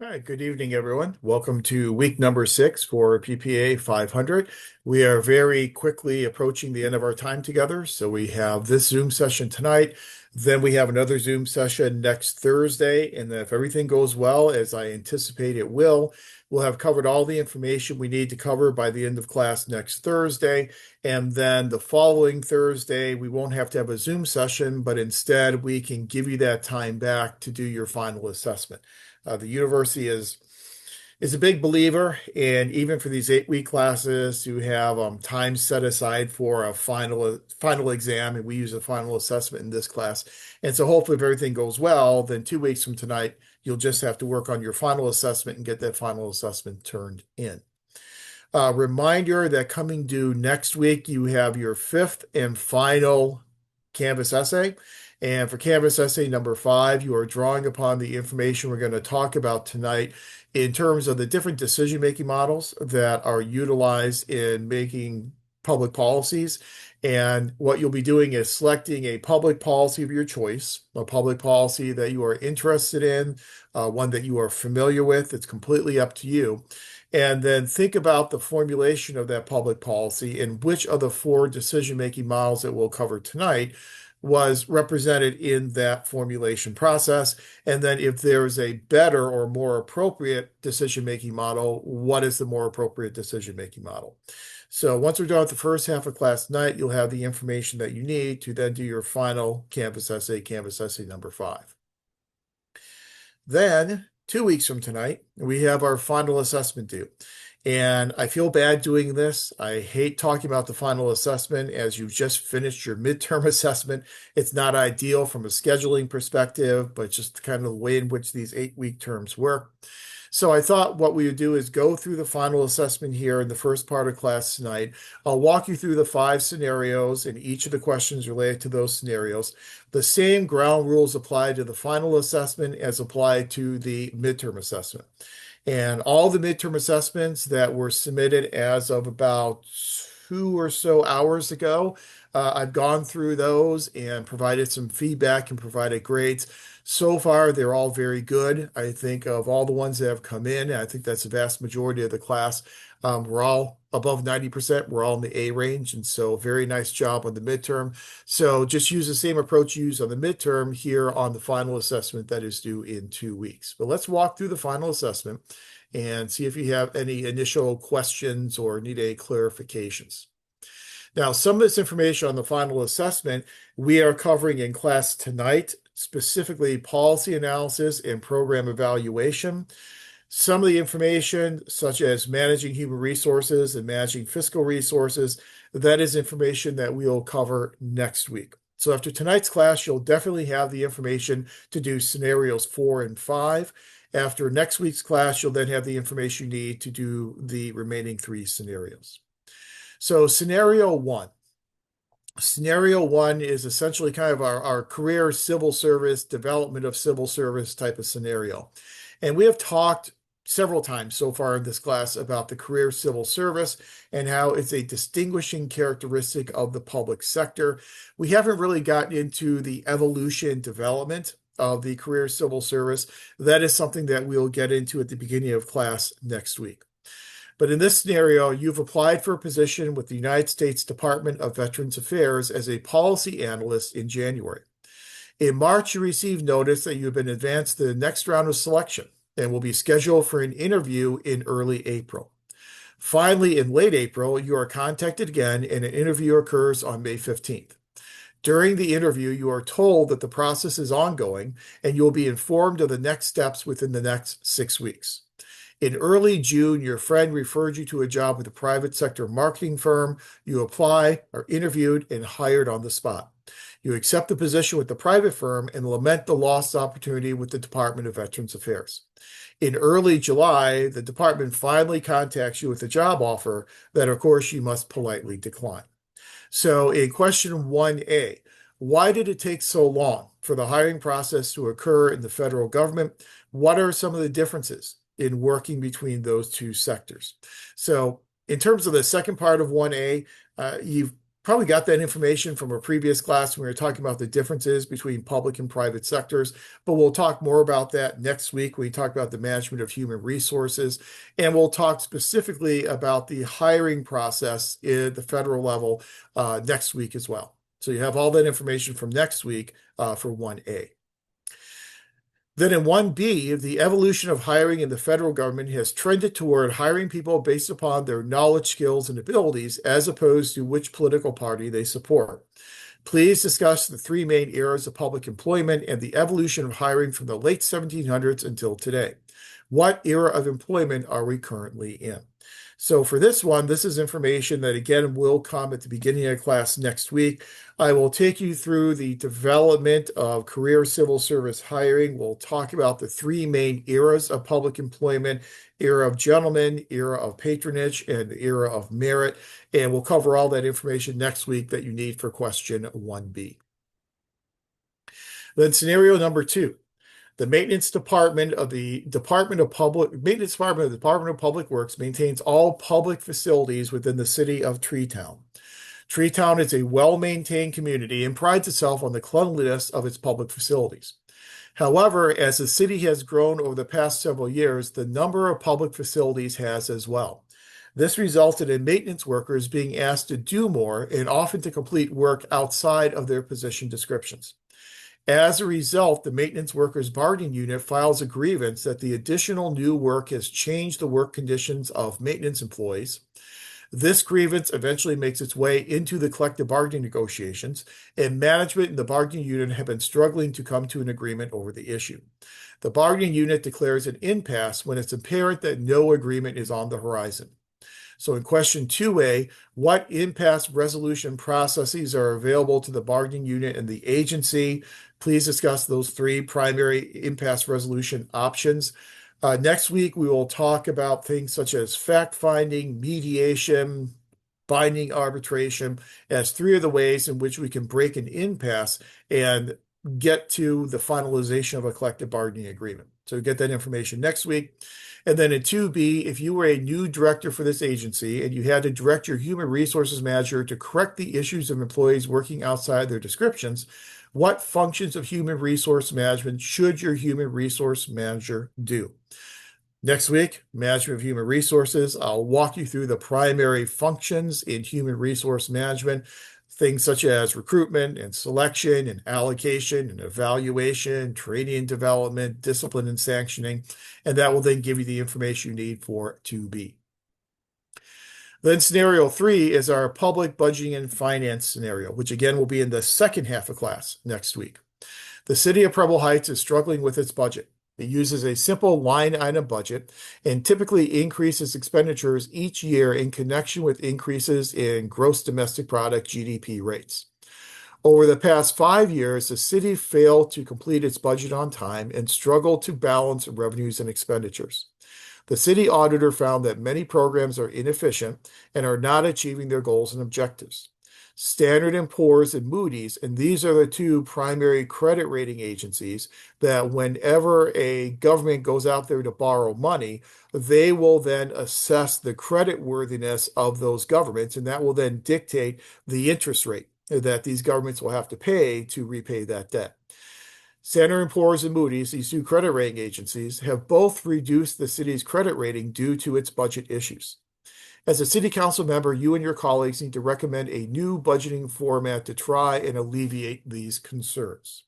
All right, good evening, everyone. Welcome to week number 6 for PPA 500. We are very quickly approaching the end of our time together. So we have this Zoom session tonight. Then we have another Zoom session next Thursday. And then if everything goes well, as I anticipate it will, we'll have covered all the information we need to cover by the end of class next Thursday. And then the following Thursday, we won't have to have a Zoom session, but instead we can give you that time back to do your final assessment. The university is a big believer, and even for these 8-week classes, to have time set aside for a final exam, and we use a final assessment in this class. And so, hopefully, if everything goes well, then 2 weeks from tonight, you'll just have to work on your final assessment and get that final assessment turned in. Reminder that coming due next week, you have your 5th and final Canvas essay. And for Canvas essay number 5, you are drawing upon the information we're going to talk about tonight in terms of the different decision-making models that are utilized in making public policies. And what you'll be doing is selecting a public policy of your choice, a public policy that you are interested in, one that you are familiar with. It's completely up to you. And then think about the formulation of that public policy and which of the 4 decision-making models that we'll cover tonight was represented in that formulation process. And then if there's a better or more appropriate decision-making model, what is the more appropriate decision-making model? So once we're done with the first half of class tonight, you'll have the information that you need to then do your final Canvas essay number 5. Then 2 weeks from tonight, we have our final assessment due. And I feel bad doing this. I hate talking about the final assessment as you've just finished your midterm assessment. It's not ideal from a scheduling perspective, but just kind of the way in which these 8-week terms work. So I thought what we would do is go through the final assessment here in the first part of class tonight. I'll walk you through the 5 scenarios and each of the questions related to those scenarios. The same ground rules apply to the final assessment as apply to the midterm assessment. And all the midterm assessments that were submitted as of about 2 or so hours ago, I've gone through those and provided some feedback and provided grades. So far, they're all very good. I think of all the ones that have come in, I think that's the vast majority of the class. We're all above 90%. We're all in the A range. And so very nice job on the midterm. So just use the same approach you use on the midterm here on the final assessment that is due in 2 weeks. But let's walk through the final assessment and see if you have any initial questions or need any clarifications. Now, some of this information on the final assessment we are covering in class tonight, specifically policy analysis and program evaluation. Some of the information, such as managing human resources and managing fiscal resources, that is information that we'll cover next week. So after tonight's class, you'll definitely have the information to do scenarios 4 and 5. After next week's class, you'll then have the information you need to do the remaining 3 scenarios. So scenario 1. Scenario 1 is essentially kind of our career civil service, development of civil service type of scenario. And we have talked several times so far in this class about the career civil service and how it's a distinguishing characteristic of the public sector. We haven't really gotten into the evolution development of the career civil service. That is something that we'll get into at the beginning of class next week. But in this scenario, you've applied for a position with the United States Department of Veterans Affairs as a policy analyst in January. In March, you received notice that you've been advanced to the next round of selection and will be scheduled for an interview in early April. Finally, in late April, you are contacted again and an interview occurs on May 15th. During the interview, you are told that the process is ongoing and you will be informed of the next steps within the next 6 weeks. In early June, your friend referred you to a job with a private sector marketing firm. You apply, are interviewed, and hired on the spot. You accept the position with the private firm and lament the lost opportunity with the Department of Veterans Affairs. In early July, the department finally contacts you with a job offer that, of course, you must politely decline. So in question 1A, why did it take so long for the hiring process to occur in the federal government? What are some of the differences in working between those 2 sectors? So in terms of the second part of 1A, you've Probably got that information from a previous class when we were talking about the differences between public and private sectors, but we'll talk more about that next week when we talk about the management of human resources. And we'll talk specifically about the hiring process at the federal level next week as well. So you have all that information from next week for 1A. Then in 1B, the evolution of hiring in the federal government has trended toward hiring people based upon their knowledge, skills, and abilities, as opposed to which political party they support. Please discuss the three main eras of public employment and the evolution of hiring from the late 1700s until today. What era of employment are we currently in? So for this one, this is information that again will come at the beginning of class next week. I will take you through the development of career civil service hiring. We'll talk about the three main eras of public employment: era of gentlemen, era of patronage, and the era of merit. And we'll cover all that information next week that you need for question 1B. Then scenario number 2. The Maintenance Department of the Department of Public Works maintains all public facilities within the city of Treetown. Treetown is a well-maintained community and prides itself on the cleanliness of its public facilities. However, as the city has grown over the past several years, the number of public facilities has as well. This resulted in maintenance workers being asked to do more and often to complete work outside of their position descriptions. As a result, the maintenance workers bargaining unit files a grievance that the additional new work has changed the work conditions of maintenance employees. This grievance eventually makes its way into the collective bargaining negotiations, and management and the bargaining unit have been struggling to come to an agreement over the issue. The bargaining unit declares an impasse when it's apparent that no agreement is on the horizon. So in question 2A, what impasse resolution processes are available to the bargaining unit and the agency? Please discuss those three primary impasse resolution options. Next week, we will talk about things such as fact-finding, mediation, binding arbitration as three of the ways in which we can break an impasse and get to the finalization of a collective bargaining agreement. So get that information next week. And then in 2B, if you were a new director for this agency and you had to direct your human resources manager to correct the issues of employees working outside their descriptions, what functions of human resource management should your human resource manager do? Next week, management of human resources. I'll walk you through the primary functions in human resource management, things such as recruitment and selection and allocation and evaluation, training and development, discipline and sanctioning, and that will then give you the information you need for 2B. Then scenario 3 is our public budgeting and finance scenario, which again will be in the second half of class next week. The city of Preble Heights is struggling with its budget. It uses a simple line item budget and typically increases expenditures each year in connection with increases in gross domestic product (GDP) rates. Over the past 5 years, the city failed to complete its budget on time and struggled to balance revenues and expenditures. The city auditor found that many programs are inefficient and are not achieving their goals and objectives. Standard & Poor's and Moody's, and these are the two primary credit rating agencies that whenever a government goes out there to borrow money, they will then assess the credit worthiness of those governments, and that will then dictate the interest rate that these governments will have to pay to repay that debt. Standard & Poor's and Moody's, these two credit rating agencies, have both reduced the city's credit rating due to its budget issues. As a city council member, you and your colleagues need to recommend a new budgeting format to try and alleviate these concerns.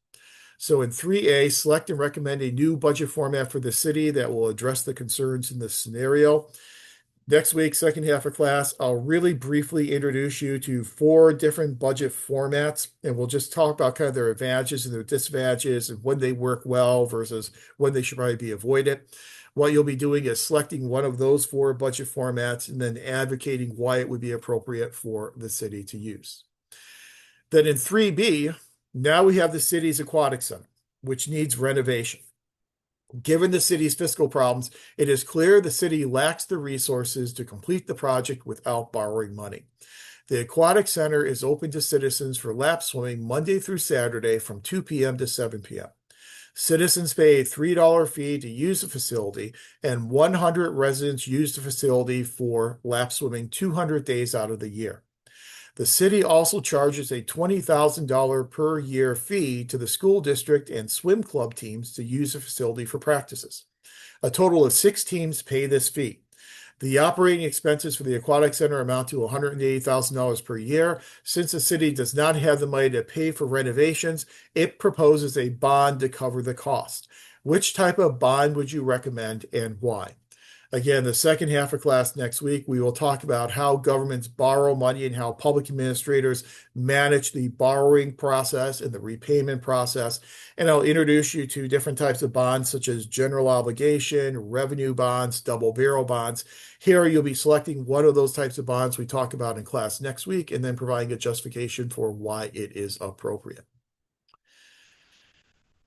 So in 3A, select and recommend a new budget format for the city that will address the concerns in this scenario. Next week, second half of class, I'll really briefly introduce you to 4 different budget formats, and we'll just talk about kind of their advantages and their disadvantages and when they work well versus when they should probably be avoided. What you'll be doing is selecting one of those 4 budget formats and then advocating why it would be appropriate for the city to use. Then in 3B, now we have the city's aquatic center, which needs renovation. Given the city's fiscal problems, it is clear the city lacks the resources to complete the project without borrowing money. The aquatic center is open to citizens for lap swimming Monday through Saturday from 2 p.m. to 7 p.m. Citizens pay a $3 fee to use the facility, and 100 residents use the facility for lap swimming 200 days out of the year. The city also charges a $20,000 per year fee to the school district and swim club teams to use the facility for practices. A total of 6 teams pay this fee. The operating expenses for the aquatic center amount to $180,000 per year. Since the city does not have the money to pay for renovations, it proposes a bond to cover the cost. Which type of bond would you recommend and why? Again, the second half of class next week, we will talk about how governments borrow money and how public administrators manage the borrowing process and the repayment process. And I'll introduce you to different types of bonds, such as general obligation, revenue bonds, double barrel bonds. Here, you'll be selecting one of those types of bonds we talk about in class next week, and then providing a justification for why it is appropriate.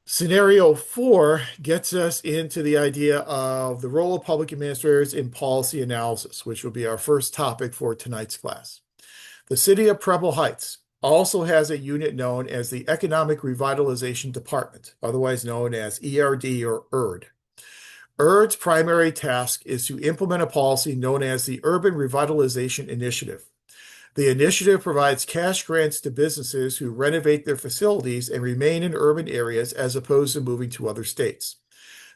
Scenario 4 gets us into the idea of the role of public administrators in policy analysis, which will be our first topic for tonight's class. The city of Preble Heights also has a unit known as the Economic Revitalization Department, otherwise known as ERD or ERD. ERD's primary task is to implement a policy known as the Urban Revitalization Initiative. The initiative provides cash grants to businesses who renovate their facilities and remain in urban areas as opposed to moving to other states.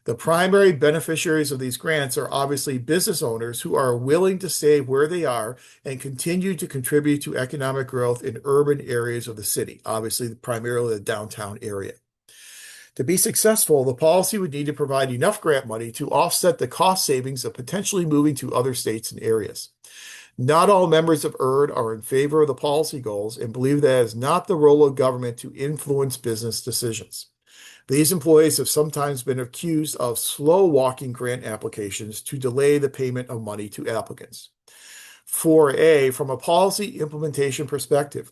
The primary beneficiaries of these grants are obviously business owners who are willing to stay where they are and continue to contribute to economic growth in urban areas of the city, obviously primarily the downtown area. To be successful, the policy would need to provide enough grant money to offset the cost savings of potentially moving to other states and areas. Not all members of ERD are in favor of the policy goals and believe that it is not the role of government to influence business decisions. These employees have sometimes been accused of slow-walking grant applications to delay the payment of money to applicants. 4A, from a policy implementation perspective,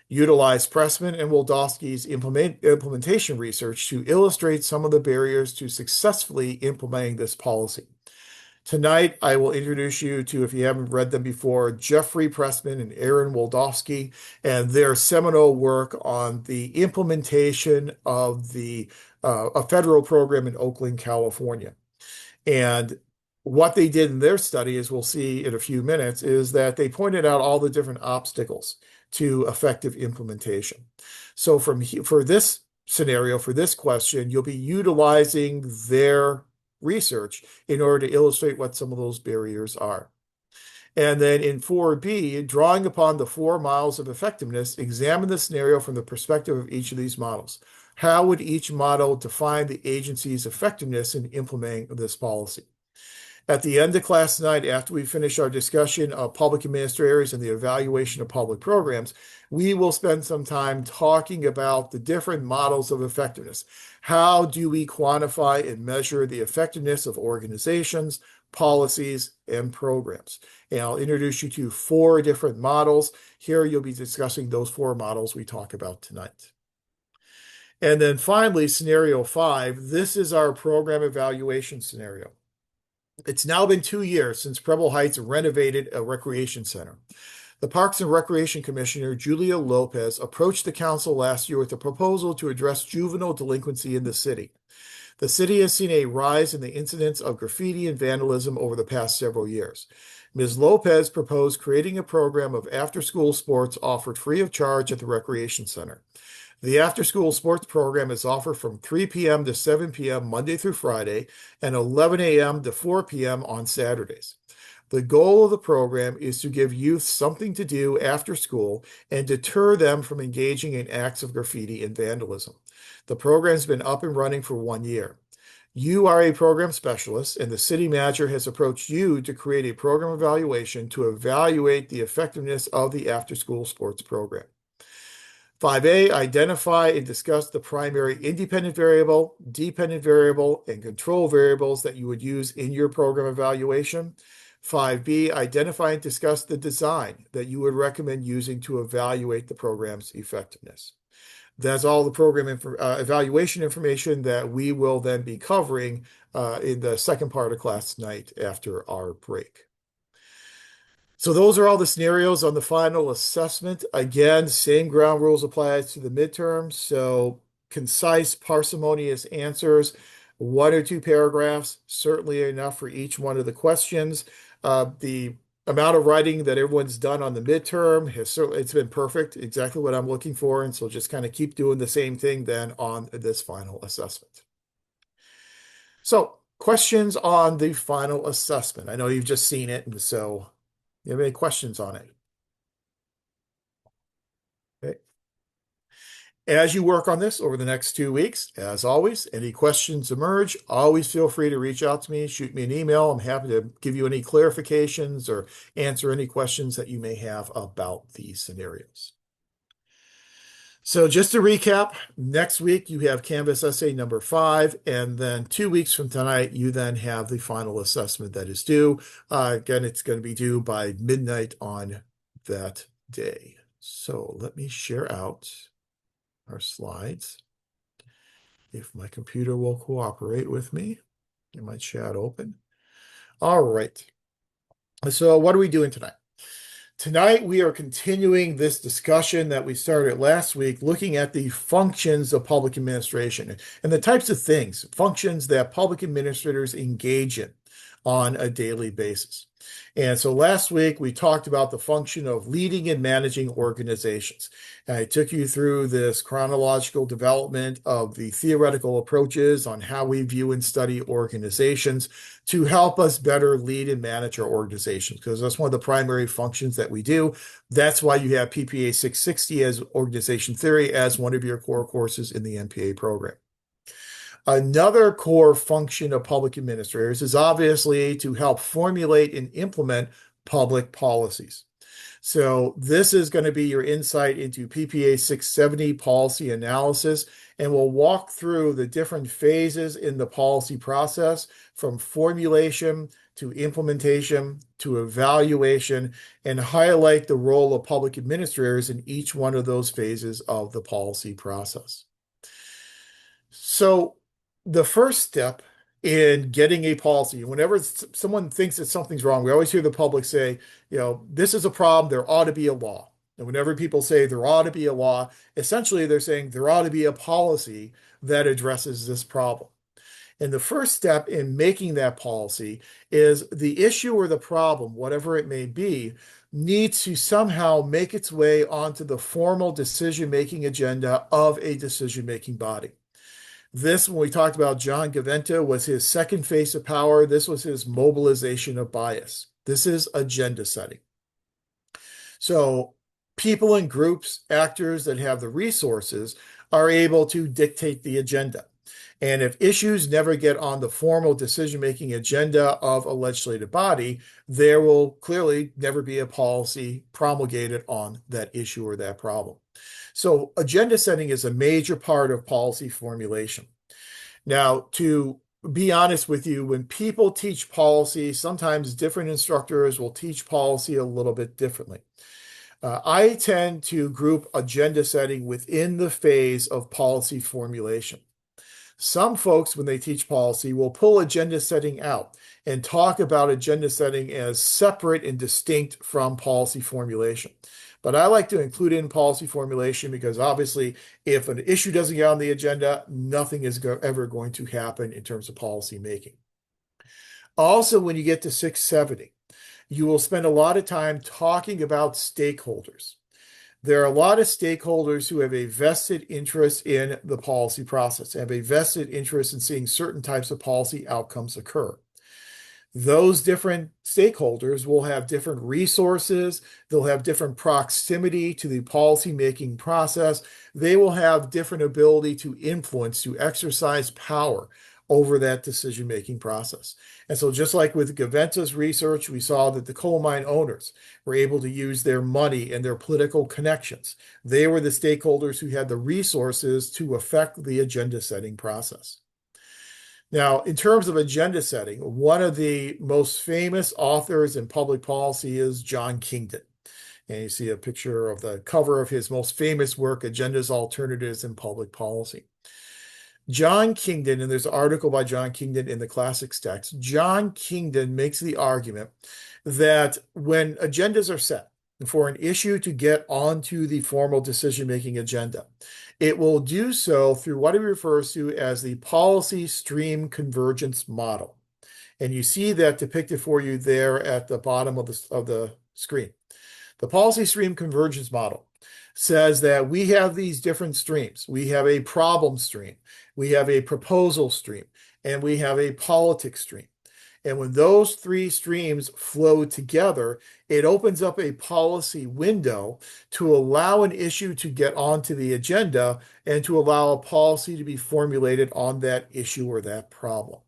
utilize Pressman and Waldowski's implementation research to illustrate some of the barriers to successfully implementing this policy. Tonight, I will introduce you to, if you haven't read them before, Jeffrey Pressman and Aaron Waldowski and their seminal work on the implementation of a federal program in Oakland, California. And what they did in their study, as we'll see in a few minutes, is that they pointed out all the different obstacles to effective implementation. So for this scenario, for this question, you'll be utilizing their research in order to illustrate what some of those barriers are. And then in 4B, drawing upon the 4 models of effectiveness, examine the scenario from the perspective of each of these models. How would each model define the agency's effectiveness in implementing this policy? At the end of class tonight, after we finish our discussion of public administrators and the evaluation of public programs, we will spend some time talking about the different models of effectiveness. How do we quantify and measure the effectiveness of organizations, policies, and programs? And I'll introduce you to 4 different models. Here you'll be discussing those 4 models we talk about tonight. And then finally, scenario 5, this is our program evaluation scenario. It's now been 2 years since Preble Heights renovated a recreation center. The Parks and Recreation Commissioner, Julia Lopez, approached the council last year with a proposal to address juvenile delinquency in the city. The city has seen a rise in the incidence of graffiti and vandalism over the past several years. Ms. Lopez proposed creating a program of after-school sports offered free of charge at the recreation center. The after-school sports program is offered from 3 p.m. to 7 p.m. Monday through Friday and 11 a.m. to 4 p.m. on Saturdays. The goal of the program is to give youth something to do after school and deter them from engaging in acts of graffiti and vandalism. The program's been up and running for 1 year. You are a program specialist, and the city manager has approached you to create a program evaluation to evaluate the effectiveness of the after-school sports program. 5A, identify and discuss the primary independent variable, dependent variable, and control variables that you would use in your program evaluation. 5B, identify and discuss the design that you would recommend using to evaluate the program's effectiveness. That's all the program evaluation information that we will then be covering in the second part of class tonight after our break. So those are all the scenarios on the final assessment. Again, same ground rules apply to the midterms. So concise, parsimonious answers, 1 or 2 paragraphs, certainly enough for each one of the questions. The amount of writing that everyone's done on the midterm has certainly it's been perfect, exactly what I'm looking for. And so just kind of keep doing the same thing then on this final assessment. So questions on the final assessment. I know you've just seen it, and so you have any questions on it? Okay. As you work on this over the next 2 weeks, as always, any questions emerge, always feel free to reach out to me, shoot me an email. I'm happy to give you any clarifications or answer any questions that you may have about these scenarios. So just to recap, next week you have Canvas essay number 5, and then 2 weeks from tonight, you then have the final assessment that is due. Again, it's going to be due by midnight on that day. So let me share out our slides. If my computer will cooperate with me, get my chat open. All right. So what are we doing tonight? Tonight, we are continuing this discussion that we started last week, looking at the functions of public administration and the types of things, functions that public administrators engage in on a daily basis. And so last week, we talked about the function of leading and managing organizations. And I took you through this chronological development of the theoretical approaches on how we view and study organizations to help us better lead and manage our organizations, because that's one of the primary functions that we do. That's why you have PPA 660 as organization theory as one of your core courses in the MPA program. Another core function of public administrators is obviously to help formulate and implement public policies. So this is going to be your insight into PPA 670 policy analysis, and we'll walk through the different phases in the policy process from formulation to implementation to evaluation, and highlight the role of public administrators in each one of those phases of the policy process. So the first step in getting a policy, whenever someone thinks that something's wrong, we always hear the public say, this is a problem, there ought to be a law. And whenever people say there ought to be a law, essentially they're saying there ought to be a policy that addresses this problem. And the first step in making that policy is the issue or the problem, whatever it may be, needs to somehow make its way onto the formal decision-making agenda of a decision-making body. This, when we talked about John Gaventa, was his second phase of power. This was his mobilization of bias. This is agenda setting. So people and groups, actors that have the resources are able to dictate the agenda. And if issues never get on the formal decision-making agenda of a legislative body, there will clearly never be a policy promulgated on that issue or that problem. So agenda setting is a major part of policy formulation. Now, to be honest with you, when people teach policy, sometimes different instructors will teach policy a little bit differently. I tend to group agenda setting within the phase of policy formulation. Some folks, when they teach policy, will pull agenda setting out and talk about agenda setting as separate and distinct from policy formulation. But I like to include in policy formulation because obviously if an issue doesn't get on the agenda, nothing is ever going to happen in terms of policy making. Also, when you get to 670, you will spend a lot of time talking about stakeholders. There are a lot of stakeholders who have a vested interest in the policy process, have a vested interest in seeing certain types of policy outcomes occur. Those different stakeholders will have different resources. They'll have different proximity to the policy-making process. They will have different ability to influence, to exercise power over that decision-making process. And so just like with Gaventa's research, we saw that the coal mine owners were able to use their money and their political connections. They were the stakeholders who had the resources to affect the agenda-setting process. Now, in terms of agenda setting, one of the most famous authors in public policy is John Kingdon. And you see a picture of the cover of his most famous work, Agendas, Alternatives in Public Policy. John Kingdon, and there's an article by John Kingdon in the classics text, John Kingdon makes the argument that when agendas are set for an issue to get onto the formal decision-making agenda, it will do so through what he refers to as the policy stream convergence model. And you see that depicted for you there at the bottom of the screen. The policy stream convergence model says that we have these different streams. We have a problem stream, we have a proposal stream, and we have a politics stream. And when those three streams flow together, it opens up a policy window to allow an issue to get onto the agenda and to allow a policy to be formulated on that issue or that problem.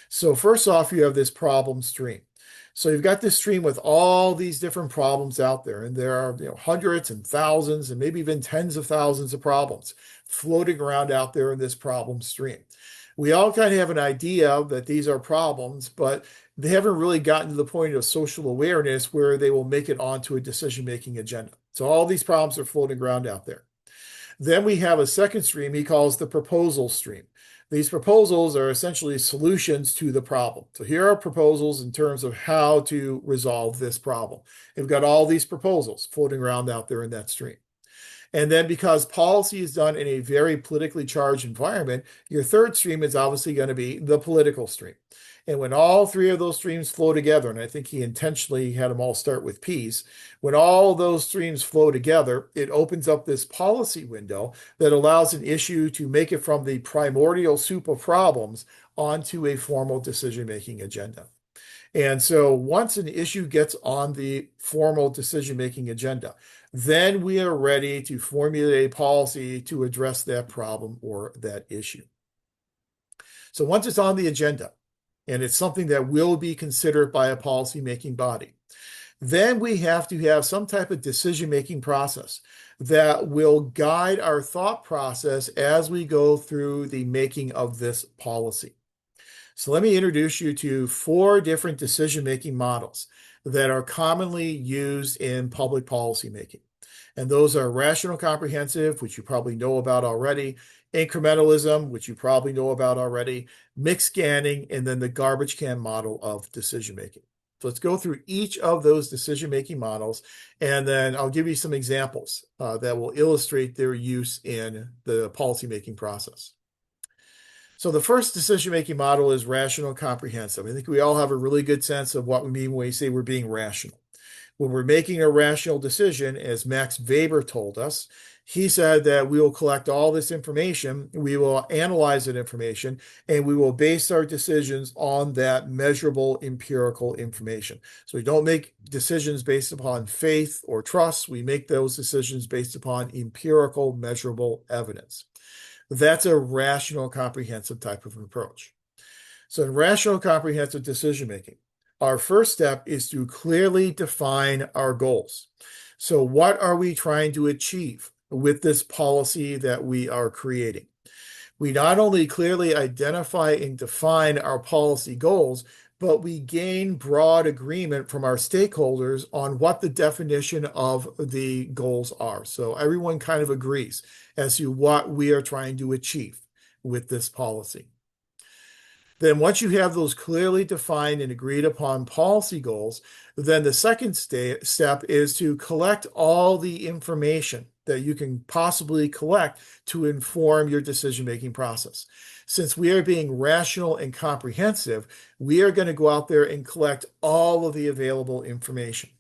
So first off, you have this problem stream. So you've got this stream with all these different problems out there, and there are hundreds and thousands and maybe even tens of thousands of problems floating around out there in this problem stream. We all kind of have an idea that these are problems, but they haven't really gotten to the point of social awareness where they will make it onto a decision-making agenda. So all these problems are floating around out there. Then we have a second stream he calls the proposal stream. These proposals are essentially solutions to the problem. So here are proposals in terms of how to resolve this problem. We've got all these proposals floating around out there in that stream. And then because policy is done in a very politically charged environment, your third stream is obviously going to be the political stream. And when all three of those streams flow together, and I think he intentionally had them all start with P's, when all those streams flow together, it opens up this policy window that allows an issue to make it from the primordial soup of problems onto a formal decision-making agenda. And so once an issue gets on the formal decision-making agenda, then we are ready to formulate a policy to address that problem or that issue. So once it's on the agenda, and it's something that will be considered by a policy-making body, then we have to have some type of decision-making process that will guide our thought process as we go through the making of this policy. So let me introduce you to 4 different decision-making models that are commonly used in public policy making. And those are rational comprehensive, which you probably know about already, incrementalism, which you probably know about already, mixed scanning, and then the garbage can model of decision making. So let's go through each of those decision-making models, and then I'll give you some examples that will illustrate their use in the policymaking process. So the first decision-making model is rational comprehensive. I think we all have a really good sense of what we mean when we say we're being rational. When we're making a rational decision, as Max Weber told us, he said that we will collect all this information, we will analyze that information, and we will base our decisions on that measurable empirical information. So we don't make decisions based upon faith or trust. We make those decisions based upon empirical, measurable evidence. That's a rational, comprehensive type of approach. So in rational, comprehensive decision-making, our first step is to clearly define our goals. So what are we trying to achieve with this policy that we are creating? We not only clearly identify and define our policy goals, but we gain broad agreement from our stakeholders on what the definition of the goals are. So everyone kind of agrees as to what we are trying to achieve with this policy. Then once you have those clearly defined and agreed upon policy goals, then the second step is to collect all the information that you can possibly collect to inform your decision-making process. Since we are being rational and comprehensive, we are going to go out there and collect all of the available information.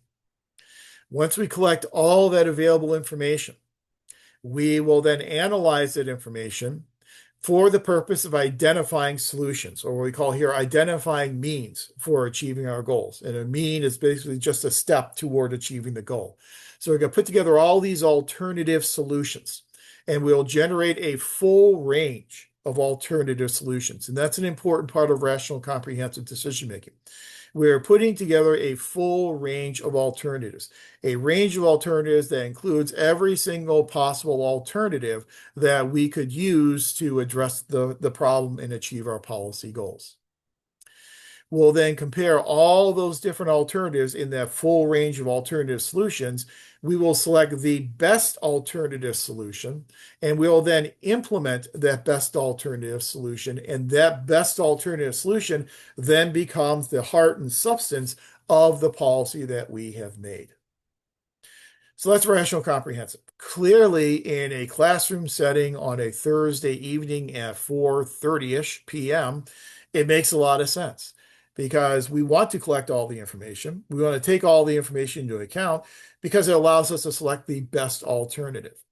Once we collect all that available information, we will then analyze that information for the purpose of identifying solutions, or what we call here identifying means for achieving our goals. And a mean is basically just a step toward achieving the goal. So we're going to put together all these alternative solutions, and we'll generate a full range of alternative solutions. And that's an important part of rational comprehensive decision making. We're putting together a full range of alternatives, a range of alternatives that includes every single possible alternative that we could use to address the problem and achieve our policy goals. We'll then compare all those different alternatives in that full range of alternative solutions. We will select the best alternative solution, and we'll then implement that best alternative solution. And that best alternative solution then becomes the heart and substance of the policy that we have made. So that's rational comprehensive. Clearly, in a classroom setting on a Thursday evening at 4:30-ish p.m., it makes a lot of sense. because we want to collect all the information. We want to take all the information into account because it allows us to select the best alternative.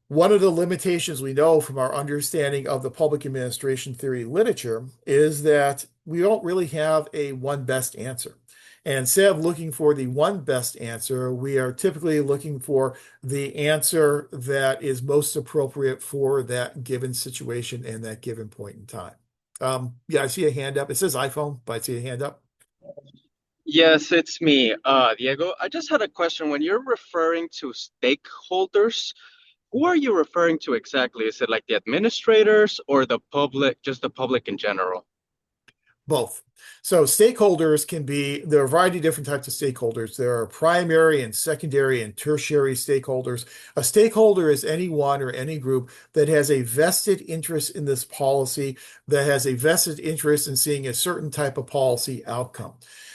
One of the limitations we know from our understanding of the public administration theory literature is that we don't really have a one best answer. And instead of looking for the one best answer, we are typically looking for the answer that is most appropriate for that given situation and that given point in time. Yeah, I see a hand up. It says iPhone, but I see a hand up. Yes, it's me, Diego. I just had a question. When you're referring to stakeholders, who are you referring to exactly? Is it like the administrators or the public, just the public in general? Both. So stakeholders can be, there are a variety of different types of stakeholders. There are primary and secondary and tertiary stakeholders. A stakeholder is anyone or any group that has a vested interest in this policy, that has a vested interest in seeing a certain type of policy outcome.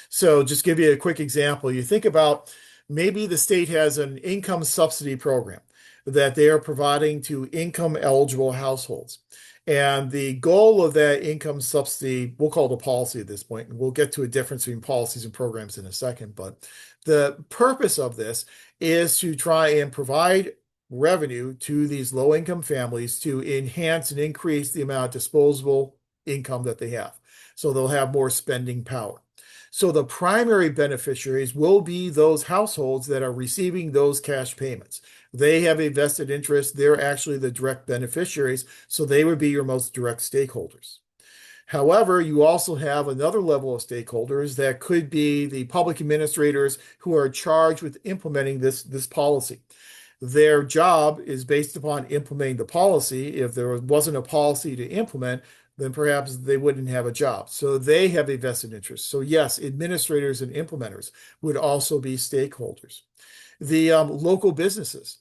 So just give you a quick example. You think about maybe the state has an income subsidy program that they are providing to income eligible households. And the goal of that income subsidy, we'll call it a policy at this point, and we'll get to a difference between policies and programs in a second. But the purpose of this is to try and provide revenue to these low income families to enhance and increase the amount of disposable income that they have. So they'll have more spending power. So the primary beneficiaries will be those households that are receiving those cash payments. They have a vested interest. They're actually the direct beneficiaries, so they would be your most direct stakeholders. However, you also have another level of stakeholders that could be the public administrators who are charged with implementing this policy. Their job is based upon implementing the policy. If there wasn't a policy to implement, then perhaps they wouldn't have a job. So they have a vested interest. So yes, administrators and implementers would also be stakeholders. The local businesses.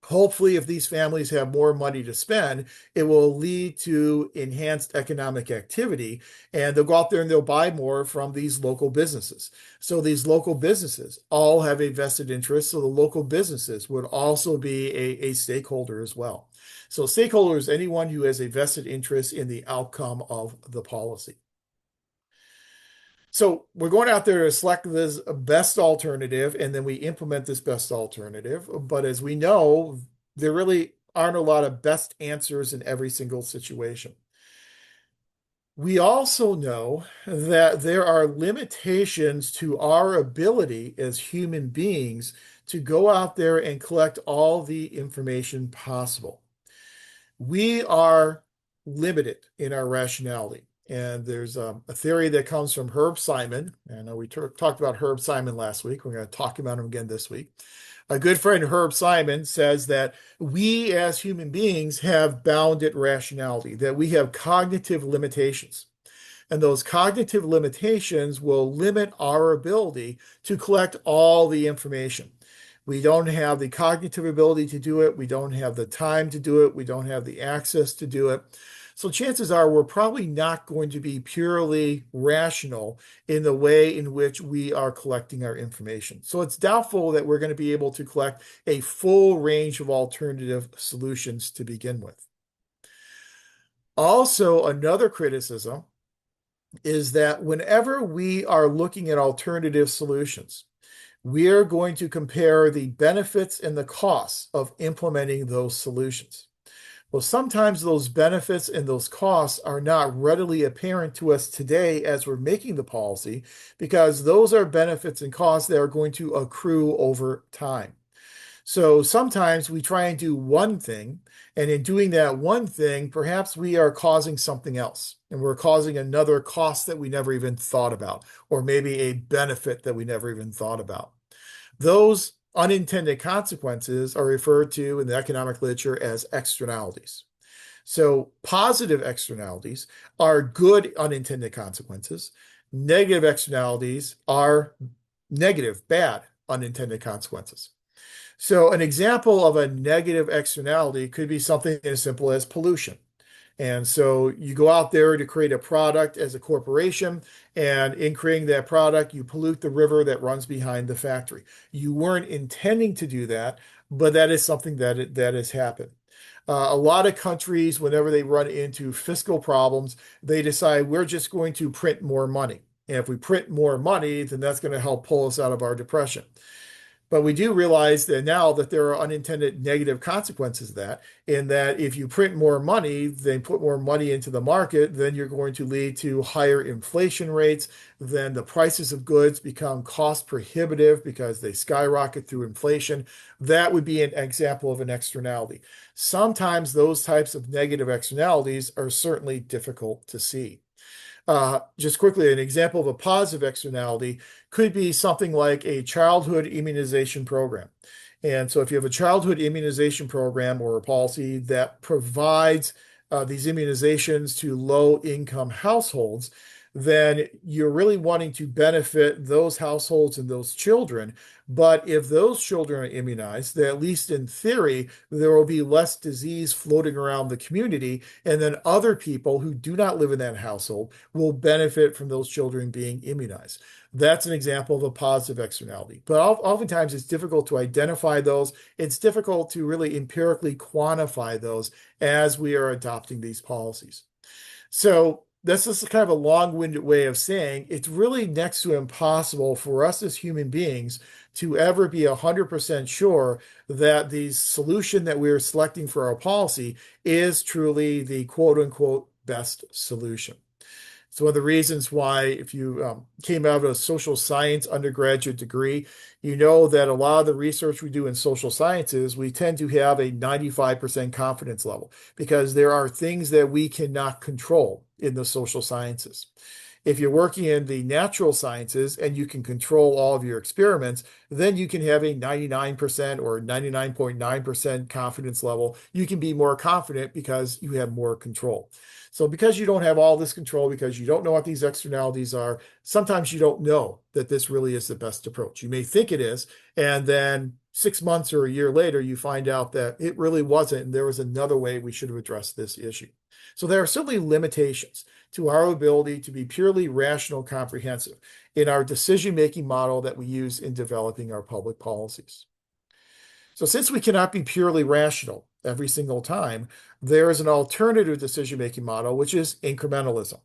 Hopefully, if these families have more money to spend, it will lead to enhanced economic activity, and they'll go out there and they'll buy more from these local businesses. So these local businesses all have a vested interest. So the local businesses would also be a stakeholder as well. So stakeholder is anyone who has a vested interest in the outcome of the policy. So we're going out there to select this best alternative, and then we implement this best alternative. But as we know, there really aren't a lot of best answers in every single situation. We also know that there are limitations to our ability as human beings to go out there and collect all the information possible. We are limited in our rationality. And there's a theory that comes from Herb Simon. I know we talked about Herb Simon last week. We're going to talk about him again this week. A good friend, Herb Simon, says that we as human beings have bounded rationality, that we have cognitive limitations. And those cognitive limitations will limit our ability to collect all the information. We don't have the cognitive ability to do it. We don't have the time to do it. We don't have the access to do it. So chances are we're probably not going to be purely rational in the way in which we are collecting our information. So it's doubtful that we're going to be able to collect a full range of alternative solutions to begin with. Also, another criticism is that whenever we are looking at alternative solutions, we are going to compare the benefits and the costs of implementing those solutions. Well, sometimes those benefits and those costs are not readily apparent to us today as we're making the policy, because those are benefits and costs that are going to accrue over time. So sometimes we try and do one thing, and in doing that one thing, perhaps we are causing something else, and we're causing another cost that we never even thought about, or maybe a benefit that we never even thought about. Those unintended consequences are referred to in the economic literature as externalities. So positive externalities are good unintended consequences. Negative externalities are negative, bad unintended consequences. So an example of a negative externality could be something as simple as pollution. And so you go out there to create a product as a corporation, and in creating that product, you pollute the river that runs behind the factory. You weren't intending to do that, but that is something that has happened. A lot of countries, whenever they run into fiscal problems, they decide we're just going to print more money. And if we print more money, then that's going to help pull us out of our depression. But we do realize that now that there are unintended negative consequences of that, in that if you print more money, then put more money into the market, then you're going to lead to higher inflation rates. Then the prices of goods become cost prohibitive because they skyrocket through inflation. That would be an example of an externality. Sometimes those types of negative externalities are certainly difficult to see. Just quickly, an example of a positive externality could be something like a childhood immunization program. And so, if you have a childhood immunization program or a policy that provides these immunizations to low income households, then you're really wanting to benefit those households and those children. But if those children are immunized, then at least in theory, there will be less disease floating around the community. And then other people who do not live in that household will benefit from those children being immunized. That's an example of a positive externality. But oftentimes it's difficult to identify those. It's difficult to really empirically quantify those as we are adopting these policies. So this is kind of a long-winded way of saying it's really next to impossible for us as human beings to ever be 100% sure that the solution that we're selecting for our policy is truly the quote unquote best solution. It's one of the reasons why, if you came out of a social science undergraduate degree, you know that a lot of the research we do in social sciences, we tend to have a 95% confidence level because there are things that we cannot control in the social sciences. If you're working in the natural sciences and you can control all of your experiments, then you can have a 99% or 99.9% confidence level. You can be more confident because you have more control. So because you don't have all this control, because you don't know what these externalities are, sometimes you don't know that this really is the best approach. You may think it is, and then 6 months or a year later, you find out that it really wasn't, and there was another way we should have addressed this issue. So there are certainly limitations to our ability to be purely rational comprehensive in our decision-making model that we use in developing our public policies. So since we cannot be purely rational every single time, there is an alternative decision-making model, which is incrementalism.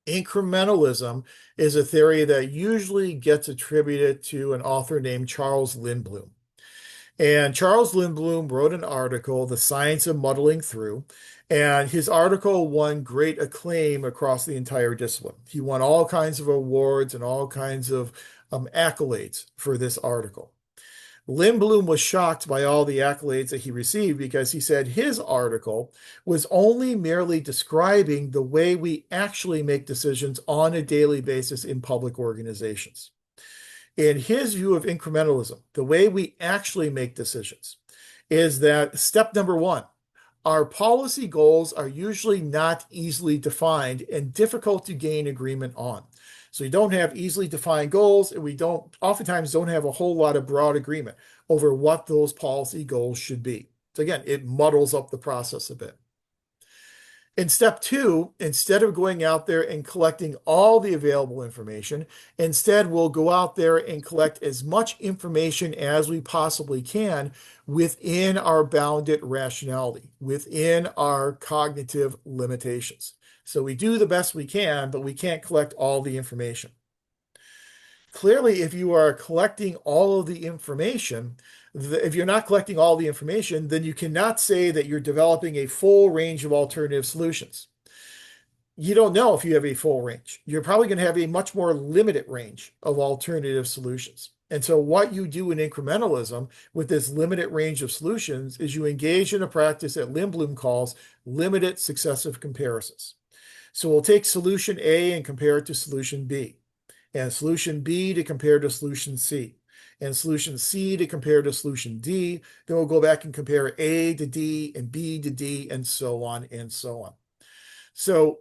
Incrementalism is a theory that usually gets attributed to an author named Charles Lindblom. And Charles Lindblom wrote an article, The Science of Muddling Through, and his article won great acclaim across the entire discipline. He won all kinds of awards and all kinds of accolades for this article. Lindblom was shocked by all the accolades that he received because he said his article was only merely describing the way we actually make decisions on a daily basis in public organizations. In his view of incrementalism, the way we actually make decisions is that step number one, our policy goals are usually not easily defined and difficult to gain agreement on. So you don't have easily defined goals, and we oftentimes don't have a whole lot of broad agreement over what those policy goals should be. So again, it muddles up the process a bit. In step two, instead of going out there and collecting all the available information, instead we'll go out there and collect as much information as we possibly can within our bounded rationality, within our cognitive limitations. So we do the best we can, but we can't collect all the information. Clearly, if you are collecting all of the information, if you're not collecting all the information, then you cannot say that you're developing a full range of alternative solutions. You don't know if you have a full range. You're probably going to have a much more limited range of alternative solutions. And so what you do in incrementalism with this limited range of solutions is you engage in a practice that Lindblom calls limited successive comparisons. So we'll take solution A and compare it to solution B, and solution B to compare to solution C, and solution C to compare to solution D. Then we'll go back and compare A to D and B to D and so on and so on. So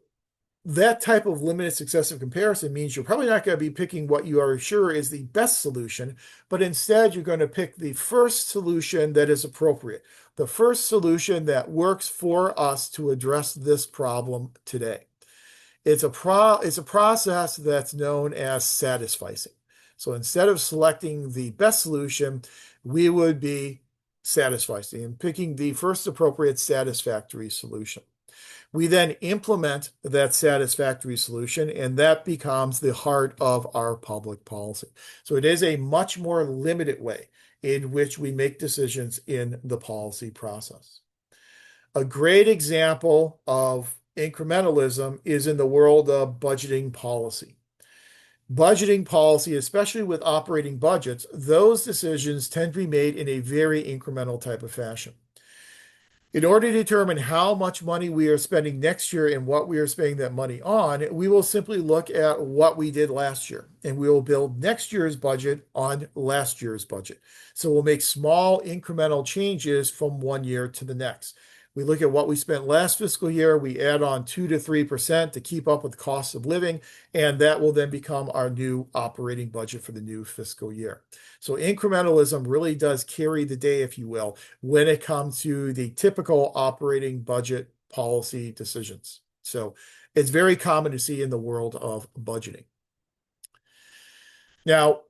that type of limited successive comparison means you're probably not going to be picking what you are sure is the best solution, but instead you're going to pick the first solution that is appropriate, the first solution that works for us to address this problem today. It's a process that's known as satisficing. So instead of selecting the best solution, we would be satisfies and picking the first appropriate satisfactory solution. We then implement that satisfactory solution, and that becomes the heart of our public policy. So it is a much more limited way in which we make decisions in the policy process. A great example of incrementalism is in the world of budgeting policy. Budgeting policy, especially with operating budgets, those decisions tend to be made in a very incremental type of fashion. In order to determine how much money we are spending next year and what we are spending that money on, we will simply look at what we did last year and we will build next year's budget on last year's budget. So we'll make small incremental changes from one year to the next. We look at what we spent last fiscal year, we add on 2 to 3% to keep up with costs of living, and that will then become our new operating budget for the new fiscal year. So incrementalism really does carry the day, if you will, when it comes to the typical operating budget policy decisions. So it's very common to see in the world of budgeting. Now,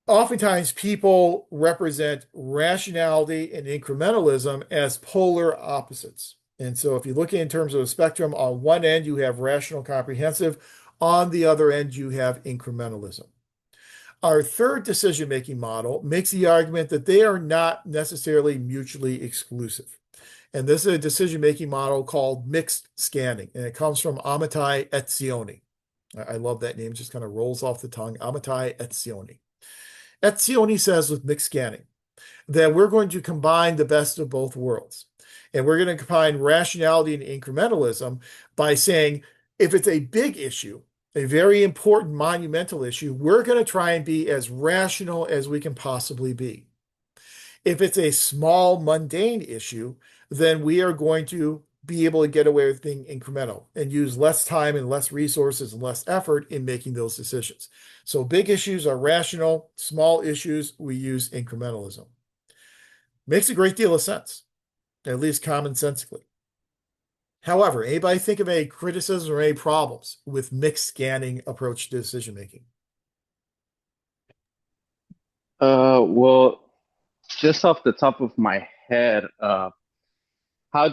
oftentimes people represent rationality and incrementalism as polar opposites. And so if you look in terms of a spectrum, on one end you have rational comprehensive, on the other end you have incrementalism. Our third decision-making model makes the argument that they are not necessarily mutually exclusive. And this is a decision-making model called mixed scanning, and it comes from Amitai Etzioni. I love that name, just kind of rolls off the tongue, Amitai Etzioni. Etzioni says with mixed scanning that we're going to combine the best of both worlds. And we're going to combine rationality and incrementalism by saying if it's a big issue, a very important monumental issue, we're going to try and be as rational as we can possibly be. If it's a small, mundane issue, then we are going to be able to get away with being incremental and use less time and less resources and less effort in making those decisions. So big issues are rational, small issues, we use incrementalism. Makes a great deal of sense, at least commonsensically. However, anybody think of any criticism or any problems with mixed scanning approach to decision making? Well, just off the top of my head, how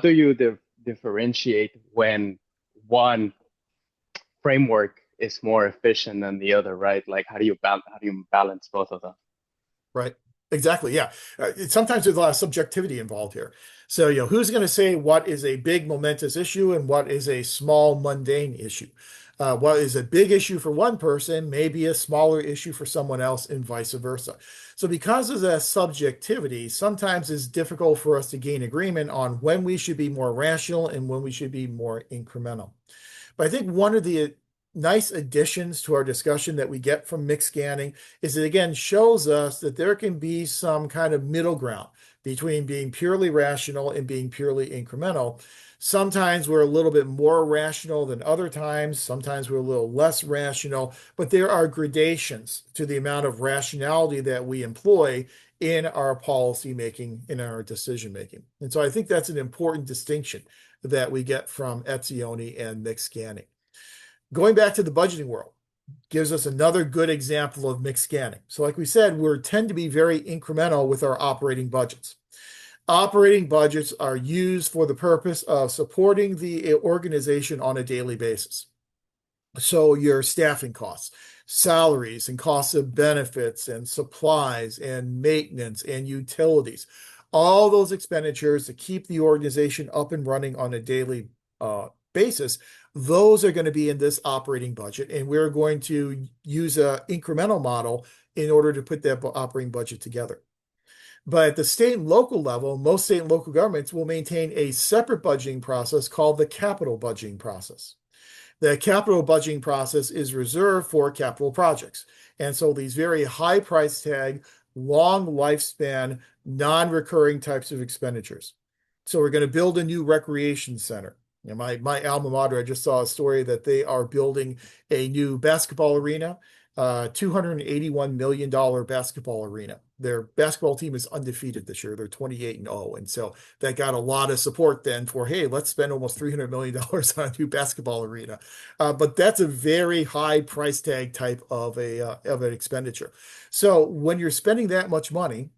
do you differentiate when one framework is more efficient than the other, right? Like how do you balance both of them? Right. Exactly. Yeah. Sometimes there's a lot of subjectivity involved here. So, who's going to say what is a big momentous issue and what is a small mundane issue? What is a big issue for one person may be a smaller issue for someone else and vice versa. So because of that subjectivity, sometimes it's difficult for us to gain agreement on when we should be more rational and when we should be more incremental. But I think one of the nice additions to our discussion that we get from mixed scanning is it again shows us that there can be some kind of middle ground between being purely rational and being purely incremental. Sometimes we're a little bit more rational than other times. Sometimes we're a little less rational, but there are gradations to the amount of rationality that we employ in our policy making, in our decision making. And so I think that's an important distinction that we get from Etzioni and mixed scanning. Going back to the budgeting world gives us another good example of mixed scanning. So like we said, we tend to be very incremental with our operating budgets. Operating budgets are used for the purpose of supporting the organization on a daily basis. So your staffing costs, salaries and costs of benefits and supplies and maintenance and utilities, all those expenditures to keep the organization up and running on a daily basis, those are going to be in this operating budget. And we're going to use an incremental model in order to put that operating budget together. But at the state and local level, most state and local governments will maintain a separate budgeting process called the capital budgeting process. The capital budgeting process is reserved for capital projects. And so these very high price tag, long lifespan, non-recurring types of expenditures. So we're going to build a new recreation center. My alma mater, I just saw a story that they are building a new basketball arena, $281 million basketball arena. Their basketball team is undefeated this year. They're 28-0. And so that got a lot of support then for, hey, let's spend almost $300 million on a new basketball arena. But that's a very high price tag type of an expenditure. So when you're spending that much money,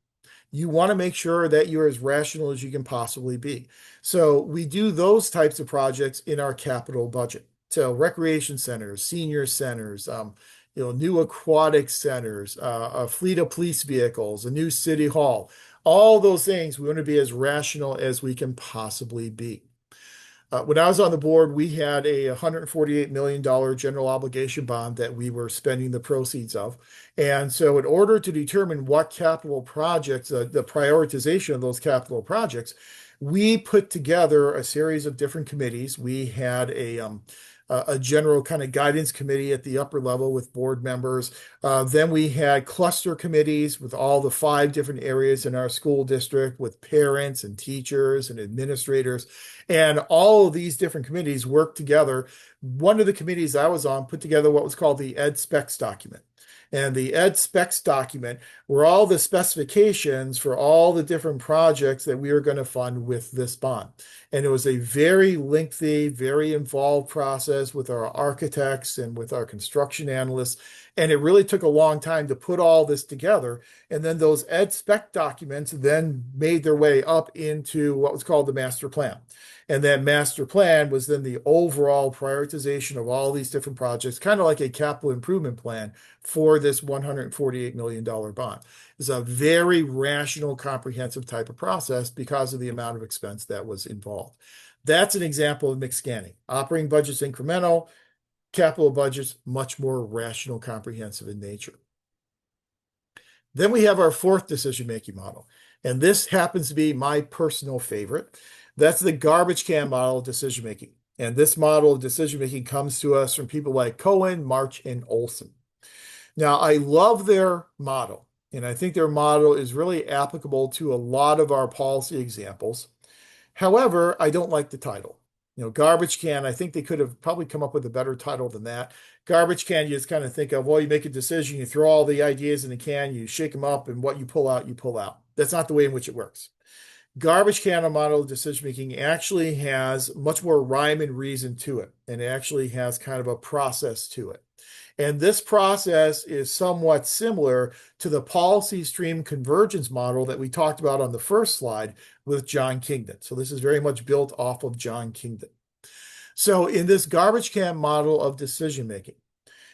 you want to make sure that you're as rational as you can possibly be. So we do those types of projects in our capital budget. So recreation centers, senior centers, new aquatic centers, a fleet of police vehicles, a new city hall, all those things, we want to be as rational as we can possibly be. When I was on the board, we had a $148 million general obligation bond that we were spending the proceeds of. And so, in order to determine what capital projects, the prioritization of those capital projects, we put together a series of different committees. We had a general kind of guidance committee at the upper level with board members. Then we had cluster committees with all the 5 different areas in our school district with parents and teachers and administrators. And all of these different committees worked together. One of the committees I was on put together what was called the Ed Specs document. And the Ed Specs document were all the specifications for all the different projects that we were going to fund with this bond. And it was a very lengthy, very involved process with our architects and with our construction analysts. And it really took a long time to put all this together. And then those Ed Spec documents then made their way up into what was called the master plan. And that master plan was then the overall prioritization of all these different projects, kind of like a capital improvement plan for this $148 million bond. It's a very rational, comprehensive type of process because of the amount of expense that was involved. That's an example of mixed scanning. Operating budgets incremental, capital budgets much more rational, comprehensive in nature. Then we have our fourth decision-making model, and this happens to be my personal favorite. That's the garbage can model of decision-making. And this model of decision-making comes to us from people like Cohen, March, and Olson. Now, I love their model, and I think their model is really applicable to a lot of our policy examples. However, I don't like the title. Garbage can, I think they could have probably come up with a better title than that. Garbage can, you just kind of think of, well, you make a decision, you throw all the ideas in the can, you shake them up, and what you pull out, you pull out. That's not the way in which it works. Garbage can model decision making actually has much more rhyme and reason to it, and it actually has kind of a process to it. And this process is somewhat similar to the policy stream convergence model that we talked about on the first slide with John Kingdon. So this is very much built off of John Kingdon. So in this garbage can model of decision making,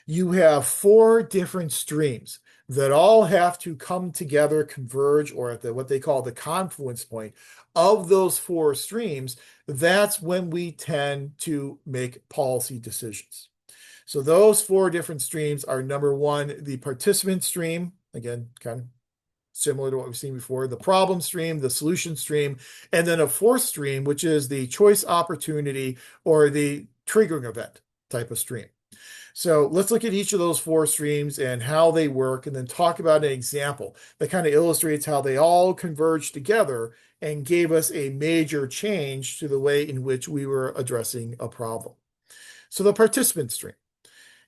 you have 4 different streams that all have to come together, converge, or at what they call the confluence point of those 4 streams. That's when we tend to make policy decisions. So those 4 different streams are, number 1, the participant stream, again, kind of similar to what we've seen before, the problem stream, the solution stream, and then a 4th stream, which is the choice opportunity or the triggering event type of stream. So let's look at each of those 4 streams and how they work, and then talk about an example that kind of illustrates how they all converge together and gave us a major change to the way in which we were addressing a problem. So the participant stream.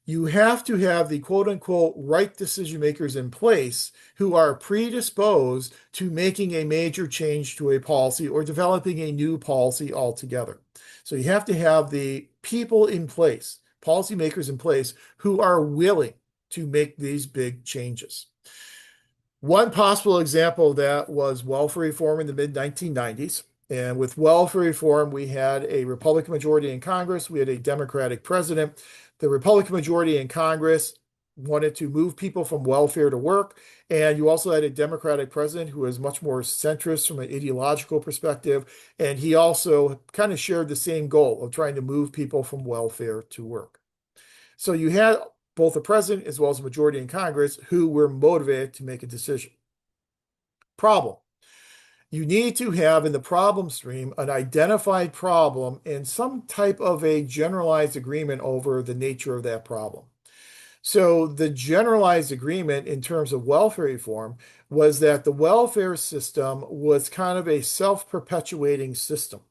You have to have the quote unquote right decision makers in place who are predisposed to making a major change to a policy or developing a new policy altogether. So you have to have the people in place, policymakers in place, who are willing to make these big changes. One possible example of that was welfare reform in the mid-1990s. And with welfare reform, we had a Republican majority in Congress, we had a Democratic president. The Republican majority in Congress wanted to move people from welfare to work. And you also had a Democratic president who was much more centrist from an ideological perspective. And he also kind of shared the same goal of trying to move people from welfare to work. So you had both the president as well as a majority in Congress who were motivated to make a decision. Problem. You need to have in the problem stream an identified problem and some type of a generalized agreement over the nature of that problem. So the generalized agreement in terms of welfare reform was that the welfare system was kind of a self-perpetuating system,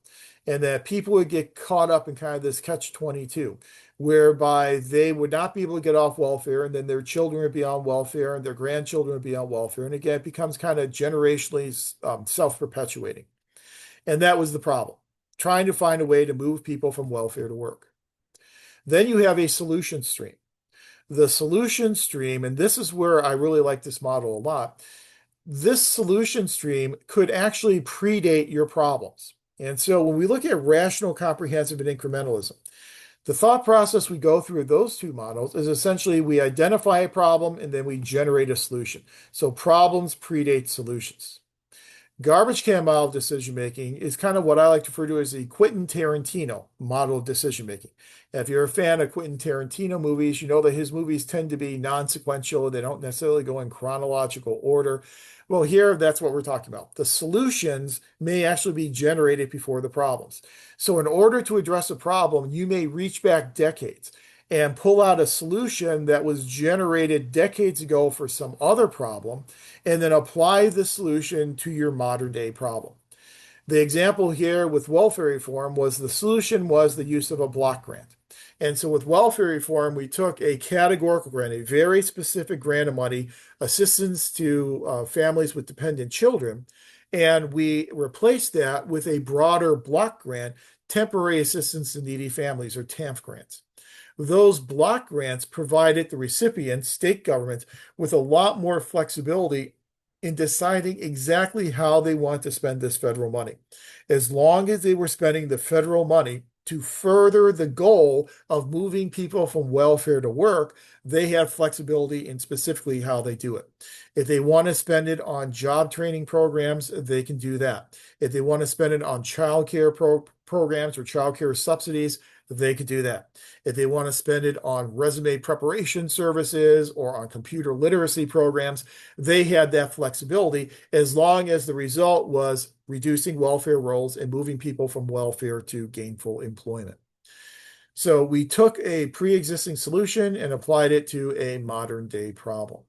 and that people would get caught up in kind of this catch-22, whereby they would not be able to get off welfare, and then their children would be on welfare, and their grandchildren would be on welfare. And again, it becomes kind of generationally self-perpetuating. And that was the problem, trying to find a way to move people from welfare to work. Then you have a solution stream. The solution stream, and this is where I really like this model a lot. this solution stream could actually predate your problems. And so when we look at rational, comprehensive, and incrementalism, the thought process we go through those two models is essentially we identify a problem and then we generate a solution. So problems predate solutions. Garbage can model of decision making is kind of what I like to refer to as the Quentin Tarantino model of decision making. If you're a fan of Quentin Tarantino movies, you know that his movies tend to be non-sequential. They don't necessarily go in chronological order. Well, here, that's what we're talking about. The solutions may actually be generated before the problems. So, in order to address a problem, you may reach back decades and pull out a solution that was generated decades ago for some other problem and then apply the solution to your modern day problem. The example here with welfare reform was the solution was the use of a block grant. And so with welfare reform, we took a categorical grant, a very specific grant of money, assistance to families with dependent children, and we replaced that with a broader block grant, temporary assistance to needy families, or TANF grants. Those block grants provided the recipients, state governments, with a lot more flexibility in deciding exactly how they want to spend this federal money. As long as they were spending the federal money to further the goal of moving people from welfare to work, they have flexibility in specifically how they do it. If they want to spend it on job training programs, they can do that. If they want to spend it on child care programs or child care subsidies, they could do that. If they want to spend it on resume preparation services or on computer literacy programs, they had that flexibility as long as the result was reducing welfare rolls and moving people from welfare to gainful employment. So we took a pre-existing solution and applied it to a modern day problem.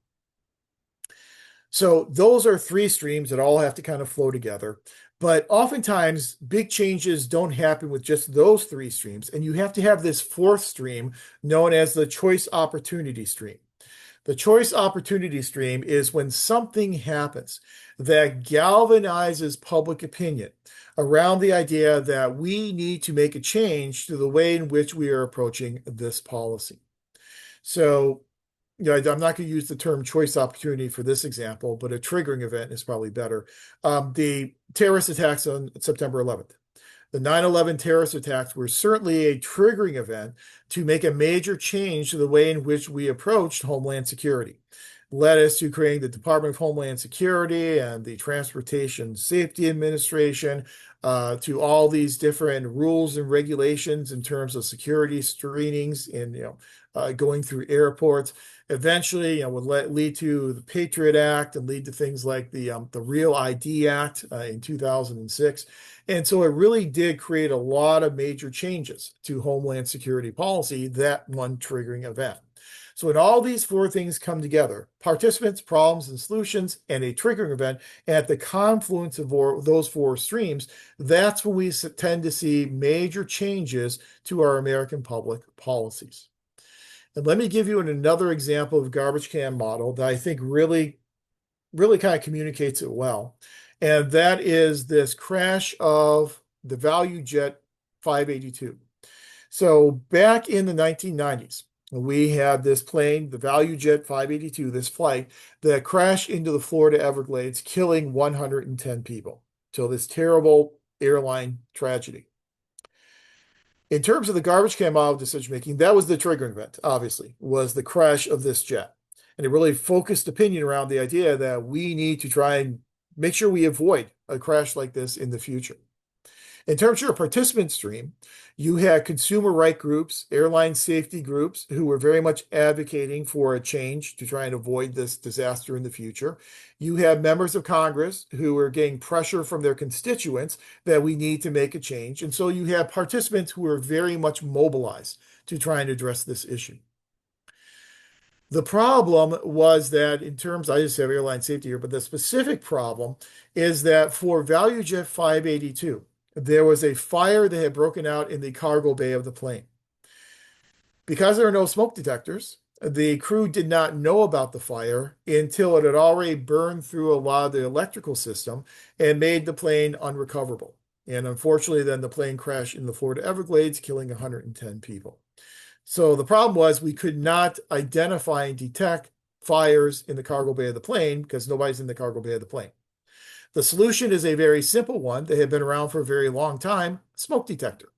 So those are three streams that all have to kind of flow together. But oftentimes, big changes don't happen with just those three streams. And you have to have this fourth stream known as the choice opportunity stream. The choice opportunity stream is when something happens that galvanizes public opinion around the idea that we need to make a change to the way in which we are approaching this policy. So I'm not going to use the term choice opportunity for this example, but a triggering event is probably better. The terrorist attacks on September 11th. The 9/11 terrorist attacks were certainly a triggering event to make a major change to the way in which we approached Homeland Security. Led us to creating the Department of Homeland Security and the Transportation Safety Administration, to all these different rules and regulations in terms of security screenings and going through airports. Eventually, would lead to the Patriot Act and lead to things like the Real ID Act in 2006. And so it really did create a lot of major changes to Homeland Security policy, that one triggering event. So when all these four things come together, participants, problems, and solutions, and a triggering event, at the confluence of those four streams, that's when we tend to see major changes to our American public policies. And let me give you another example of garbage can model that I think really kind of communicates it well. And that is this crash of the Value Jet 582. So back in the 1990s, we had this plane, the Value Jet 582, this flight that crashed into the Florida Everglades, killing 110 people. So this terrible airline tragedy. In terms of the garbage can model decision making, that was the triggering event, obviously, was the crash of this jet. And it really focused opinion around the idea that we need to try and make sure we avoid a crash like this in the future. In terms of your participant stream, you had consumer right groups, airline safety groups who were very much advocating for a change to try and avoid this disaster in the future. You had members of Congress who were getting pressure from their constituents that we need to make a change. And so you have participants who are very much mobilized to try and address this issue. The problem was that in terms, I just have airline safety here, but the specific problem is that for Value Jet 582, there was a fire that had broken out in the cargo bay of the plane. Because there are no smoke detectors, the crew did not know about the fire until it had already burned through a lot of the electrical system and made the plane unrecoverable. And unfortunately, then the plane crashed in the Florida Everglades, killing 110 people. So the problem was we could not identify and detect fires in the cargo bay of the plane because nobody's in the cargo bay of the plane. The solution is a very simple one that had been around for a very long time, smoke detector.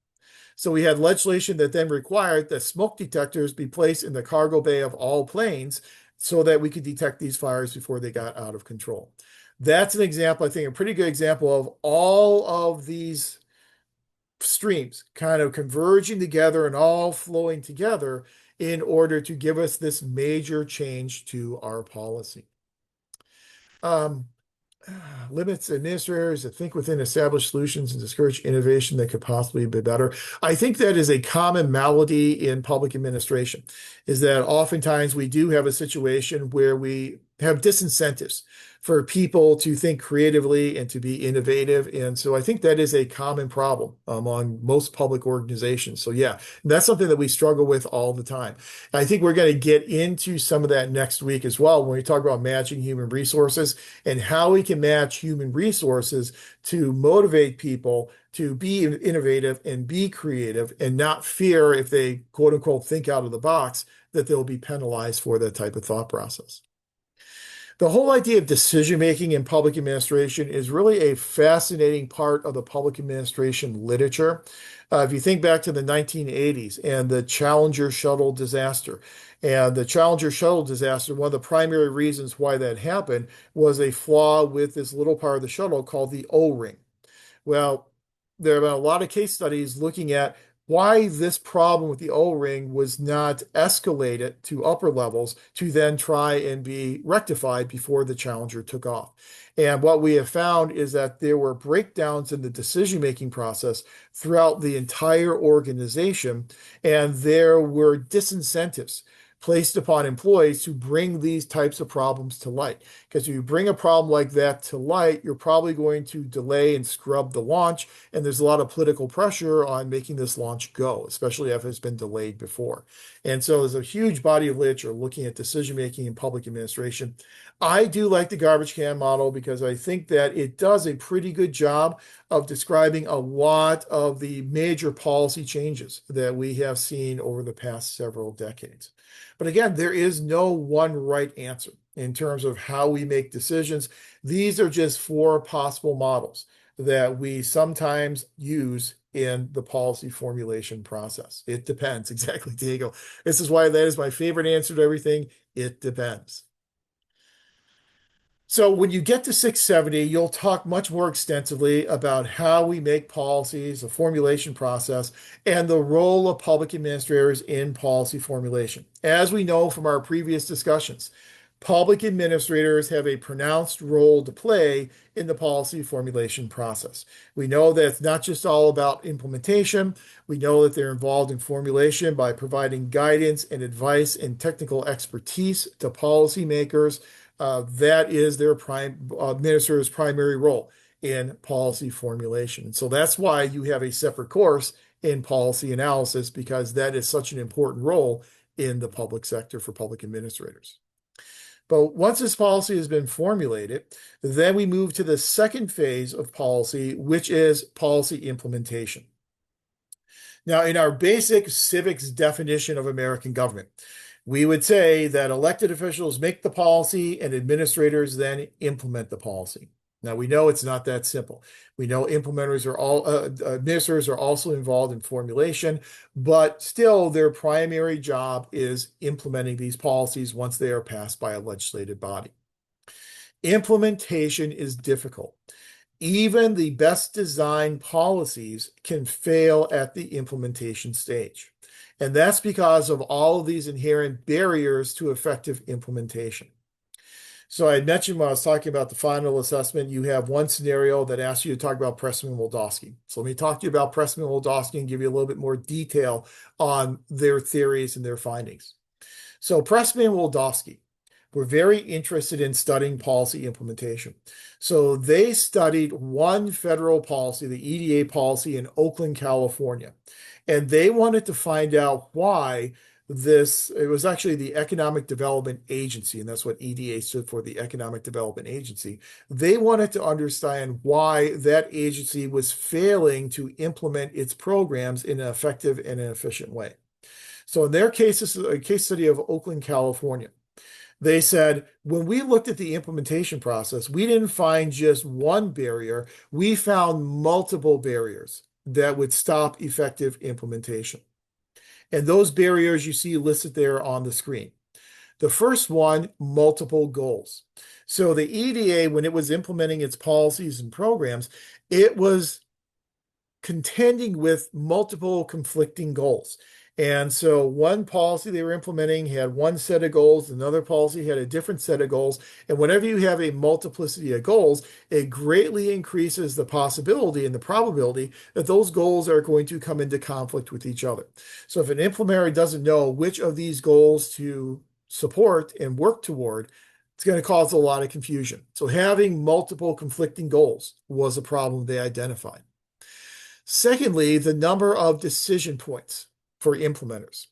So we had legislation that then required that smoke detectors be placed in the cargo bay of all planes so that we could detect these fires before they got out of control. That's an example, I think, a pretty good example of all of these streams kind of converging together and all flowing together in order to give us this major change to our policy. Um, limits administrators to think within established solutions and discourage innovation that could possibly be better. I think that is a common malady in public administration, is that oftentimes we do have a situation where we have disincentives for people to think creatively and to be innovative. And so I think that is a common problem among most public organizations. So yeah, that's something that we struggle with all the time. I think we're going to get into some of that next week as well when we talk about matching human resources and how we can match human resources to motivate people to be innovative and be creative and not fear if they quote unquote think out of the box that they'll be penalized for that type of thought process. The whole idea of decision making in public administration is really a fascinating part of the public administration literature. If you think back to the 1980s and the Challenger shuttle disaster, and the Challenger shuttle disaster, one of the primary reasons why that happened was a flaw with this little part of the shuttle called the O-ring. Well, there have been a lot of case studies looking at why this problem with the O-ring was not escalated to upper levels to then try and be rectified before the Challenger took off. And what we have found is that there were breakdowns in the decision-making process throughout the entire organization, and there were disincentives placed upon employees to bring these types of problems to light. Because if you bring a problem like that to light, you're probably going to delay and scrub the launch. And there's a lot of political pressure on making this launch go, especially if it's been delayed before. And so there's a huge body of literature looking at decision making in public administration. I do like the garbage can model because I think that it does a pretty good job of describing a lot of the major policy changes that we have seen over the past several decades. But again, there is no one right answer in terms of how we make decisions. These are just four possible models that we sometimes use in the policy formulation process. It depends. Exactly, Diego. This is why that is my favorite answer to everything. It depends. So when you get to 670, you'll talk much more extensively about how we make policies, the formulation process, and the role of public administrators in policy formulation. As we know from our previous discussions, public administrators have a pronounced role to play in the policy formulation process. We know that it's not just all about implementation. We know that they're involved in formulation by providing guidance and advice and technical expertise to policymakers. That is their minister's primary role in policy formulation. So that's why you have a separate course in policy analysis, because that is such an important role in the public sector for public administrators. But once this policy has been formulated, then we move to the second phase of policy, which is policy implementation. Now, in our basic civics definition of American government, we would say that elected officials make the policy and administrators then implement the policy. Now, we know it's not that simple. We know administrators are also involved in formulation, but still their primary job is implementing these policies once they are passed by a legislative body. Implementation is difficult. Even the best designed policies can fail at the implementation stage. And that's because of all of these inherent barriers to effective implementation. So I mentioned when I was talking about the final assessment, you have one scenario that asks you to talk about Pressman and Wildowski. So let me talk to you about Pressman and Wildowski and give you a little bit more detail on their theories and their findings. So Pressman and Wildowski were very interested in studying policy implementation. So they studied one federal policy, the EDA policy in Oakland, California. And they wanted to find out why it was actually the Economic Development Agency, and that's what EDA stood for, the Economic Development Agency. They wanted to understand why that agency was failing to implement its programs in an effective and an efficient way. So in their case, this is a case study of Oakland, California. They said, when we looked at the implementation process, we didn't find just one barrier, we found multiple barriers that would stop effective implementation. And those barriers you see listed there on the screen. The first one, multiple goals. So the EDA, when it was implementing its policies and programs, it was contending with multiple conflicting goals. And so one policy they were implementing had one set of goals, another policy had a different set of goals. And whenever you have a multiplicity of goals, it greatly increases the possibility and the probability that those goals are going to come into conflict with each other. So if an implementer doesn't know which of these goals to support and work toward, it's going to cause a lot of confusion. So having multiple conflicting goals was a problem they identified. Secondly, the number of decision points for implementers.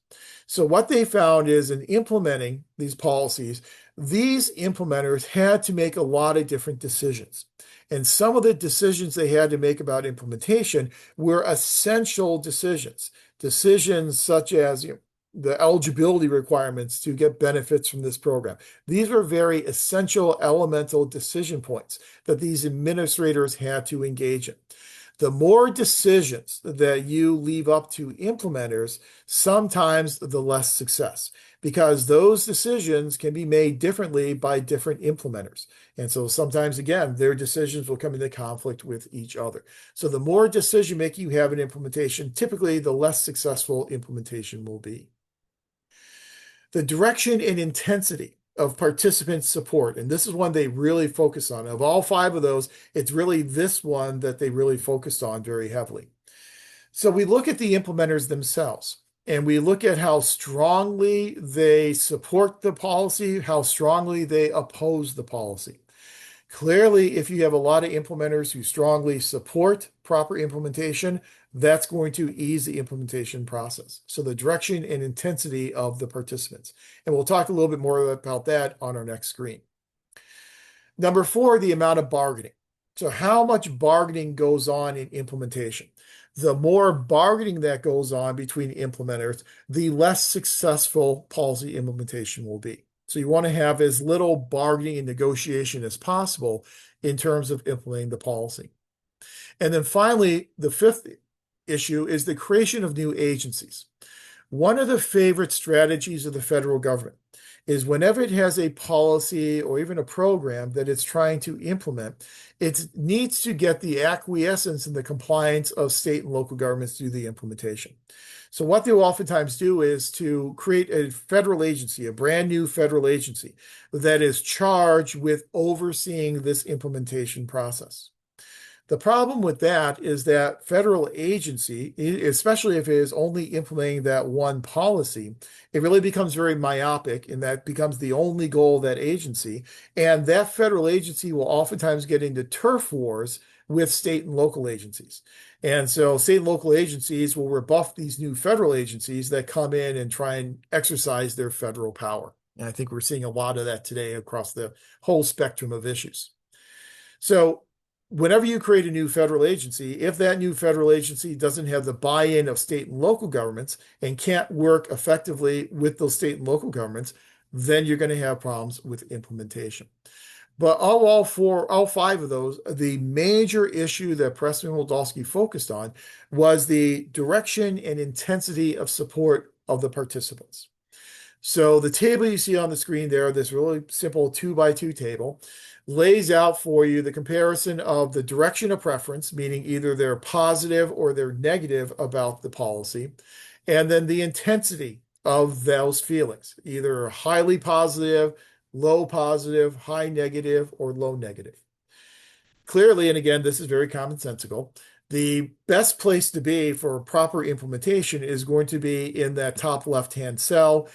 So what they found is in implementing these policies, these implementers had to make a lot of different decisions. And some of the decisions they had to make about implementation were essential decisions. Decisions such as the eligibility requirements to get benefits from this program. These were very essential elemental decision points that these administrators had to engage in. The more decisions that you leave up to implementers, sometimes the less success, because those decisions can be made differently by different implementers. And so sometimes, again, their decisions will come into conflict with each other. So the more decision making you have in implementation, typically the less successful implementation will be. The direction and intensity of participant support. And this is one they really focus on. Of all five of those, it's really this one that they really focused on very heavily. So we look at the implementers themselves and we look at how strongly they support the policy, how strongly they oppose the policy. Clearly, if you have a lot of implementers who strongly support proper implementation, that's going to ease the implementation process. So the direction and intensity of the participants. And we'll talk a little bit more about that on our next screen. Number four, the amount of bargaining. So how much bargaining goes on in implementation? The more bargaining that goes on between implementers, the less successful policy implementation will be. So you want to have as little bargaining and negotiation as possible in terms of implementing the policy. And then finally, the fifth issue is the creation of new agencies. One of the favorite strategies of the federal government is whenever it has a policy or even a program that it's trying to implement, it needs to get the acquiescence and the compliance of state and local governments to do the implementation. So what they'll oftentimes do is to create a federal agency, a brand new federal agency that is charged with overseeing this implementation process. The problem with that is that federal agency, especially if it is only implementing that one policy, it really becomes very myopic and that becomes the only goal of that agency. And that federal agency will oftentimes get into turf wars with state and local agencies. And so state and local agencies will rebuff these new federal agencies that come in and try and exercise their federal power. And I think we're seeing a lot of that today across the whole spectrum of issues. So whenever you create a new federal agency, if that new federal agency doesn't have the buy-in of state and local governments and can't work effectively with those state and local governments, then you're going to have problems with implementation. But all five of those, the major issue that Preston Wildowski focused on was the direction and intensity of support of the participants. So the table you see on the screen there, this really simple 2x2 table, lays out for you the comparison of the direction of preference, meaning either they're positive or they're negative about the policy, and then the intensity of those feelings, either highly positive, low positive, high negative, or low negative. Clearly, and again, this is very commonsensical, the best place to be for proper implementation is going to be in that top left-hand cell,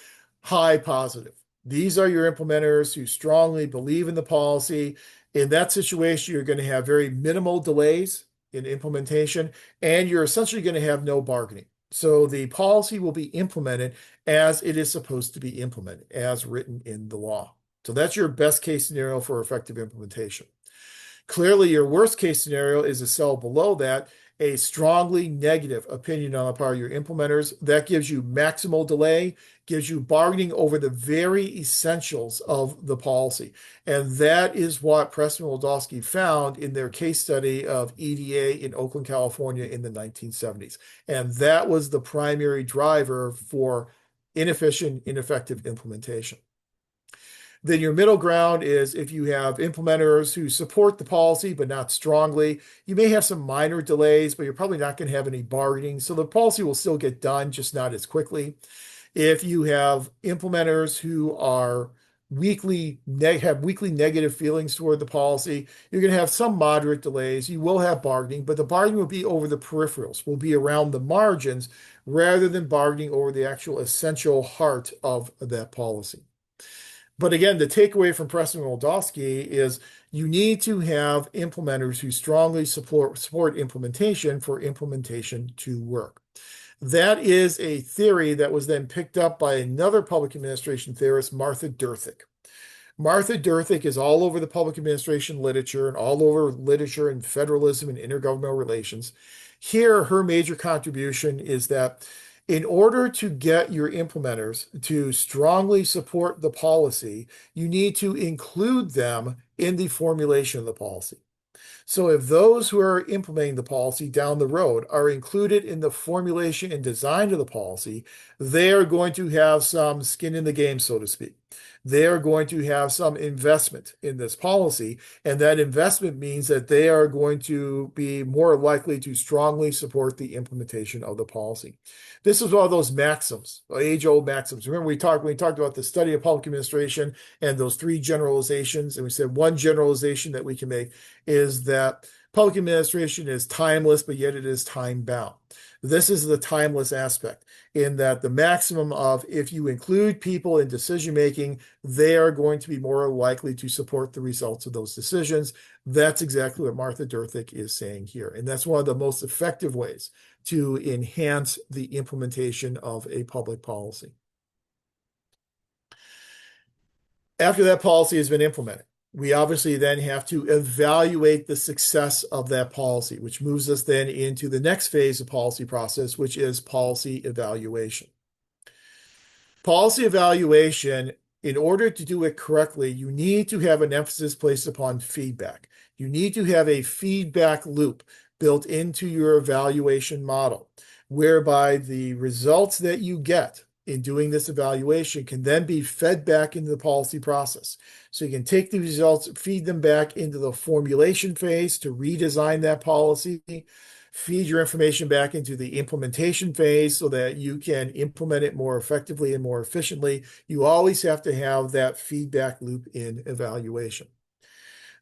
high positive. These are your implementers who strongly believe in the policy. In that situation, you're going to have very minimal delays in implementation, and you're essentially going to have no bargaining. So the policy will be implemented as it is supposed to be implemented, as written in the law. So that's your best case scenario for effective implementation. Clearly, your worst case scenario is a cell below that, a strongly negative opinion on the part of your implementers, that gives you maximal delay, gives you bargaining over the very essentials of the policy. And that is what Preston Wildowski found in their case study of EDA in Oakland, California in the 1970s. And that was the primary driver for inefficient, ineffective implementation. Then your middle ground is if you have implementers who support the policy but not strongly, you may have some minor delays, but you're probably not going to have any bargaining. So the policy will still get done, just not as quickly. If you have implementers who are have weekly negative feelings toward the policy, you're going to have some moderate delays. You will have bargaining, but the bargaining will be over the peripherals, will be around the margins rather than bargaining over the actual essential heart of that policy. But again, the takeaway from Preston Wildowski is you need to have implementers who strongly support implementation for implementation to work. That is a theory that was then picked up by another public administration theorist, Martha Durthick. Martha Durthick is all over the public administration literature and all over literature in federalism and intergovernmental relations. Here, her major contribution is that in order to get your implementers to strongly support the policy, you need to include them in the formulation of the policy. So if those who are implementing the policy down the road are included in the formulation and design of the policy, they are going to have some skin in the game, so to speak. They are going to have some investment in this policy, and that investment means that they are going to be more likely to strongly support the implementation of the policy. This is one of those maxims, age-old maxims. Remember, when we talked about the study of public administration and those three generalizations, and we said one generalization that we can make is that public administration is timeless, but yet it is time-bound. This is the timeless aspect in that the maximum of if you include people in decision making, they are going to be more likely to support the results of those decisions. That's exactly what Martha Durthick is saying here. And that's one of the most effective ways to enhance the implementation of a public policy. After that policy has been implemented, we obviously then have to evaluate the success of that policy, which moves us then into the next phase of policy process, which is policy evaluation. Policy evaluation, in order to do it correctly, you need to have an emphasis placed upon feedback. You need to have a feedback loop built into your evaluation model, whereby the results that you get in doing this evaluation can then be fed back into the policy process. So you can take the results, feed them back into the formulation phase to redesign that policy, feed your information back into the implementation phase so that you can implement it more effectively and more efficiently. You always have to have that feedback loop in evaluation.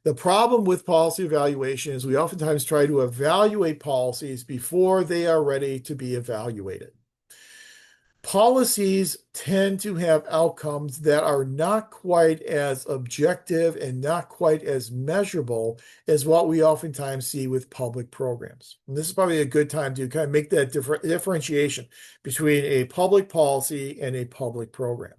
The problem with policy evaluation is we oftentimes try to evaluate policies before they are ready to be evaluated. Policies tend to have outcomes that are not quite as objective and not quite as measurable as what we oftentimes see with public programs. And this is probably a good time to kind of make that differentiation between a public policy and a public program.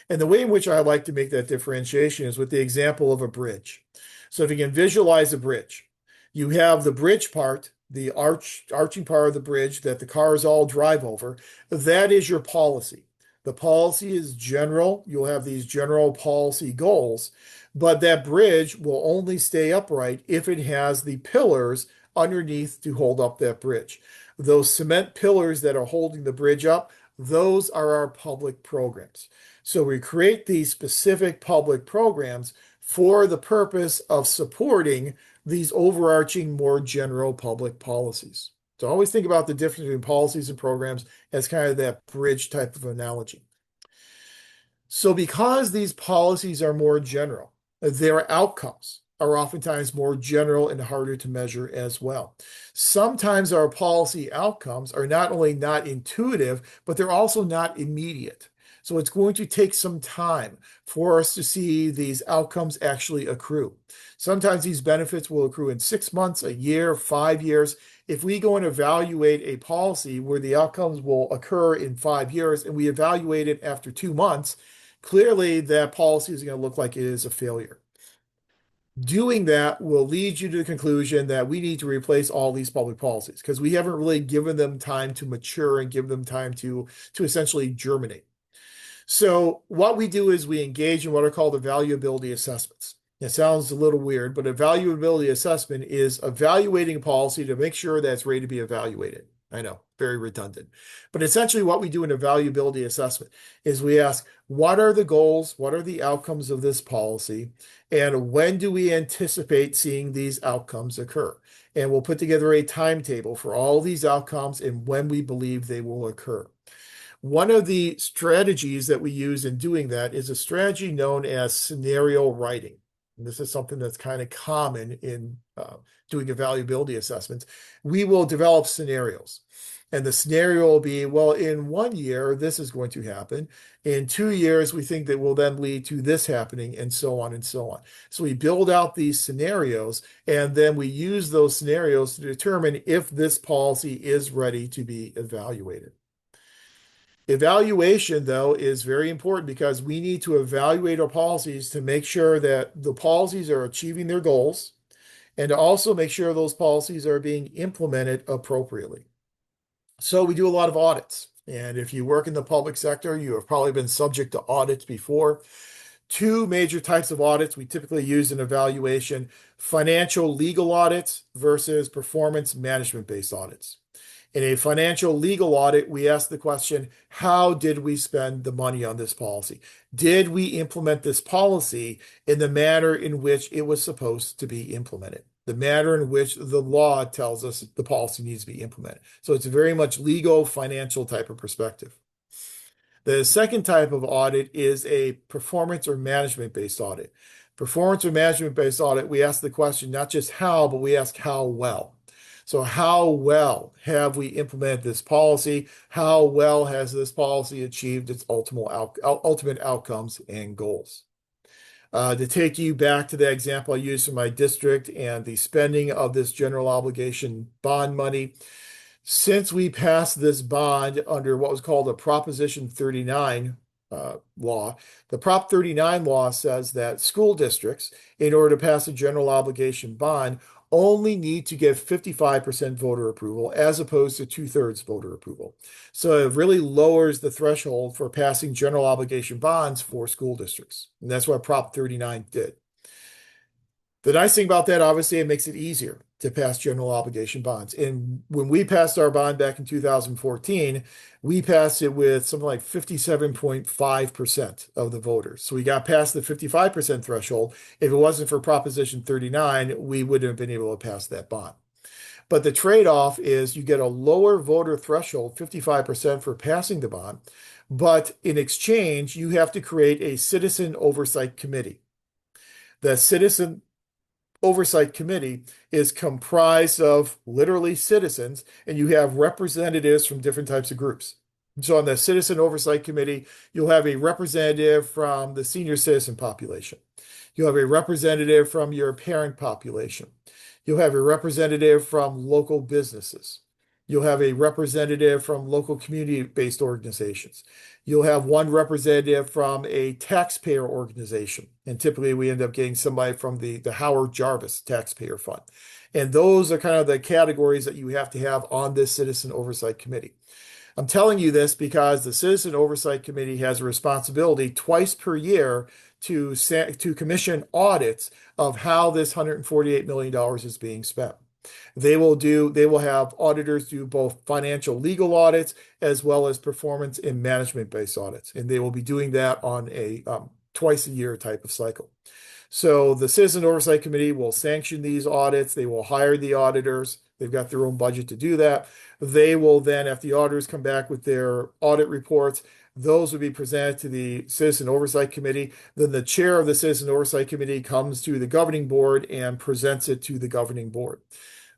And the way in which I like to make that differentiation is with the example of a bridge. So if you can visualize a bridge, you have the bridge part, the arching part of the bridge that the cars all drive over. That is your policy. The policy is general. You'll have these general policy goals, but that bridge will only stay upright if it has the pillars underneath to hold up that bridge. Those cement pillars that are holding the bridge up, those are our public programs. So we create these specific public programs for the purpose of supporting these overarching, more general public policies. So always think about the difference between policies and programs as kind of that bridge type of analogy. So because these policies are more general, their outcomes are oftentimes more general and harder to measure as well. Sometimes our policy outcomes are not only not intuitive, but they're also not immediate. So it's going to take some time for us to see these outcomes actually accrue. Sometimes these benefits will accrue in 6 months, a year, 5 years. If we go and evaluate a policy where the outcomes will occur in 5 years and we evaluate it after 2 months, clearly that policy is going to look like it is a failure. Doing that will lead you to the conclusion that we need to replace all these public policies because we haven't really given them time to mature and give them time to essentially germinate. So what we do is we engage in what are called evaluability assessments. It sounds a little weird, but evaluability assessment is evaluating a policy to make sure that it's ready to be evaluated. I know, very redundant. But essentially what we do in evaluability assessment is we ask, what are the goals? What are the outcomes of this policy? And when do we anticipate seeing these outcomes occur? And we'll put together a timetable for all these outcomes and when we believe they will occur. One of the strategies that we use in doing that is a strategy known as scenario writing. And this is something that's kind of common in doing evaluability assessments. We will develop scenarios. And the scenario will be, well, in 1 year, this is going to happen. In 2 years, we think that will then lead to this happening, and so on and so on. So we build out these scenarios, and then we use those scenarios to determine if this policy is ready to be evaluated. Evaluation, though, is very important because we need to evaluate our policies to make sure that the policies are achieving their goals and to also make sure those policies are being implemented appropriately. So we do a lot of audits. And if you work in the public sector, you have probably been subject to audits before. Two major types of audits we typically use in evaluation: financial legal audits versus performance management based audits. In a financial legal audit, we ask the question, how did we spend the money on this policy? Did we implement this policy in the manner in which it was supposed to be implemented? The manner in which the law tells us the policy needs to be implemented. So it's a very much legal, financial type of perspective. The second type of audit is a performance or management based audit. Performance or management based audit, we ask the question not just how, but we ask how well. So how well have we implemented this policy? How well has this policy achieved its ultimate outcomes and goals? To take you back to the example I used for my district and the spending of this general obligation bond money, since we passed this bond under what was called a Proposition 39 law, the Prop 39 law says that school districts, in order to pass a general obligation bond, only need to get 55% voter approval as opposed to two-thirds voter approval. So it really lowers the threshold for passing general obligation bonds for school districts. And that's what Prop 39 did. The nice thing about that, obviously, it makes it easier to pass general obligation bonds. And when we passed our bond back in 2014, we passed it with something like 57.5% of the voters. So we got past the 55% threshold. If it wasn't for Proposition 39, we wouldn't have been able to pass that bond. But the trade-off is you get a lower voter threshold, 55% for passing the bond, but in exchange, you have to create a citizen oversight committee. The citizen oversight committee is comprised of literally citizens, and you have representatives from different types of groups. So on the citizen oversight committee, you'll have a representative from the senior citizen population. You'll have a representative from your parent population. You'll have a representative from local businesses. You'll have a representative from local community-based organizations. You'll have one representative from a taxpayer organization. And typically we end up getting somebody from the Howard Jarvis Taxpayer Fund. And those are kind of the categories that you have to have on this Citizen Oversight Committee. I'm telling you this because the Citizen Oversight Committee has a responsibility twice per year to commission audits of how this $148 million is being spent. They will have auditors do both financial legal audits as well as performance and management based audits. And they will be doing that on a twice a year type of cycle. So the Citizen Oversight Committee will sanction these audits. They will hire the auditors. They've got their own budget to do that. They will then, if the auditors come back with their audit reports, those will be presented to the Citizen Oversight Committee. Then the chair of the Citizen Oversight Committee comes to the governing board and presents it to the governing board.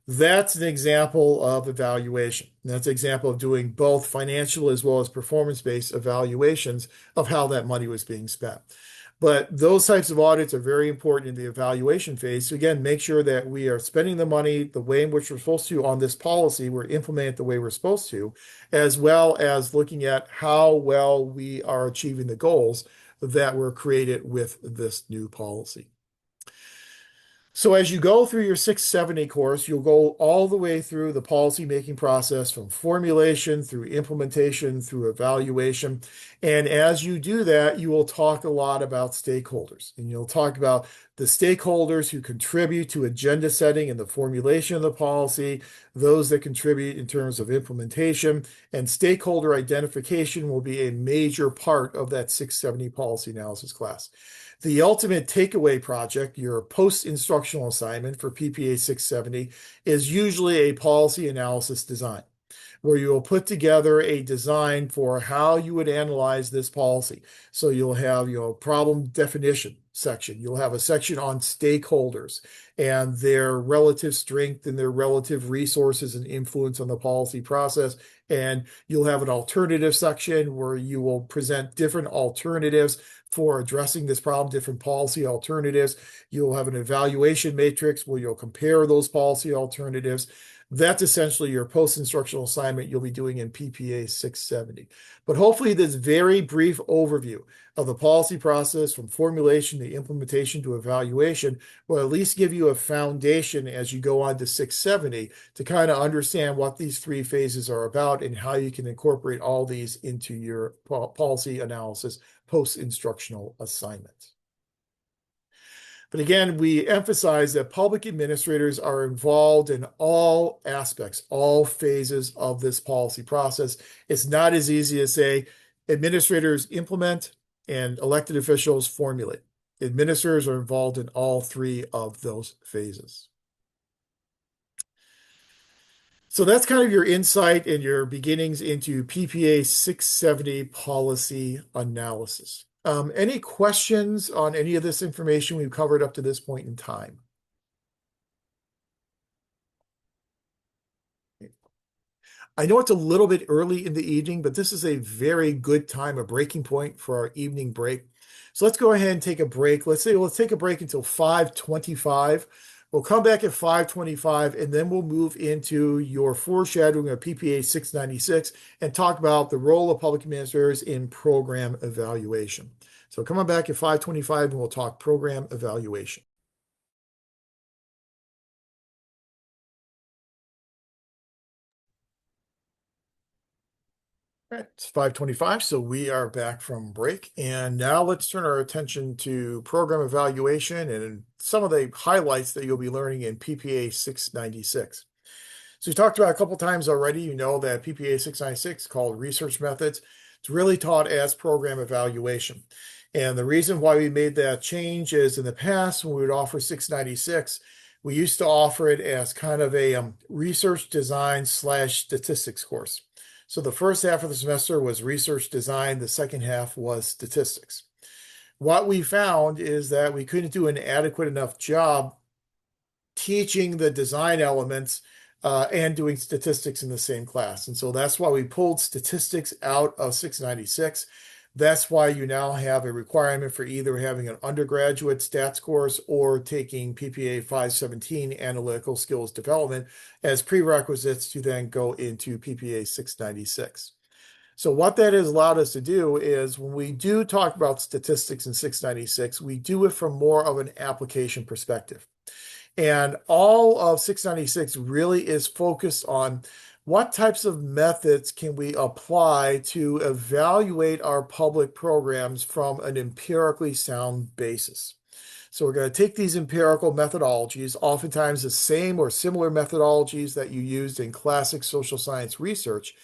That's an example of evaluation. That's an example of doing both financial as well as performance-based evaluations of how that money was being spent. But those types of audits are very important in the evaluation phase. So again, make sure that we are spending the money the way in which we're supposed to on this policy, we're implementing it the way we're supposed to, as well as looking at how well we are achieving the goals that were created with this new policy. So as you go through your 670 course, you'll go all the way through the policy making process from formulation through implementation through evaluation. And as you do that, you will talk a lot about stakeholders. And you'll talk about the stakeholders who contribute to agenda setting and the formulation of the policy, those that contribute in terms of implementation, and stakeholder identification will be a major part of that 670 policy analysis class. The ultimate takeaway project, your post-instructional assignment for PPA 670, is usually a policy analysis design, where you will put together a design for how you would analyze this policy. So you'll have your problem definition section. You'll have a section on stakeholders and their relative strength and their relative resources and influence on the policy process. And you'll have an alternative section where you will present different alternatives for addressing this problem, different policy alternatives. You'll have an evaluation matrix where you'll compare those policy alternatives. That's essentially your post-instructional assignment you'll be doing in PPA 670. But hopefully this very brief overview of the policy process from formulation to implementation to evaluation will at least give you a foundation as you go on to 670 to kind of understand what these three phases are about and how you can incorporate all these into your policy analysis post-instructional assignment. But again, we emphasize that public administrators are involved in all aspects, all phases of this policy process. It's not as easy as say administrators implement and elected officials formulate. Administrators are involved in all three of those phases. So that's kind of your insight and your beginnings into PPA 670 policy analysis. Any questions on any of this information we've covered up to this point in time? I know it's a little bit early in the evening, but this is a very good time, a breaking point for our evening break. So let's go ahead and take a break. Let's take a break until 5:25. We'll come back at 5:25, and then we'll move into your foreshadowing of PPA 696 and talk about the role of public administrators in program evaluation. So come on back at 5:25, and we'll talk program evaluation. All right, it's 5:25, so we are back from break. And now let's turn our attention to program evaluation and some of the highlights that you'll be learning in PPA 696. So we talked about a couple times already, you know that PPA 696 called research methods. It's really taught as program evaluation. And the reason why we made that change is in the past, when we would offer 696, we used to offer it as kind of a research design / statistics course. So the first half of the semester was research design, the second half was statistics. What we found is that we couldn't do an adequate enough job teaching the design elements and doing statistics in the same class. And so that's why we pulled statistics out of 696. That's why you now have a requirement for either having an undergraduate stats course or taking PPA 517 analytical skills development as prerequisites to then go into PPA 696. So what that has allowed us to do is when we do talk about statistics in 696, we do it from more of an application perspective. And all of 696 really is focused on what types of methods can we apply to evaluate our public programs from an empirically sound basis. So we're going to take these empirical methodologies, oftentimes the same or similar methodologies that you used in classic social science research,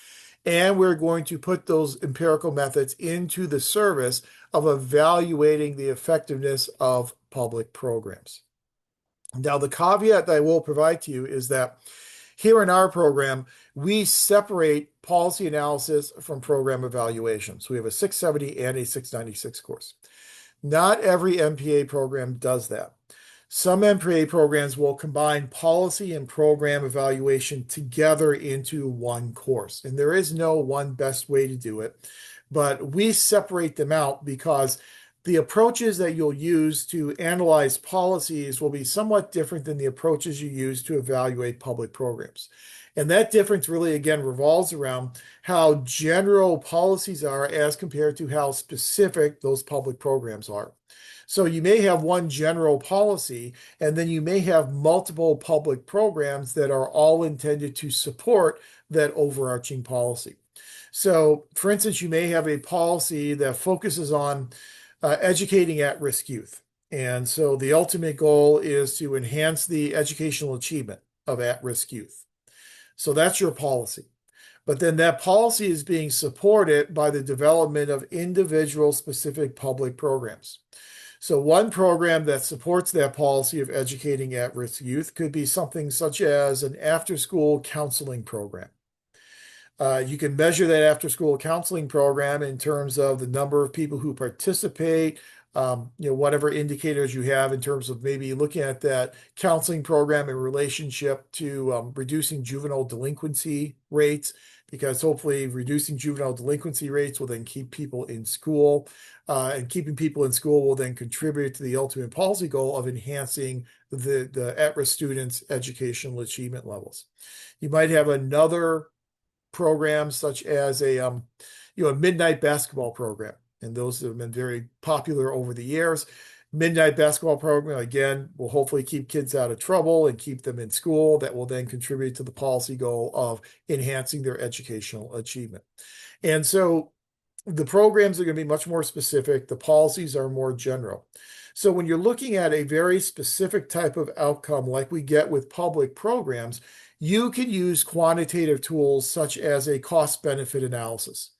and we're going to put those empirical methods into the service of evaluating the effectiveness of public programs. Now, the caveat that I will provide to you is that here in our program, we separate policy analysis from program evaluation. So we have a 670 and a 696 course. Not every MPA program does that. Some MPA programs will combine policy and program evaluation together into one course. And there is no one best way to do it, but we separate them out because the approaches that you'll use to analyze policies will be somewhat different than the approaches you use to evaluate public programs. And that difference really, again, revolves around how general policies are as compared to how specific those public programs are. So you may have one general policy, and then you may have multiple public programs that are all intended to support that overarching policy. So, for instance, you may have a policy that focuses on educating at-risk youth. And so the ultimate goal is to enhance the educational achievement of at-risk youth. So that's your policy. But then that policy is being supported by the development of individual specific public programs. So one program that supports that policy of educating at-risk youth could be something such as an after-school counseling program. You can measure that after-school counseling program in terms of the number of people who participate, whatever indicators you have in terms of maybe looking at that counseling program in relationship to reducing juvenile delinquency rates, because hopefully reducing juvenile delinquency rates will then keep people in school, and keeping people in school will then contribute to the ultimate policy goal of enhancing the at-risk students' educational achievement levels. You might have another programs such as a midnight basketball program, and those have been very popular over the years. Midnight basketball program again will hopefully keep kids out of trouble and keep them in school. That will then contribute to the policy goal of enhancing their educational achievement. And so the programs are going to be much more specific. The policies are more general. So when you're looking at a very specific type of outcome like we get with public programs, you can use quantitative tools such as a cost-benefit analysis.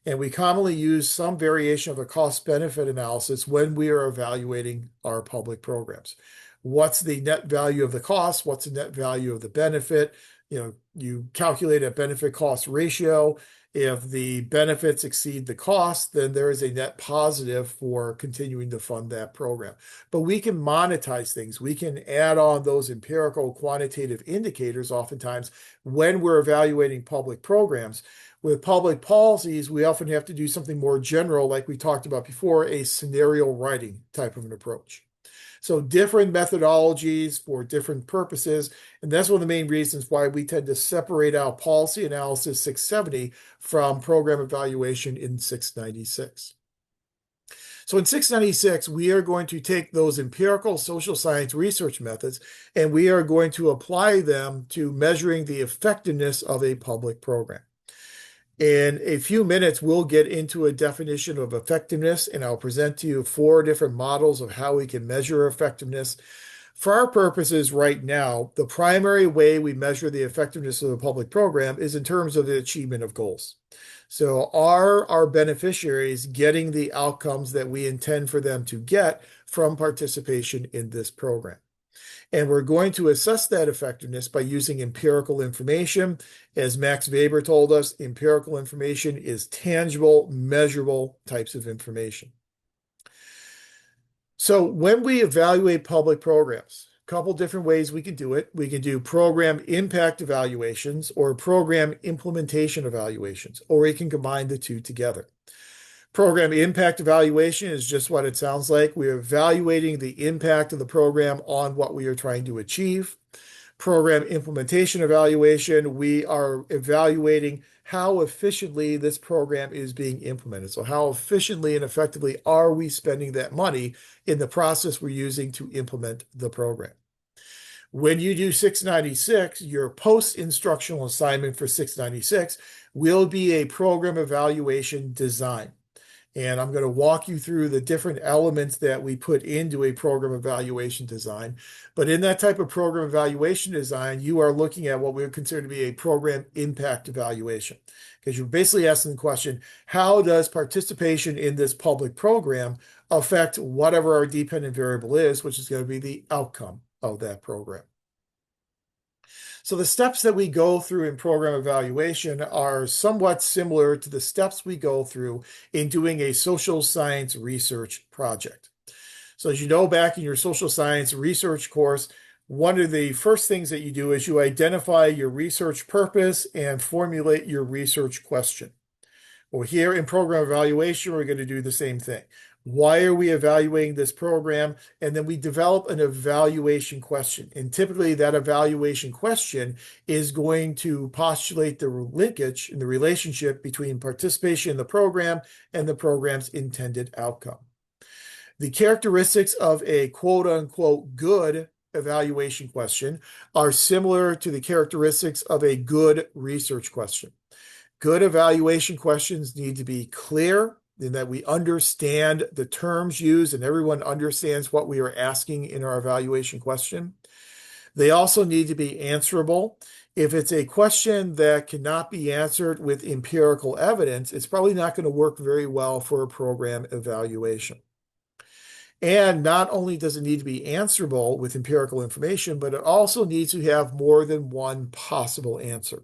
And we commonly use some variation of a cost-benefit analysis when we are evaluating our public programs. What's the net value of the cost? What's the net value of the benefit? You calculate a benefit cost ratio. If the benefits exceed the cost, then there is a net positive for continuing to fund that program. But we can monetize things. We can add on those empirical quantitative indicators oftentimes when we're evaluating public programs. With public policies, we often have to do something more general, like we talked about before, a scenario writing type of an approach. So different methodologies for different purposes. And that's one of the main reasons why we tend to separate out policy analysis 670 from program evaluation in 696. So in 696, we are going to take those empirical social science research methods and we are going to apply them to measuring the effectiveness of a public program. In a few minutes, we'll get into a definition of effectiveness, and I'll present to you 4 different models of how we can measure effectiveness. For our purposes right now, the primary way we measure the effectiveness of a public program is in terms of the achievement of goals. So are our beneficiaries getting the outcomes that we intend for them to get from participation in this program? And we're going to assess that effectiveness by using empirical information. As Max Weber told us, empirical information is tangible, measurable types of information. So when we evaluate public programs, a couple different ways we can do it. We can do program impact evaluations or program implementation evaluations, or we can combine the two together. Program impact evaluation is just what it sounds like. We are evaluating the impact of the program on what we are trying to achieve. Program implementation evaluation, we are evaluating how efficiently this program is being implemented. So how efficiently and effectively are we spending that money in the process we're using to implement the program? When you do 696, your post-instructional assignment for 696 will be a program evaluation design. And I'm going to walk you through the different elements that we put into a program evaluation design. But in that type of program evaluation design, you are looking at what we would consider to be a program impact evaluation. Because you're basically asking the question, how does participation in this public program affect whatever our dependent variable is, which is going to be the outcome of that program? So the steps that we go through in program evaluation are somewhat similar to the steps we go through in doing a social science research project. So as you know, back in your social science research course, one of the first things that you do is you identify your research purpose and formulate your research question. Well, here in program evaluation, we're going to do the same thing. Why are we evaluating this program? And then we develop an evaluation question. And typically that evaluation question is going to postulate the linkage and the relationship between participation in the program and the program's intended outcome. The characteristics of a quote unquote good evaluation question are similar to the characteristics of a good research question. Good evaluation questions need to be clear in that we understand the terms used and everyone understands what we are asking in our evaluation question. They also need to be answerable. If it's a question that cannot be answered with empirical evidence, it's probably not going to work very well for a program evaluation. And not only does it need to be answerable with empirical information, but it also needs to have more than one possible answer.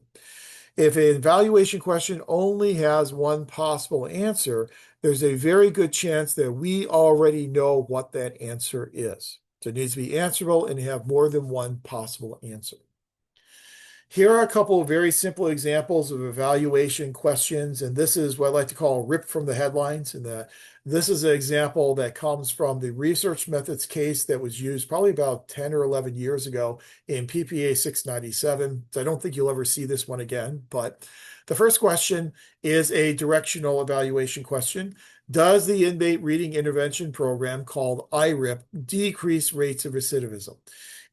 If an evaluation question only has one possible answer, there's a very good chance that we already know what that answer is. So it needs to be answerable and have more than one possible answer. Here are a couple of very simple examples of evaluation questions, and this is what I like to call ripped from the headlines. And this is an example that comes from the research methods case that was used probably about 10 or 11 years ago in PPA 697. So I don't think you'll ever see this one again, but the first question is a directional evaluation question. Does the inmate reading intervention program called IRIP decrease rates of recidivism?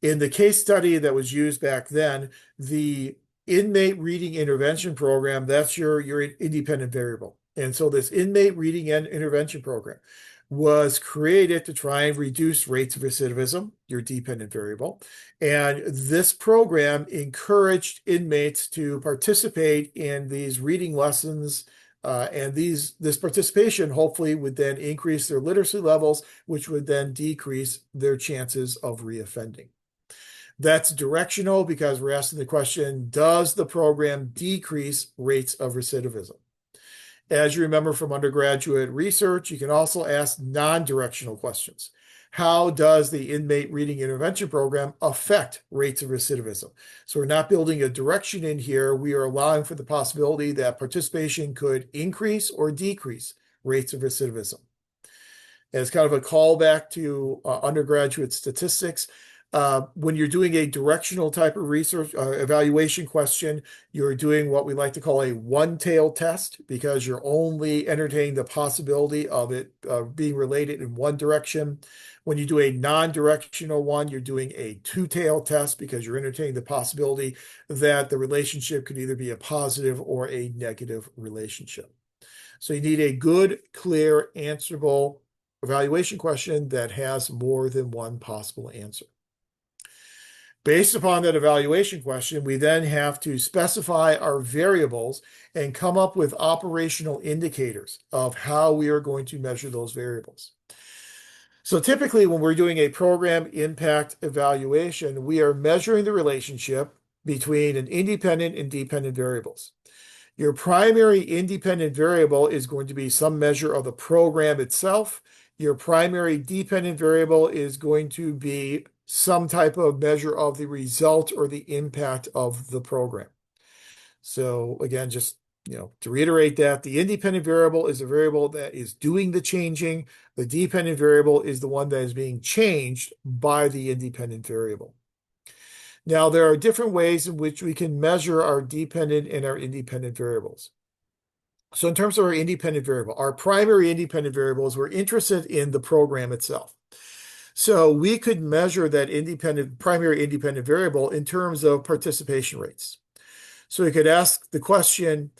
In the case study that was used back then, the inmate reading intervention program, that's your independent variable. And so this inmate reading and intervention program was created to try and reduce rates of recidivism, your dependent variable. And this program encouraged inmates to participate in these reading lessons. And this participation hopefully would then increase their literacy levels, which would then decrease their chances of reoffending. That's directional because we're asking the question, does the program decrease rates of recidivism? As you remember from undergraduate research, you can also ask non-directional questions. How does the inmate reading intervention program affect rates of recidivism? So we're not building a direction in here. We are allowing for the possibility that participation could increase or decrease rates of recidivism. As kind of a callback to undergraduate statistics, when you're doing a directional type of research evaluation question, you're doing what we like to call a one-tail test because you're only entertaining the possibility of it being related in one direction. When you do a non-directional one, you're doing a two-tail test because you're entertaining the possibility that the relationship could either be a positive or a negative relationship. So you need a good, clear, answerable evaluation question that has more than one possible answer. Based upon that evaluation question, we then have to specify our variables and come up with operational indicators of how we are going to measure those variables. So typically when we're doing a program impact evaluation, we are measuring the relationship between an independent and dependent variables. Your primary independent variable is going to be some measure of the program itself. Your primary dependent variable is going to be some type of measure of the result or the impact of the program. So again, just to reiterate that, the independent variable is a variable that is doing the changing. The dependent variable is the one that is being changed by the independent variable. Now, there are different ways in which we can measure our dependent and our independent variables. So in terms of our independent variable, our primary independent variables, we're interested in the program itself. So we could measure that primary independent variable in terms of participation rates. So we could ask the question,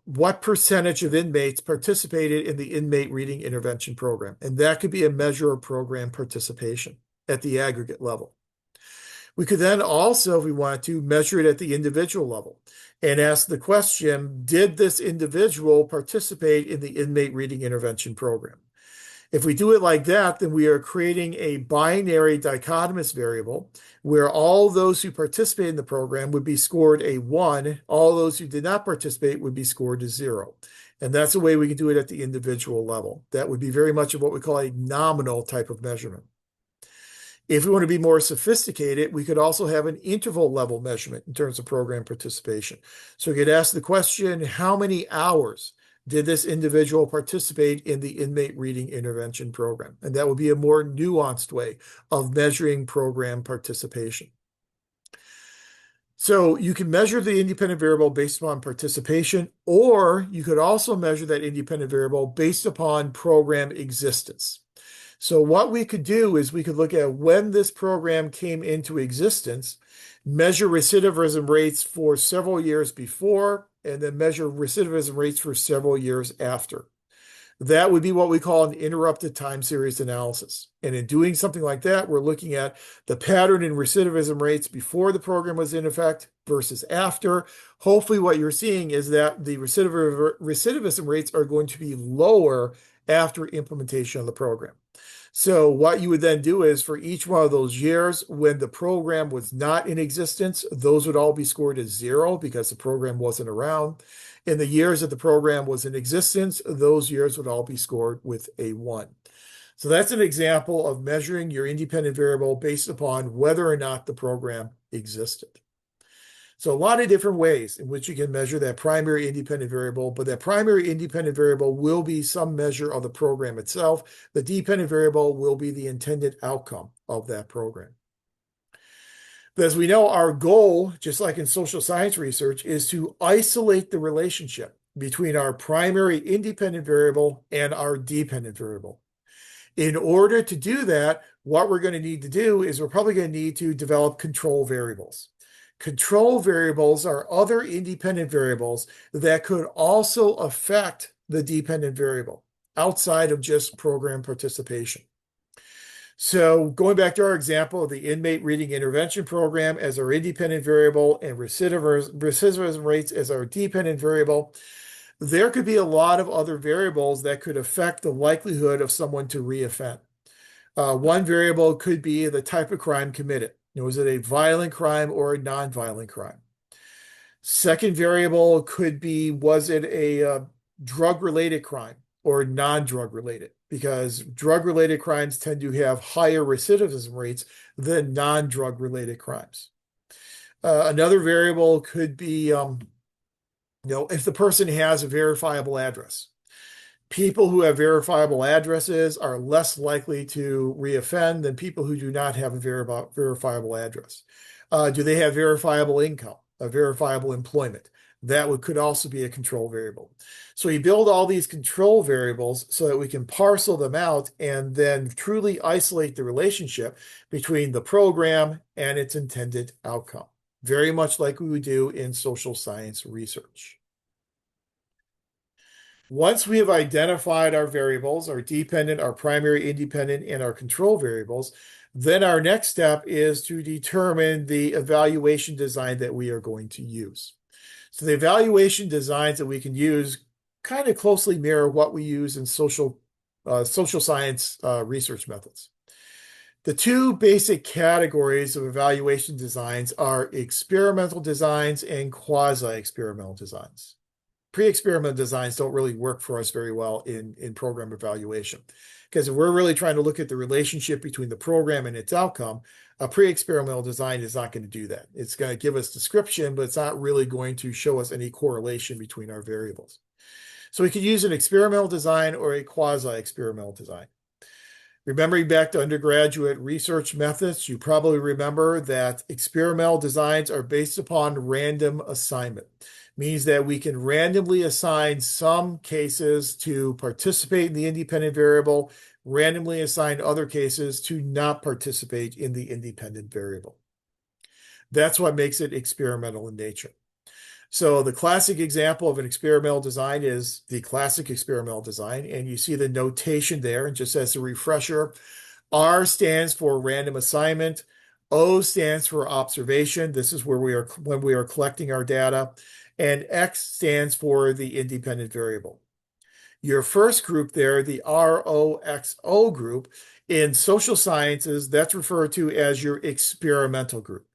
what percentage of inmates participated in the inmate reading intervention program? And that could be a measure of program participation at the aggregate level. We could then also, if we want to, measure it at the individual level and ask the question, did this individual participate in the inmate reading intervention program? If we do it like that, then we are creating a binary dichotomous variable where all those who participate in the program would be scored a 1, all those who did not participate would be scored a 0. And that's the way we can do it at the individual level. That would be very much of what we call a nominal type of measurement. If we want to be more sophisticated, we could also have an interval level measurement in terms of program participation. So we could ask the question, how many hours Did this individual participate in the inmate reading intervention program? And that would be a more nuanced way of measuring program participation. So you can measure the independent variable based upon participation, or you could also measure that independent variable based upon program existence. So what we could do is we could look at when this program came into existence, measure recidivism rates for several years before, and then measure recidivism rates for several years after. That would be what we call an interrupted time series analysis. And in doing something like that, we're looking at the pattern in recidivism rates before the program was in effect versus after. Hopefully, what you're seeing is that the recidivism rates are going to be lower after implementation of the program. So what you would then do is for each one of those years when the program was not in existence, those would all be scored as 0 because the program wasn't around. In the years that the program was in existence, those years would all be scored with a 1. So that's an example of measuring your independent variable based upon whether or not the program existed. So a lot of different ways in which you can measure that primary independent variable, but that primary independent variable will be some measure of the program itself. The dependent variable will be the intended outcome of that program. But as we know, our goal, just like in social science research, is to isolate the relationship between our primary independent variable and our dependent variable. In order to do that, what we're going to need to do is we're probably going to need to develop control variables. Control variables are other independent variables that could also affect the dependent variable outside of just program participation. So going back to our example of the inmate reading intervention program as our independent variable and recidivism rates as our dependent variable, there could be a lot of other variables that could affect the likelihood of someone to reoffend. One variable could be the type of crime committed. Was it a violent crime or a non-violent crime? Second variable could be, was it a drug-related crime or non-drug related? Because drug-related crimes tend to have higher recidivism rates than non-drug related crimes. Another variable could be, if the person has a verifiable address. People who have verifiable addresses are less likely to reoffend than people who do not have a verifiable address. Do they have verifiable income, a verifiable employment? That could also be a control variable. So we build all these control variables so that we can parcel them out and then truly isolate the relationship between the program and its intended outcome, very much like we would do in social science research. Once we have identified our variables, our dependent, our primary independent, and our control variables, then our next step is to determine the evaluation design that we are going to use. So the evaluation designs that we can use kind of closely mirror what we use in social science research methods. The two basic categories of evaluation designs are experimental designs and quasi-experimental designs. Pre-experimental designs don't really work for us very well in program evaluation. Because if we're really trying to look at the relationship between the program and its outcome, a pre-experimental design is not going to do that. It's going to give us description, but it's not really going to show us any correlation between our variables. So we could use an experimental design or a quasi-experimental design. Remembering back to undergraduate research methods, you probably remember that experimental designs are based upon random assignment. Means that we can randomly assign some cases to participate in the independent variable, randomly assign other cases to not participate in the independent variable. That's what makes it experimental in nature. So the classic example of an experimental design is the classic experimental design, and you see the notation there. And just as a refresher, R stands for random assignment. O stands for observation. This is where when we are collecting our data. And X stands for the independent variable. Your first group there, the ROXO group, in social sciences, that's referred to as your experimental group.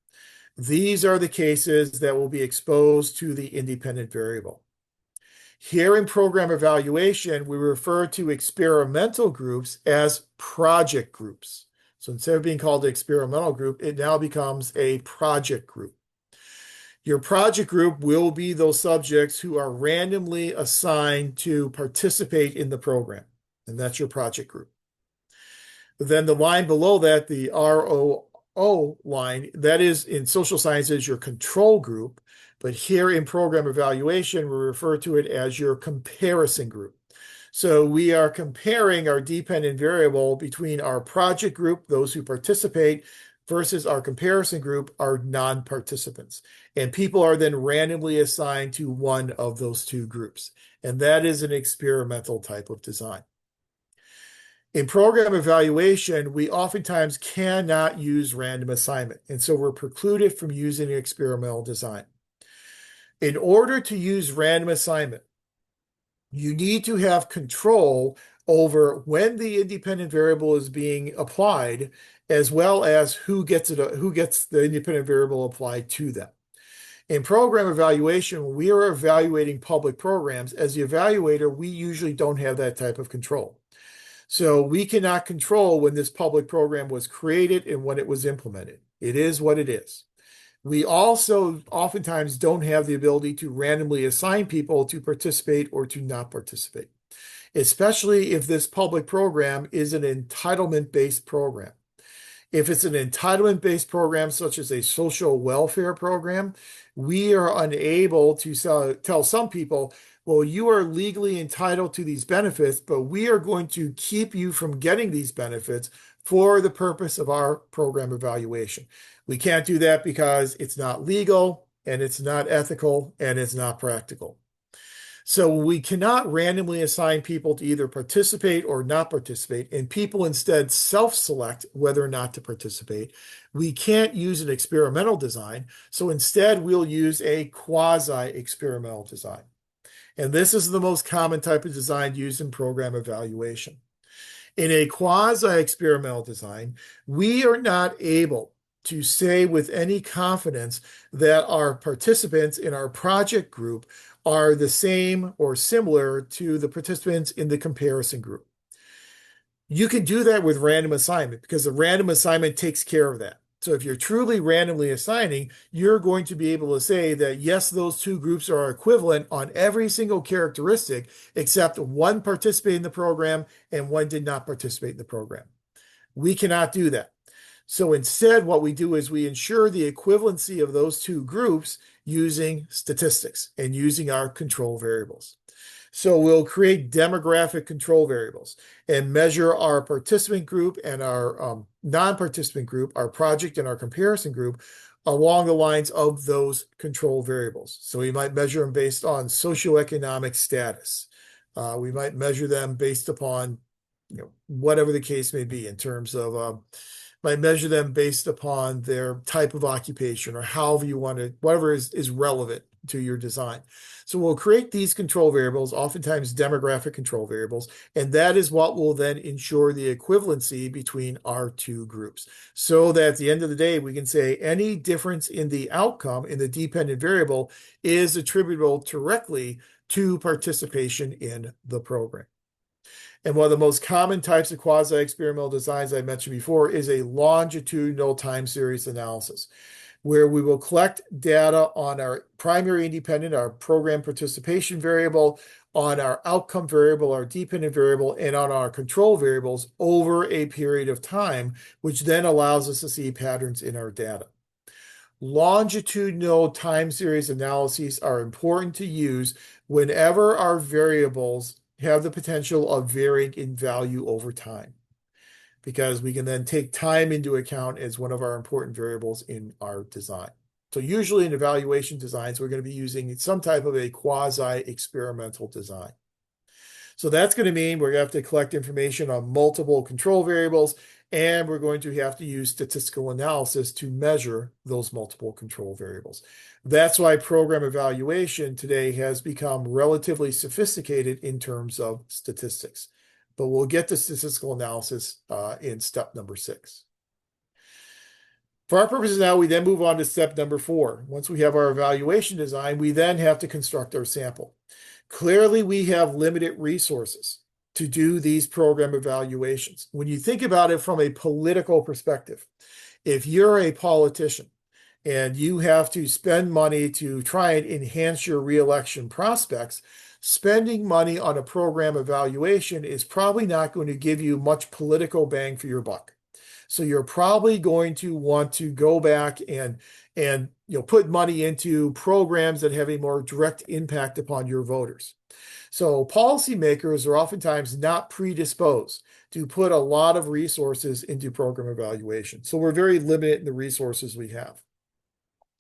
These are the cases that will be exposed to the independent variable. Here in program evaluation, we refer to experimental groups as project groups. So instead of being called an experimental group, it now becomes a project group. Your project group will be those subjects who are randomly assigned to participate in the program, and that's your project group. Then the line below that, the ROO line, that is in social sciences your control group, but here in program evaluation, we refer to it as your comparison group. So we are comparing our dependent variable between our project group, those who participate, versus our comparison group, our non-participants. And people are then randomly assigned to one of those two groups. And that is an experimental type of design. In program evaluation, we oftentimes cannot use random assignment, and so we're precluded from using experimental design. In order to use random assignment, you need to have control over when the independent variable is being applied, as well as who gets the independent variable applied to them. In program evaluation, when we are evaluating public programs, as the evaluator, we usually don't have that type of control. So we cannot control when this public program was created and when it was implemented. It is what it is. We also oftentimes don't have the ability to randomly assign people to participate or to not participate, especially if this public program is an entitlement-based program. If it's an entitlement-based program, such as a social welfare program, we are unable to tell some people, well, you are legally entitled to these benefits, but we are going to keep you from getting these benefits for the purpose of our program evaluation. We can't do that because it's not legal and it's not ethical and it's not practical. So we cannot randomly assign people to either participate or not participate, and people instead self-select whether or not to participate. We can't use an experimental design, so instead we'll use a quasi-experimental design. And this is the most common type of design used in program evaluation. In a quasi-experimental design, we are not able to say with any confidence that our participants in our project group are the same or similar to the participants in the comparison group. You can do that with random assignment because the random assignment takes care of that. So if you're truly randomly assigning, you're going to be able to say that, yes, those two groups are equivalent on every single characteristic, except one participated in the program and one did not participate in the program. We cannot do that. So instead, what we do is we ensure the equivalency of those two groups using statistics and using our control variables. So we'll create demographic control variables and measure our participant group and our non-participant group, our project and our comparison group, along the lines of those control variables. So we might measure them based on socioeconomic status. We might measure them based upon, whatever the case may be in terms of might measure them based upon their type of occupation or however you want to, whatever is relevant to your design. So we'll create these control variables, oftentimes demographic control variables, and that is what will then ensure the equivalency between our two groups. So that at the end of the day, we can say any difference in the outcome in the dependent variable is attributable directly to participation in the program. And one of the most common types of quasi-experimental designs I mentioned before is a longitudinal time series analysis, where we will collect data on our primary independent, our program participation variable, on our outcome variable, our dependent variable, and on our control variables over a period of time, which then allows us to see patterns in our data. Longitudinal time series analyses are important to use whenever our variables have the potential of varying in value over time, because we can then take time into account as one of our important variables in our design. So usually in evaluation designs, we're going to be using some type of a quasi-experimental design. So that's going to mean we're going to have to collect information on multiple control variables, and we're going to have to use statistical analysis to measure those multiple control variables. That's why program evaluation today has become relatively sophisticated in terms of statistics. But we'll get to statistical analysis in step number 6. For our purposes now, we then move on to step number 4. Once we have our evaluation design, we then have to construct our sample. Clearly, we have limited resources to do these program evaluations. When you think about it from a political perspective, if you're a politician and you have to spend money to try and enhance your reelection prospects, spending money on a program evaluation is probably not going to give you much political bang for your buck. So you're probably going to want to go back and put money into programs that have a more direct impact upon your voters. So policymakers are oftentimes not predisposed to put a lot of resources into program evaluation. So we're very limited in the resources we have.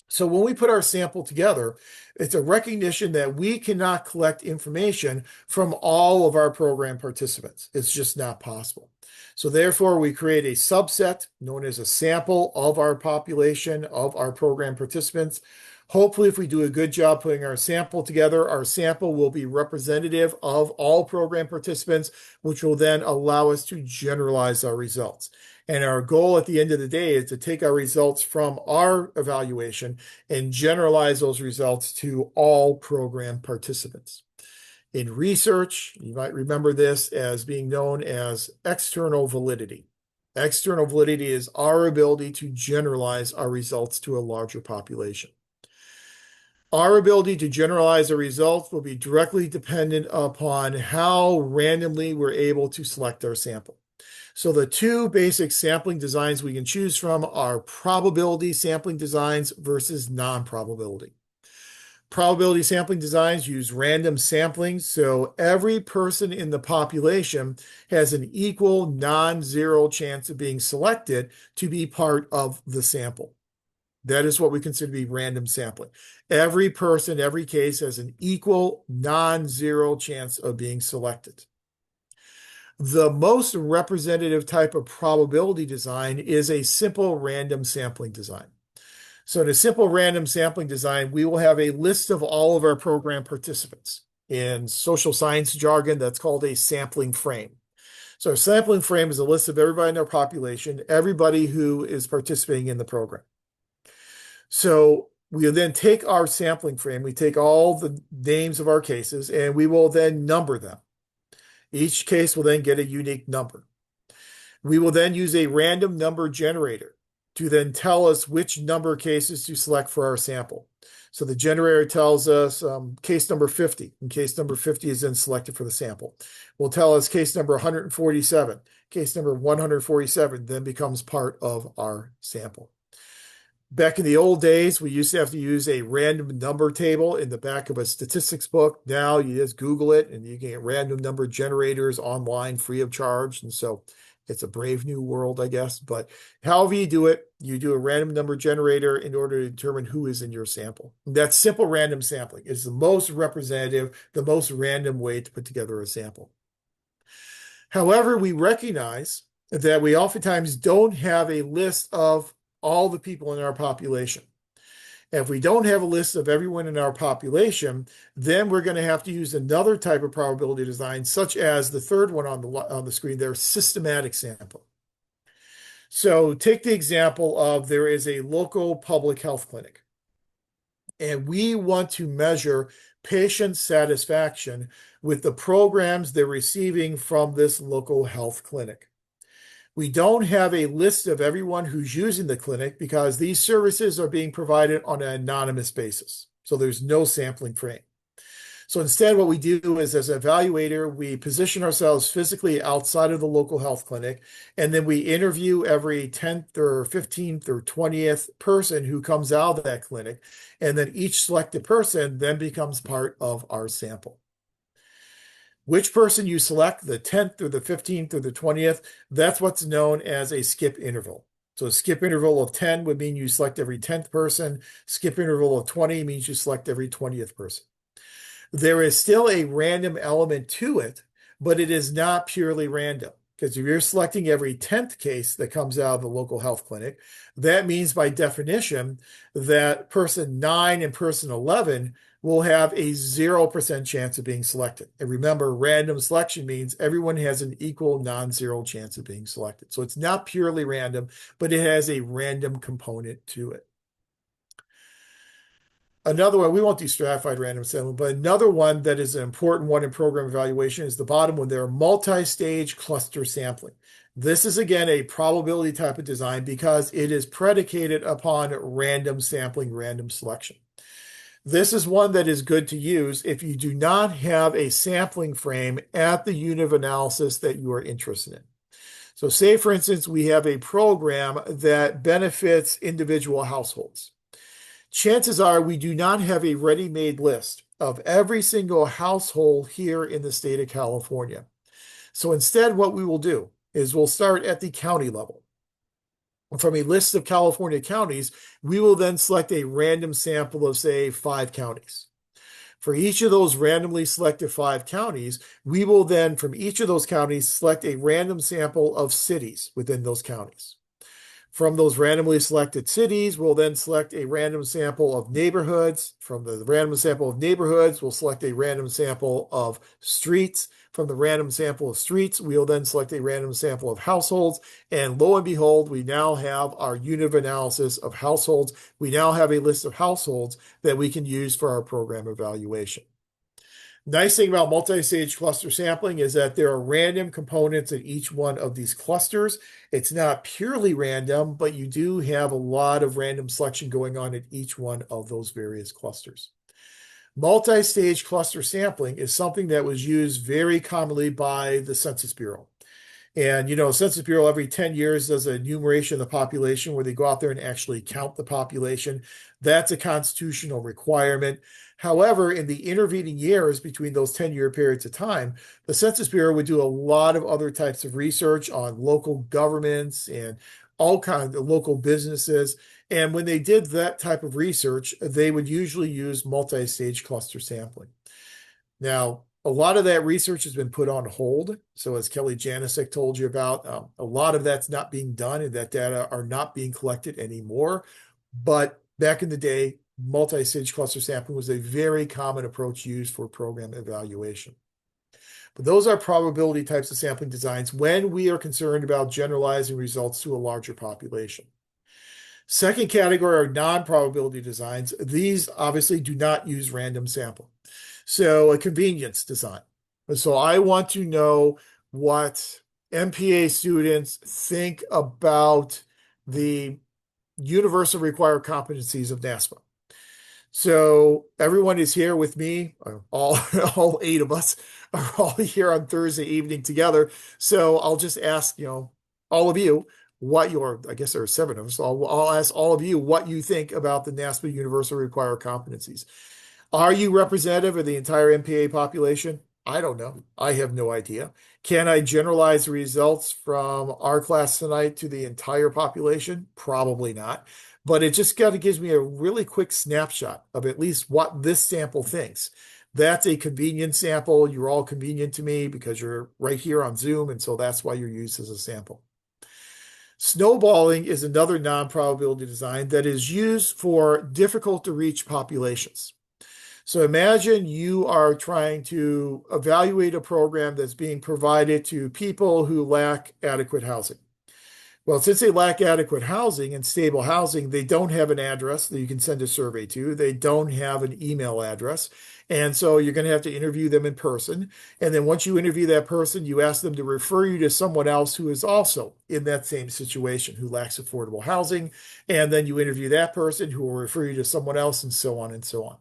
So when we put our sample together, it's a recognition that we cannot collect information from all of our program participants. It's just not possible. So therefore, we create a subset known as a sample of our population, of our program participants. Hopefully, if we do a good job putting our sample together, our sample will be representative of all program participants, which will then allow us to generalize our results. And our goal at the end of the day is to take our results from our evaluation and generalize those results to all program participants. In research, you might remember this as being known as external validity. External validity is our ability to generalize our results to a larger population. Our ability to generalize our results will be directly dependent upon how randomly we're able to select our sample. So the two basic sampling designs we can choose from are probability sampling designs versus non-probability. Probability sampling designs use random sampling, so every person in the population has an equal non-zero chance of being selected to be part of the sample. That is what we consider to be random sampling. Every person, every case has an equal non-zero chance of being selected. The most representative type of probability design is a simple random sampling design. So in a simple random sampling design, we will have a list of all of our program participants. In social science jargon, that's called a sampling frame. So a sampling frame is a list of everybody in our population, everybody who is participating in the program. So we will then take our sampling frame, we take all the names of our cases, and we will then number them. Each case will then get a unique number. We will then use a random number generator to then tell us which number cases to select for our sample. So the generator tells us case number 50, and case number 50 is then selected for the sample. Will tell us case number 147. Case number 147 then becomes part of our sample. Back in the old days, we used to have to use a random number table in the back of a statistics book. Now you just Google it and you can get random number generators online free of charge. And so it's a brave new world, I guess. But however you do it, you do a random number generator in order to determine who is in your sample. That simple random sampling is the most representative, the most random way to put together a sample. However, we recognize that we oftentimes don't have a list of all the people in our population. If we don't have a list of everyone in our population, then we're going to have to use another type of probability design, such as the third one on the screen there, systematic sample. So take the example of there is a local public health clinic, and we want to measure patient satisfaction with the programs they're receiving from this local health clinic. We don't have a list of everyone who's using the clinic because these services are being provided on an anonymous basis. So there's no sampling frame. So instead, what we do is, as an evaluator, we position ourselves physically outside of the local health clinic, and then we interview every 10th or 15th or 20th person who comes out of that clinic, and then each selected person then becomes part of our sample. Which person you select, the 10th or the 15th or the 20th, that's what's known as a skip interval. So a skip interval of 10 would mean you select every 10th person. Skip interval of 20 means you select every 20th person. There is still a random element to it, but it is not purely random. Because if you're selecting every 10th case that comes out of the local health clinic, that means by definition that person 9 and person 11 will have a 0% chance of being selected. And remember, random selection means everyone has an equal non-zero chance of being selected. So it's not purely random, but it has a random component to it. Another one, we won't do stratified random sampling, but another one that is an important one in program evaluation is the bottom one there, multi-stage cluster sampling. This is again a probability type of design because it is predicated upon random sampling, random selection. This is one that is good to use if you do not have a sampling frame at the unit of analysis that you are interested in. So say, for instance, we have a program that benefits individual households. Chances are we do not have a ready-made list of every single household here in the state of California. So instead, what we will do is we'll start at the county level. From a list of California counties, we will then select a random sample of, say, 5 counties. For each of those randomly selected 5 counties, we will then, from each of those counties, select a random sample of cities within those counties. From those randomly selected cities, we'll then select a random sample of neighborhoods. From the random sample of neighborhoods, we'll select a random sample of streets. From the random sample of streets, we'll then select a random sample of households. And lo and behold, we now have our unit of analysis of households. We now have a list of households that we can use for our program evaluation. Nice thing about multi-stage cluster sampling is that there are random components in each one of these clusters. It's not purely random, but you do have a lot of random selection going on in each one of those various clusters. Multi-stage cluster sampling is something that was used very commonly by the Census Bureau. And, Census Bureau every 10 years does a enumeration of the population where they go out there and actually count the population. That's a constitutional requirement. However, in the intervening years between those 10-year periods of time, the Census Bureau would do a lot of other types of research on local governments and all kinds of local businesses. And when they did that type of research, they would usually use multi-stage cluster sampling. Now, a lot of that research has been put on hold. So as Kelly Janicek told you about, a lot of that's not being done and that data are not being collected anymore. But back in the day, multi-stage cluster sampling was a very common approach used for program evaluation. But those are probability types of sampling designs when we are concerned about generalizing results to a larger population. Second category are non-probability designs. These obviously do not use random sampling. So a convenience design. So I want to know what MPA students think about the universal required competencies of NASPA. So everyone is here with me, all 8 of us are all here on Thursday evening together. So I'll just ask, all of you I guess there are 7 of us. So I'll ask all of you what you think about the NASPA universal required competencies. Are you representative of the entire MPA population? I don't know. I have no idea. Can I generalize the results from our class tonight to the entire population? Probably not. But it just gives me a really quick snapshot of at least what this sample thinks. That's a convenient sample. You're all convenient to me because you're right here on Zoom, and so that's why you're used as a sample. Snowballing is another non-probability design that is used for difficult to reach populations. So imagine you are trying to evaluate a program that's being provided to people who lack adequate housing. Well, since they lack adequate housing and stable housing, they don't have an address that you can send a survey to. They don't have an email address. And so you're going to have to interview them in person. And then once you interview that person, you ask them to refer you to someone else who is also in that same situation, who lacks affordable housing. And then you interview that person who will refer you to someone else, and so on and so on.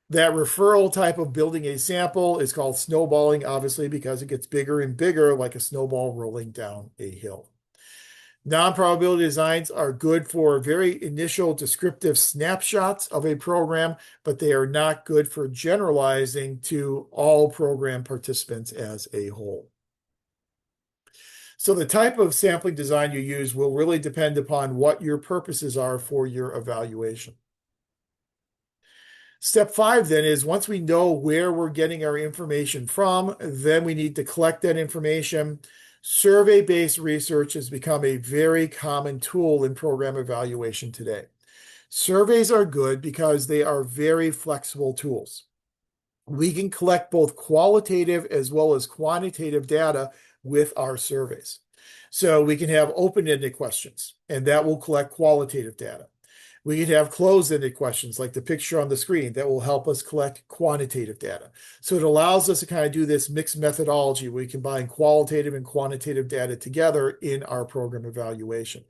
That referral type of building a sample is called snowballing, obviously, because it gets bigger and bigger like a snowball rolling down a hill. Non-probability designs are good for very initial descriptive snapshots of a program, but they are not good for generalizing to all program participants as a whole. So the type of sampling design you use will really depend upon what your purposes are for your evaluation. Step 5 then is once we know where we're getting our information from, then we need to collect that information. Survey-based research has become a very common tool in program evaluation today. Surveys are good because they are very flexible tools. We can collect both qualitative as well as quantitative data with our surveys. So we can have open-ended questions, and that will collect qualitative data. We can have closed-ended questions like the picture on the screen that will help us collect quantitative data. So it allows us to kind of do this mixed methodology where we combine qualitative and quantitative data together in our program evaluation.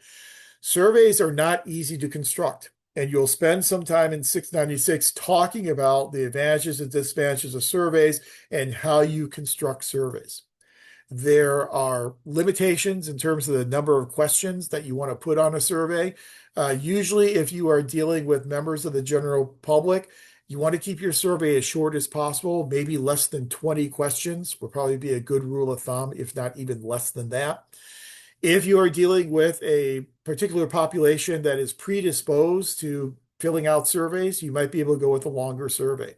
Surveys are not easy to construct, and you'll spend some time in 696 talking about the advantages and disadvantages of surveys and how you construct surveys. There are limitations in terms of the number of questions that you want to put on a survey. Usually, if you are dealing with members of the general public, you want to keep your survey as short as possible. Maybe less than 20 questions will probably be a good rule of thumb, if not even less than that. If you are dealing with a particular population that is predisposed to filling out surveys, you might be able to go with a longer survey.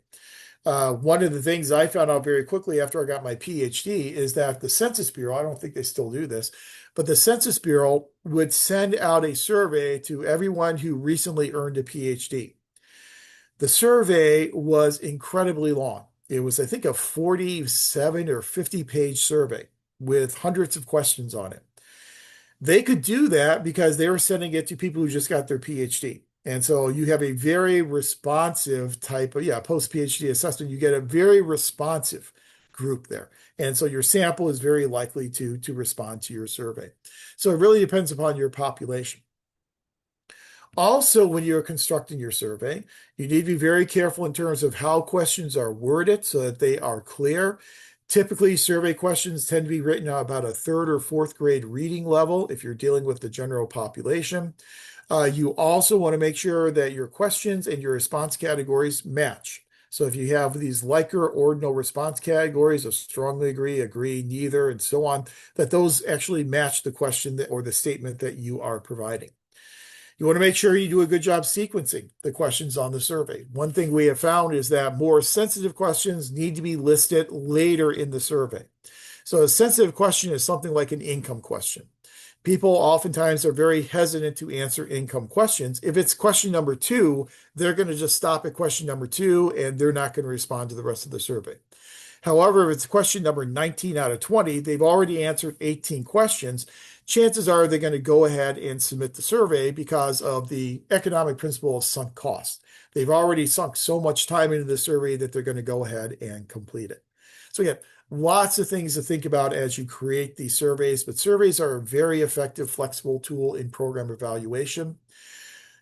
One of the things I found out very quickly after I got my PhD is that the Census Bureau, I don't think they still do this, but the Census Bureau would send out a survey to everyone who recently earned a PhD. The survey was incredibly long. It was, I think, a 47 or 50-page survey with hundreds of questions on it. They could do that because they were sending it to people who just got their PhD. And so you have a very responsive type of, post-PhD assessment. You get a very responsive group there. And so your sample is very likely to respond to your survey. So it really depends upon your population. Also, when you're constructing your survey, you need to be very careful in terms of how questions are worded so that they are clear. Typically, survey questions tend to be written at about a third or fourth grade reading level if you're dealing with the general population. You also want to make sure that your questions and your response categories match. So if you have these like or ordinal response categories of strongly agree, agree, neither, and so on, that those actually match the question or the statement that you are providing. You want to make sure you do a good job sequencing the questions on the survey. One thing we have found is that more sensitive questions need to be listed later in the survey. So a sensitive question is something like an income question. People oftentimes are very hesitant to answer income questions. If it's question number 2, they're going to just stop at question number 2 and they're not going to respond to the rest of the survey. However, if it's question number 19 out of 20, they've already answered 18 questions. Chances are they're going to go ahead and submit the survey because of the economic principle of sunk cost. They've already sunk so much time into the survey that they're going to go ahead and complete it. So again, lots of things to think about as you create these surveys, but surveys are a very effective, flexible tool in program evaluation.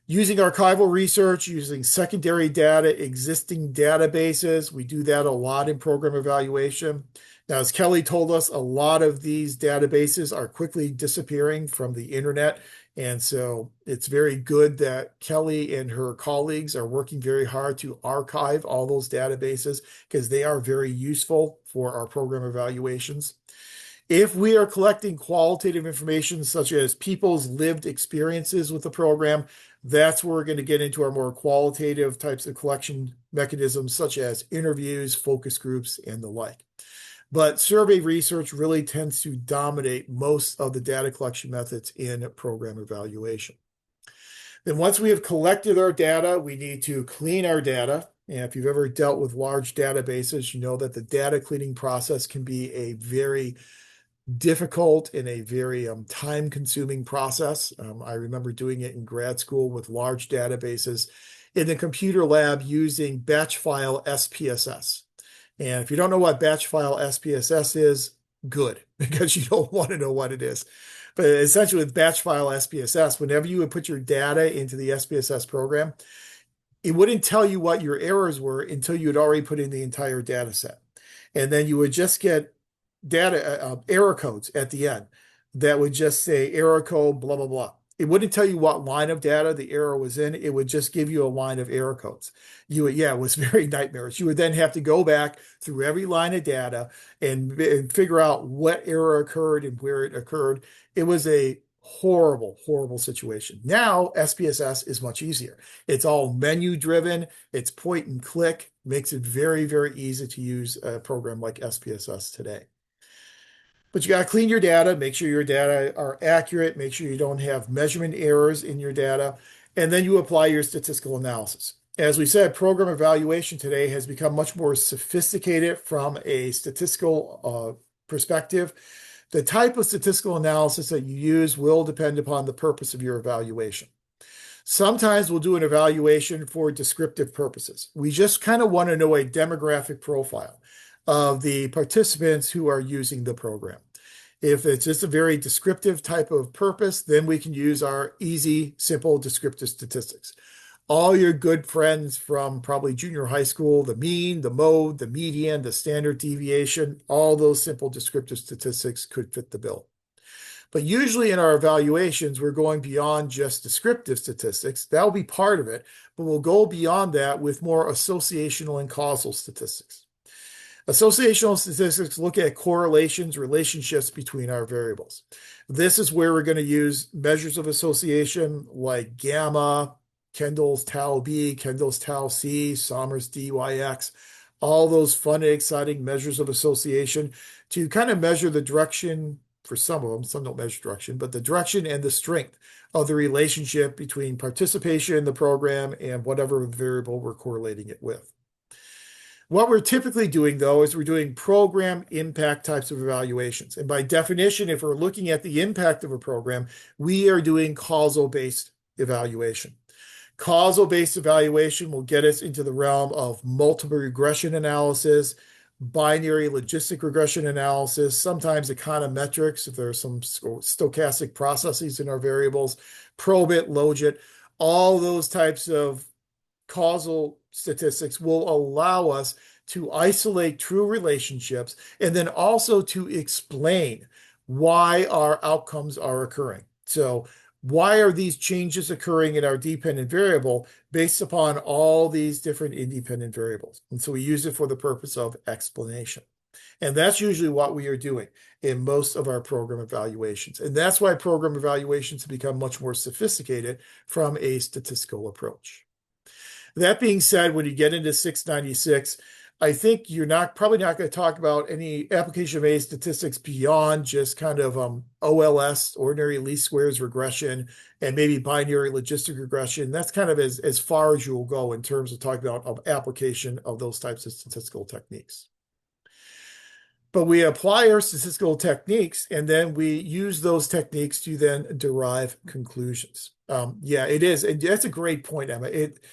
Using archival research, using secondary data, existing databases, we do that a lot in program evaluation. Now, as Kelly told us, a lot of these databases are quickly disappearing from the internet. And so it's very good that Kelly and her colleagues are working very hard to archive all those databases because they are very useful for our program evaluations. If we are collecting qualitative information such as people's lived experiences with the program, that's where we're going to get into our more qualitative types of collection mechanisms such as interviews, focus groups, and the like. But survey research really tends to dominate most of the data collection methods in program evaluation. Then once we have collected our data, we need to clean our data. And if you've ever dealt with large databases, you know that the data cleaning process can be a very difficult and a very time-consuming process. I remember doing it in grad school with large databases in the computer lab using batch file SPSS. And if you don't know what batch file SPSS is, good, because you don't want to know what it is. But essentially with batch file SPSS, whenever you would put your data into the SPSS program, it wouldn't tell you what your errors were until you had already put in the entire data set. And then you would just get data error codes at the end that would just say error code, blah, blah, blah. It wouldn't tell you what line of data the error was in. It would just give you a line of error codes. It was very nightmarish. You would then have to go back through every line of data and figure out what error occurred and where it occurred. It was a horrible, horrible situation. Now, SPSS is much easier. It's all menu driven. It's point and click. Makes it very, very easy to use a program like SPSS today. But you got to clean your data, make sure your data are accurate, make sure you don't have measurement errors in your data, and then you apply your statistical analysis. As we said, program evaluation today has become much more sophisticated from a statistical perspective. The type of statistical analysis that you use will depend upon the purpose of your evaluation. Sometimes we'll do an evaluation for descriptive purposes. We just kind of want to know a demographic profile of the participants who are using the program. If it's just a very descriptive type of purpose, then we can use our easy, simple descriptive statistics. All your good friends from probably junior high school, the mean, the mode, the median, the standard deviation, all those simple descriptive statistics could fit the bill. But usually in our evaluations, we're going beyond just descriptive statistics. That'll be part of it, but we'll go beyond that with more associational and causal statistics. Associational statistics look at correlations, relationships between our variables. This is where we're going to use measures of association like gamma, Kendall's tau B, Kendall's tau C, Sommer's DYX, all those fun and exciting measures of association to kind of measure the direction for some of them. Some don't measure direction, but the direction and the strength of the relationship between participation in the program and whatever variable we're correlating it with. What we're typically doing, though, is we're doing program impact types of evaluations. And by definition, if we're looking at the impact of a program, we are doing causal-based evaluation. Causal-based evaluation will get us into the realm of multiple regression analysis, binary logistic regression analysis, sometimes econometrics, if there are some stochastic processes in our variables, probit, logit, all those types of causal statistics will allow us to isolate true relationships and then also to explain why our outcomes are occurring. So why are these changes occurring in our dependent variable based upon all these different independent variables? And so we use it for the purpose of explanation. And that's usually what we are doing in most of our program evaluations. And that's why program evaluations have become much more sophisticated from a statistical approach. That being said, when you get into 696, I think you're probably not going to talk about any application of A statistics beyond just kind of OLS, ordinary least squares regression, and maybe binary logistic regression. That's kind of as far as you'll go in terms of talking about application of those types of statistical techniques. But we apply our statistical techniques, and then we use those techniques to then derive conclusions. Yeah, it is. And that's a great point, Emma.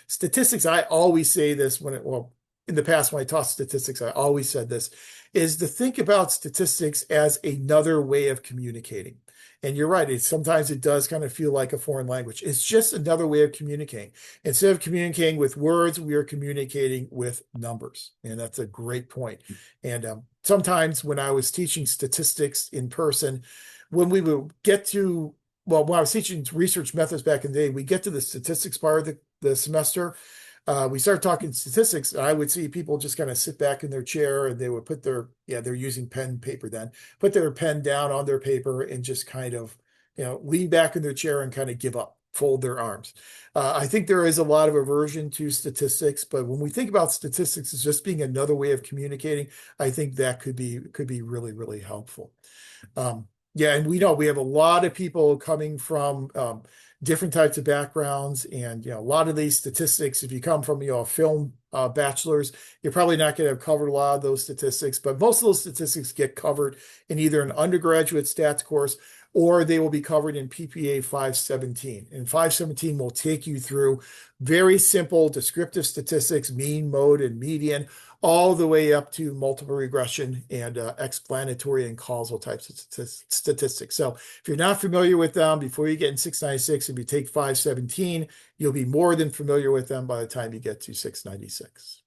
Statistics, I always say this in the past when I taught statistics, I always said this, is to think about statistics as another way of communicating. And you're right, sometimes it does kind of feel like a foreign language. It's just another way of communicating. Instead of communicating with words, we are communicating with numbers. And that's a great point. And sometimes when I was teaching statistics in person, when we would get to, when I was teaching research methods back in the day, we get to the statistics part of the semester. We started talking statistics, and I would see people just kind of sit back in their chair and they would put they're using pen and paper then, put their pen down on their paper and just kind of, lean back in their chair and kind of give up, fold their arms. I think there is a lot of aversion to statistics, but when we think about statistics as just being another way of communicating, I think that could be really, really helpful. Yeah, and we know we have a lot of people coming from different types of backgrounds, and a lot of these statistics. If you come from a film bachelor's, you're probably not going to have covered a lot of those statistics. But most of those statistics get covered in either an undergraduate stats course or they will be covered in PPA 517. And 517 will take you through very simple descriptive statistics, mean, mode, and median, all the way up to multiple regression and explanatory and causal types of statistics. So if you're not familiar with them, before you get in 696, if you take 517, you'll be more than familiar with them by the time you get to 696.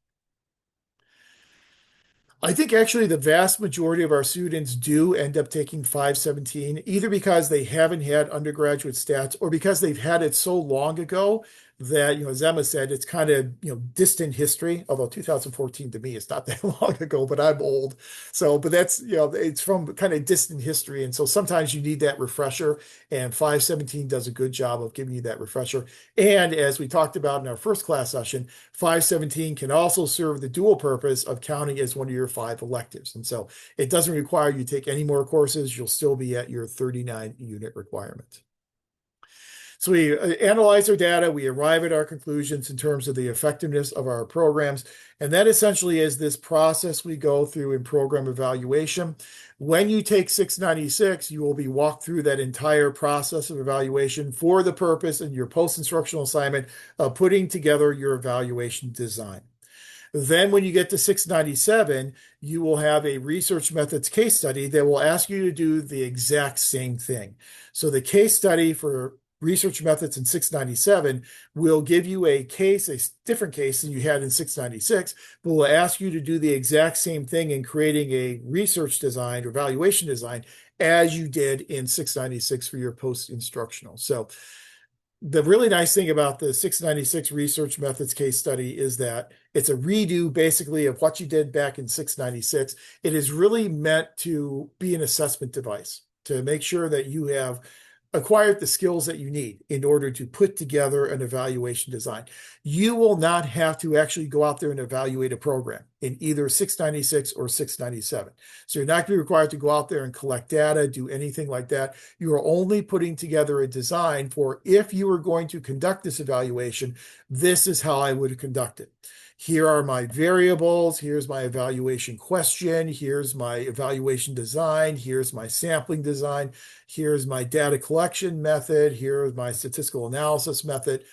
I think actually the vast majority of our students do end up taking 517, either because they haven't had undergraduate stats or because they've had it so long ago that, as Emma said, it's kind of, distant history, although 2014 to me is not that long ago, but I'm old. So, but that's, it's from kind of distant history. And so sometimes you need that refresher, and 517 does a good job of giving you that refresher. And as we talked about in our first class session, 517 can also serve the dual purpose of counting as one of your 5 electives. And so it doesn't require you to take any more courses. You'll still be at your 39 unit requirement. So we analyze our data, we arrive at our conclusions in terms of the effectiveness of our programs. And that essentially is this process we go through in program evaluation. When you take 696, you will be walked through that entire process of evaluation for the purpose in your post-instructional assignment of putting together your evaluation design. Then when you get to 697, you will have a research methods case study that will ask you to do the exact same thing. So the case study for research methods in 697 will give you a case, a different case than you had in 696, but will ask you to do the exact same thing in creating a research design or evaluation design as you did in 696 for your post-instructional. So the really nice thing about the 696 research methods case study is that it's a redo basically of what you did back in 696. It is really meant to be an assessment device to make sure that you have acquired the skills that you need in order to put together an evaluation design. You will not have to actually go out there and evaluate a program in either 696 or 697. So you're not going to be required to go out there and collect data, do anything like that. You are only putting together a design for if you were going to conduct this evaluation, this is how I would conduct it. Here are my variables. Here's my evaluation question. Here's my evaluation design. Here's my sampling design. Here's my data collection method. Here's my statistical analysis method.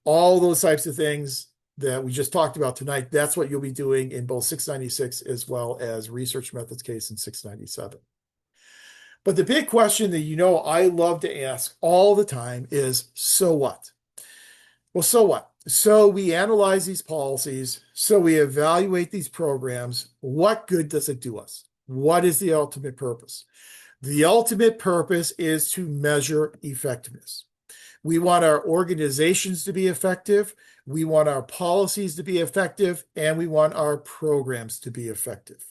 All those types of things that we just talked about tonight, that's what you'll be doing in both 696 as well as research methods case in 697. But the big question that I love to ask all the time is, so what? Well, so what? So we analyze these policies, so we evaluate these programs. What good does it do us? What is the ultimate purpose? The ultimate purpose is to measure effectiveness. We want our organizations to be effective, we want our policies to be effective, and we want our programs to be effective.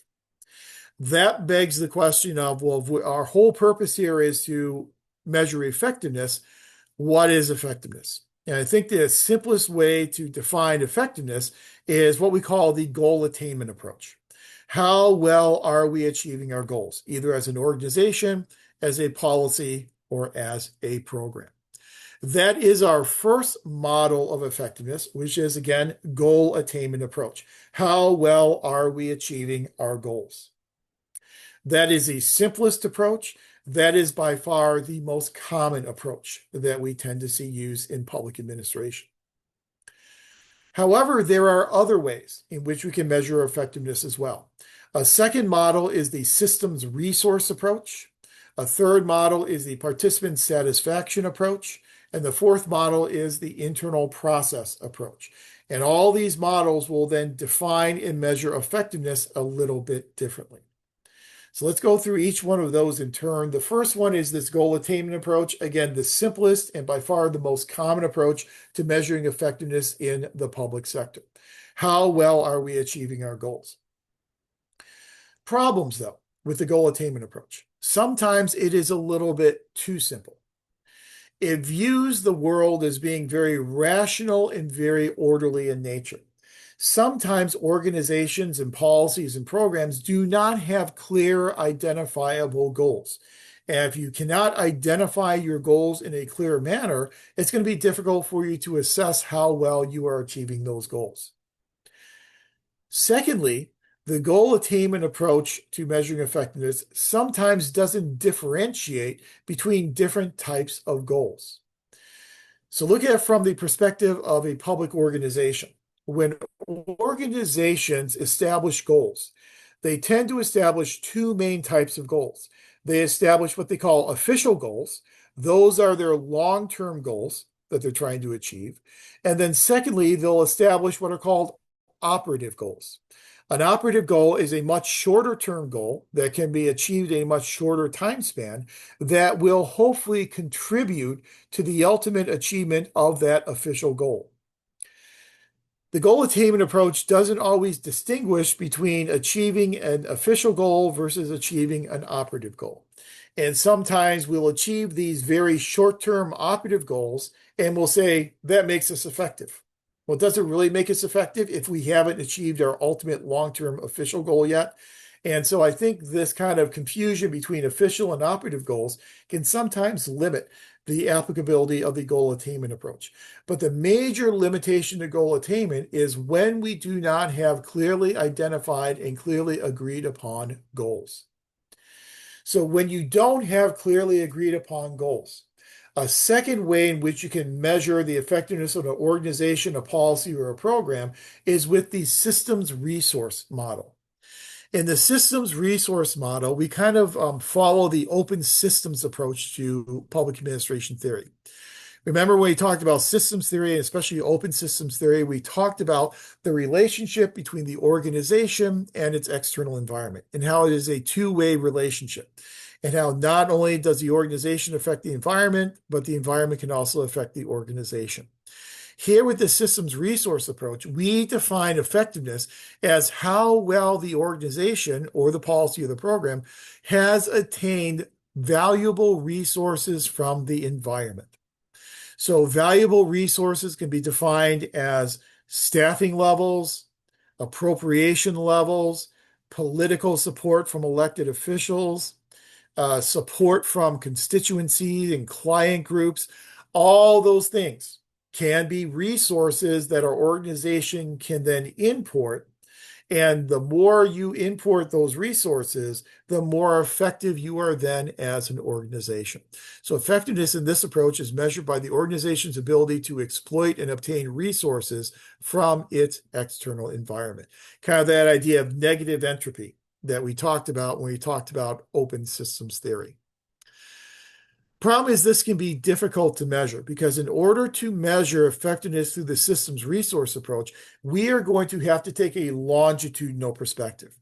That begs the question of, well, if our whole purpose here is to measure effectiveness, what is effectiveness? And I think the simplest way to define effectiveness is what we call the goal attainment approach. How well are we achieving our goals, either as an organization, as a policy, or as a program? That is our first model of effectiveness, which is, again, goal attainment approach. How well are we achieving our goals? That is the simplest approach. That is by far the most common approach that we tend to see used in public administration. However, there are other ways in which we can measure effectiveness as well. A second model is the systems resource approach. A third model is the participant satisfaction approach. And the fourth model is the internal process approach. And all these models will then define and measure effectiveness a little bit differently. So let's go through each one of those in turn. The first one is this goal attainment approach. Again, the simplest and by far the most common approach to measuring effectiveness in the public sector. How well are we achieving our goals? Problems, though, with the goal attainment approach. Sometimes it is a little bit too simple. It views the world as being very rational and very orderly in nature. Sometimes organizations and policies and programs do not have clear, identifiable goals. And if you cannot identify your goals in a clear manner, it's going to be difficult for you to assess how well you are achieving those goals. Secondly, the goal attainment approach to measuring effectiveness sometimes doesn't differentiate between different types of goals. So look at it from the perspective of a public organization. When organizations establish goals, they tend to establish two main types of goals. They establish what they call official goals. Those are their long-term goals that they're trying to achieve. And then secondly, they'll establish what are called operative goals. An operative goal is a much shorter term goal that can be achieved in a much shorter time span that will hopefully contribute to the ultimate achievement of that official goal. The goal attainment approach doesn't always distinguish between achieving an official goal versus achieving an operative goal. And sometimes we'll achieve these very short-term operative goals and we'll say that makes us effective. Well, it doesn't really make us effective if we haven't achieved our ultimate long-term official goal yet. And so I think this kind of confusion between official and operative goals can sometimes limit the applicability of the goal attainment approach. But the major limitation to goal attainment is when we do not have clearly identified and clearly agreed upon goals. So when you don't have clearly agreed upon goals, a second way in which you can measure the effectiveness of an organization, a policy, or a program is with the systems resource model. In the systems resource model, we kind of follow the open systems approach to public administration theory. Remember when we talked about systems theory, and especially open systems theory, we talked about the relationship between the organization and its external environment and how it is a two-way relationship. And how not only does the organization affect the environment, but the environment can also affect the organization. Here with the systems resource approach, we define effectiveness as how well the organization or the policy or the program has attained valuable resources from the environment. So valuable resources can be defined as staffing levels, appropriation levels, political support from elected officials, support from constituencies and client groups. All those things can be resources that our organization can then import. And the more you import those resources, the more effective you are then as an organization. So effectiveness in this approach is measured by the organization's ability to exploit and obtain resources from its external environment. Kind of that idea of negative entropy that we talked about when we talked about open systems theory. Problem is this can be difficult to measure because in order to measure effectiveness through the systems resource approach, we are going to have to take a longitudinal perspective.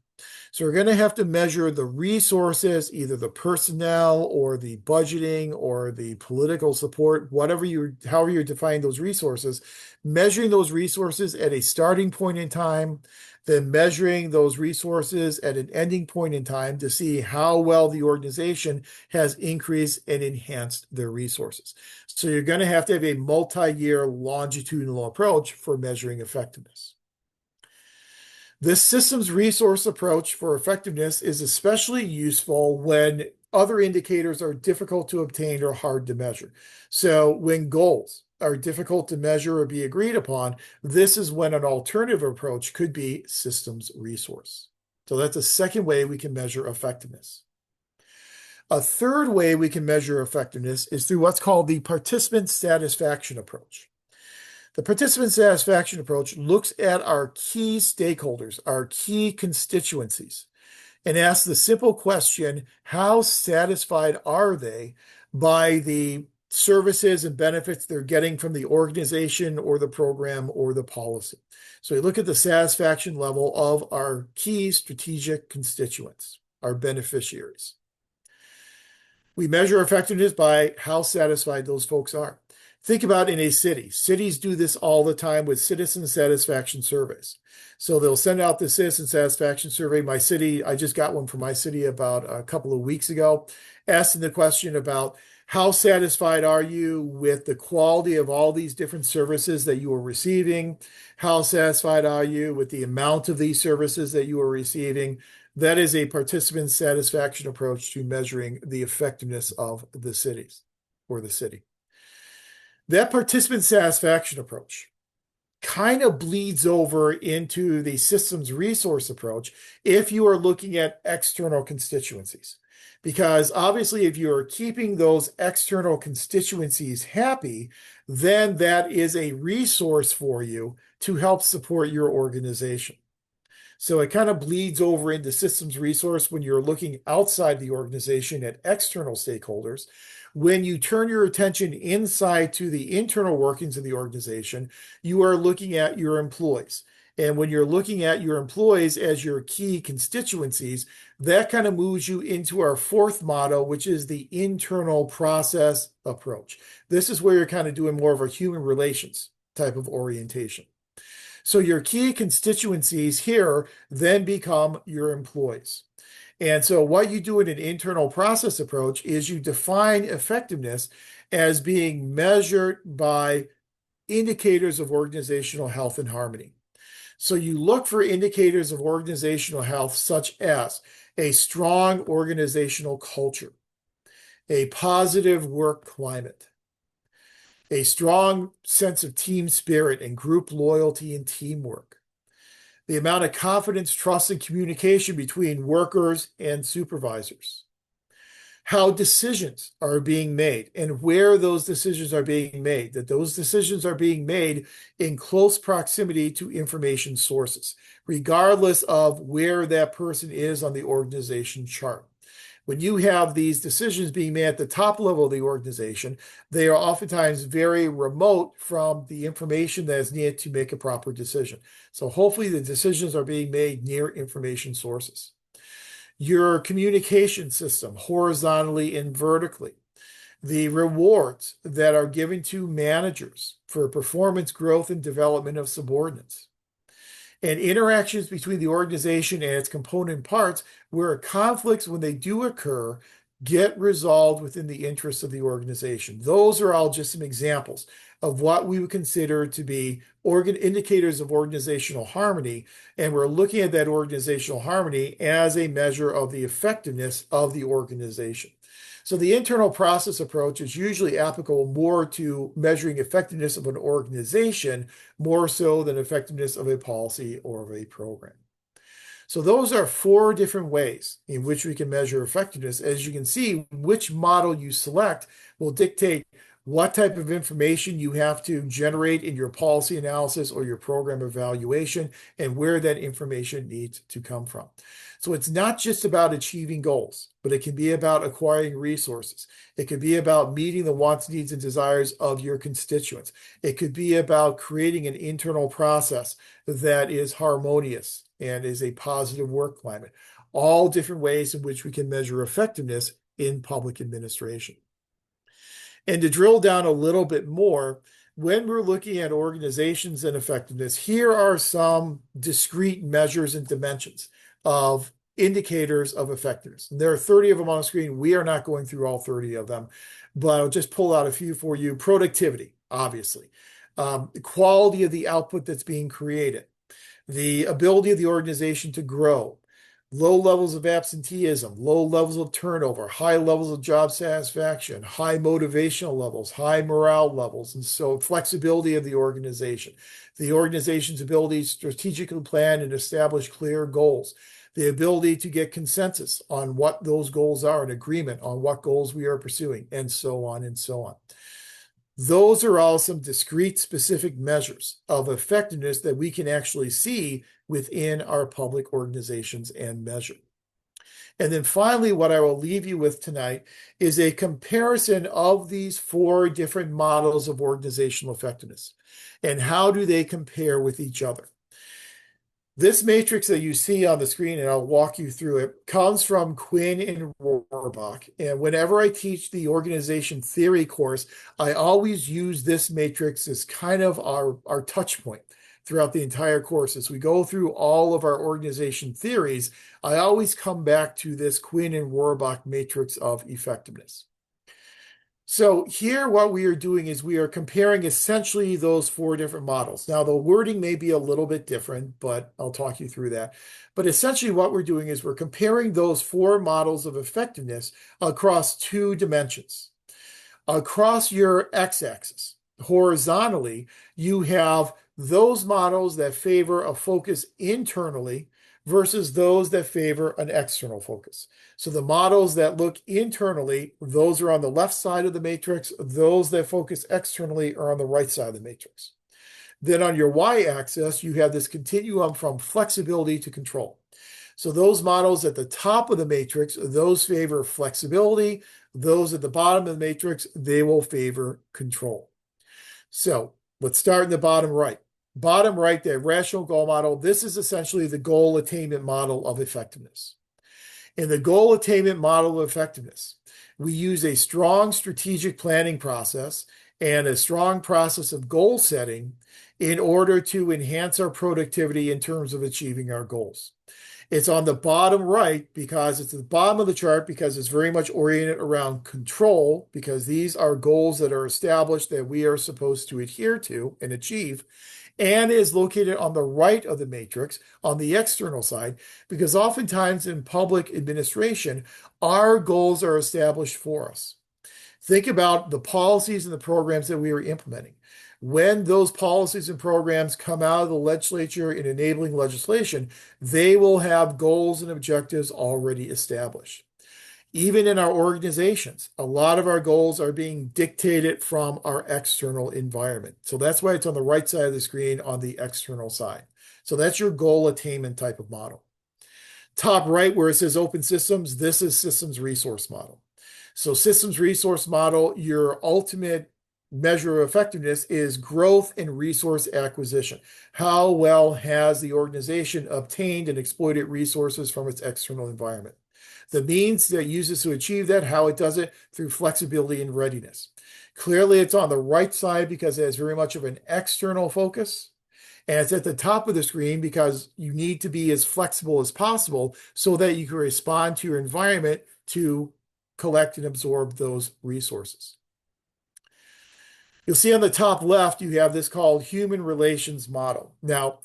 So we're going to have to measure the resources, either the personnel or the budgeting or the political support, however you're defining those resources, measuring those resources at a starting point in time, then measuring those resources at an ending point in time to see how well the organization has increased and enhanced their resources. So you're going to have a multi-year longitudinal approach for measuring effectiveness. This systems resource approach for effectiveness is especially useful when other indicators are difficult to obtain or hard to measure. So when goals are difficult to measure or be agreed upon, this is when an alternative approach could be systems resource. So that's a second way we can measure effectiveness. A third way we can measure effectiveness is through what's called the participant satisfaction approach. The participant satisfaction approach looks at our key stakeholders, our key constituencies, and asks the simple question, how satisfied are they by the services and benefits they're getting from the organization or the program or the policy? So we look at the satisfaction level of our key strategic constituents, our beneficiaries. We measure effectiveness by how satisfied those folks are. Think about in a city. Cities do this all the time with citizen satisfaction surveys. So they'll send out the citizen satisfaction survey. My city, I just got one from my city about a couple of weeks ago, asking the question about how satisfied are you with the quality of all these different services that you are receiving? How satisfied are you with the amount of these services that you are receiving? That is a participant satisfaction approach to measuring the effectiveness of the cities or the city. That participant satisfaction approach kind of bleeds over into the systems resource approach if you are looking at external constituencies. Because obviously, if you're keeping those external constituencies happy, then that is a resource for you to help support your organization. So it kind of bleeds over into systems resource when you're looking outside the organization at external stakeholders. When you turn your attention inside to the internal workings of the organization, you are looking at your employees. And when you're looking at your employees as your key constituencies, that kind of moves you into our fourth model, which is the internal process approach. This is where you're kind of doing more of a human relations type of orientation. So your key constituencies here then become your employees. And so what you do in an internal process approach is you define effectiveness as being measured by indicators of organizational health and harmony. So you look for indicators of organizational health such as a strong organizational culture, a positive work climate, a strong sense of team spirit and group loyalty and teamwork, the amount of confidence, trust, and communication between workers and supervisors, how decisions are being made and where those decisions are being made, that those decisions are being made in close proximity to information sources, regardless of where that person is on the organization chart. When you have these decisions being made at the top level of the organization, they are oftentimes very remote from the information that is needed to make a proper decision. So hopefully the decisions are being made near information sources. Your communication system, horizontally and vertically, the rewards that are given to managers for performance, growth, and development of subordinates, and interactions between the organization and its component parts where conflicts, when they do occur, get resolved within the interests of the organization. Those are all just some examples of what we would consider to be indicators of organizational harmony. And we're looking at that organizational harmony as a measure of the effectiveness of the organization. So the internal process approach is usually applicable more to measuring effectiveness of an organization, more so than effectiveness of a policy or of a program. So those are four different ways in which we can measure effectiveness. As you can see, which model you select will dictate what type of information you have to generate in your policy analysis or your program evaluation and where that information needs to come from. So it's not just about achieving goals, but it can be about acquiring resources. It could be about meeting the wants, needs, and desires of your constituents. It could be about creating an internal process that is harmonious and is a positive work climate. All different ways in which we can measure effectiveness in public administration. And to drill down a little bit more, when we're looking at organizations and effectiveness, here are some discrete measures and dimensions of indicators of effectiveness. And there are 30 of them on the screen. We are not going through all 30 of them, but I'll just pull out a few for you. Productivity, obviously. The quality of the output that's being created, the ability of the organization to grow, low levels of absenteeism, low levels of turnover, high levels of job satisfaction, high motivational levels, high morale levels, and so flexibility of the organization's ability to strategically plan and establish clear goals, the ability to get consensus on what those goals are and agreement on what goals we are pursuing, and so on and so on. Those are all some discrete, specific measures of effectiveness that we can actually see within our public organizations and measure. And then finally, what I will leave you with tonight is a comparison of these four different models of organizational effectiveness and how do they compare with each other. This matrix that you see on the screen, and I'll walk you through it, comes from Quinn and Rohrbach. And whenever I teach the organization theory course, I always use this matrix as kind of our touch point throughout the entire course. As we go through all of our organization theories, I always come back to this Quinn and Rohrbach matrix of effectiveness. So here what we are doing is we are comparing essentially those four different models. Now the wording may be a little bit different, but I'll talk you through that. But essentially what we're doing is we're comparing those four models of effectiveness across two dimensions. Across your x-axis, horizontally, you have those models that favor a focus internally versus those that favor an external focus. So the models that look internally, those are on the left side of the matrix. Those that focus externally are on the right side of the matrix. Then on your y-axis, you have this continuum from flexibility to control. So those models at the top of the matrix, those favor flexibility. Those at the bottom of the matrix, they will favor control. So let's start in the bottom right. Bottom right, that rational goal model, this is essentially the goal attainment model of effectiveness. In the goal attainment model of effectiveness, we use a strong strategic planning process and a strong process of goal setting in order to enhance our productivity in terms of achieving our goals. It's on the bottom right because it's at the bottom of the chart because it's very much oriented around control because these are goals that are established that we are supposed to adhere to and achieve, and is located on the right of the matrix on the external side because oftentimes in public administration, our goals are established for us. Think about the policies and the programs that we are implementing. When those policies and programs come out of the legislature in enabling legislation, they will have goals and objectives already established. Even in our organizations, a lot of our goals are being dictated from our external environment. So that's why it's on the right side of the screen on the external side. So that's your goal attainment type of model. Top right where it says open systems, this is systems resource model. So systems resource model, your ultimate measure of effectiveness is growth and resource acquisition. How well has the organization obtained and exploited resources from its external environment? The means that it uses to achieve that, how it does it through flexibility and readiness. Clearly, it's on the right side because it has very much of an external focus. And it's at the top of the screen because you need to be as flexible as possible so that you can respond to your environment to collect and absorb those resources. You'll see on the top left, you have this called human relations model. Now,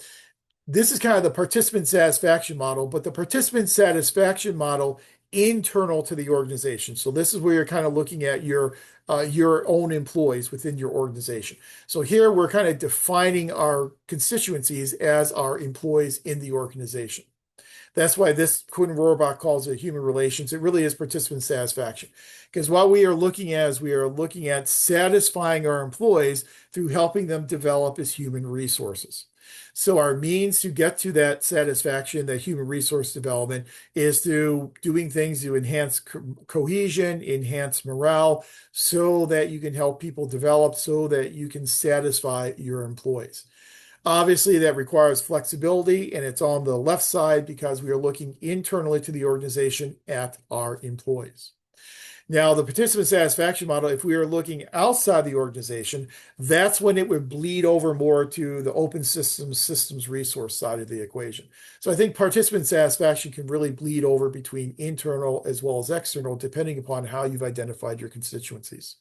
this is kind of the participant satisfaction model, but the participant satisfaction model internal to the organization. So this is where you're kind of looking at your own employees within your organization. So here we're kind of defining our constituencies as our employees in the organization. That's why this Quinn Rohrbach calls it human relations. It really is participant satisfaction. Because what we are looking at is we are looking at satisfying our employees through helping them develop as human resources. So our means to get to that satisfaction, that human resource development, is through doing things to enhance cohesion, enhance morale, so that you can help people develop, so that you can satisfy your employees. Obviously, that requires flexibility, and it's on the left side because we are looking internally to the organization at our employees. Now, the participant satisfaction model, if we are looking outside the organization, that's when it would bleed over more to the open systems resource side of the equation. So I think participant satisfaction can really bleed over between internal as well as external, depending upon how you've identified your constituencies.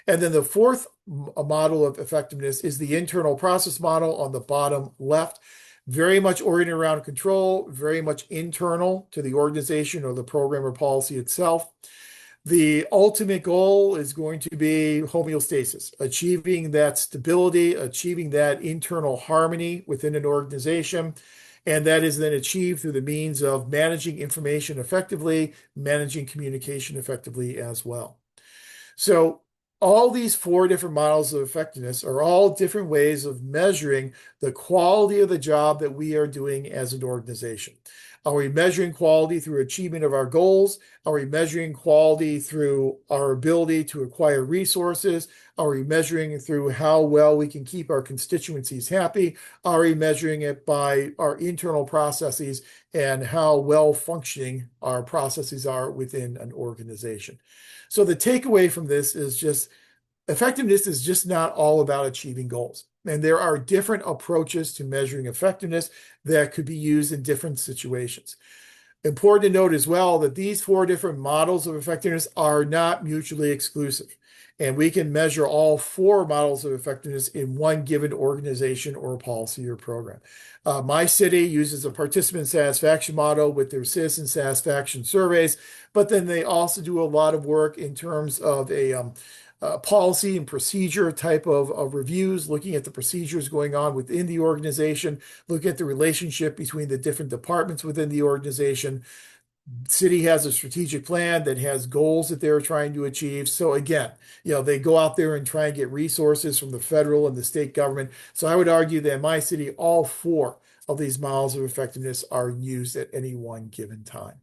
And then the fourth model of effectiveness is the internal process model on the bottom left. Very much oriented around control, very much internal to the organization or the program or policy itself. The ultimate goal is going to be homeostasis, achieving that stability, achieving that internal harmony within an organization. And that is then achieved through the means of managing information effectively, managing communication effectively as well. So all these four different models of effectiveness are all different ways of measuring the quality of the job that we are doing as an organization. Are we measuring quality through achievement of our goals? Are we measuring quality through our ability to acquire resources? Are we measuring it through how well we can keep our constituencies happy? Are we measuring it by our internal processes and how well functioning our processes are within an organization? So the takeaway from this is just effectiveness is just not all about achieving goals. And there are different approaches to measuring effectiveness that could be used in different situations. Important to note as well that these four different models of effectiveness are not mutually exclusive. And we can measure all four models of effectiveness in one given organization or policy or program. My city uses a participant satisfaction model with their citizen satisfaction surveys, but then they also do a lot of work in terms of a policy and procedure type of reviews, looking at the procedures going on within the organization, looking at the relationship between the different departments within the organization. City has a strategic plan that has goals that they're trying to achieve. So again, they go out there and try and get resources from the federal and the state government. So I would argue that in my city, all four of these models of effectiveness are used at any one given time.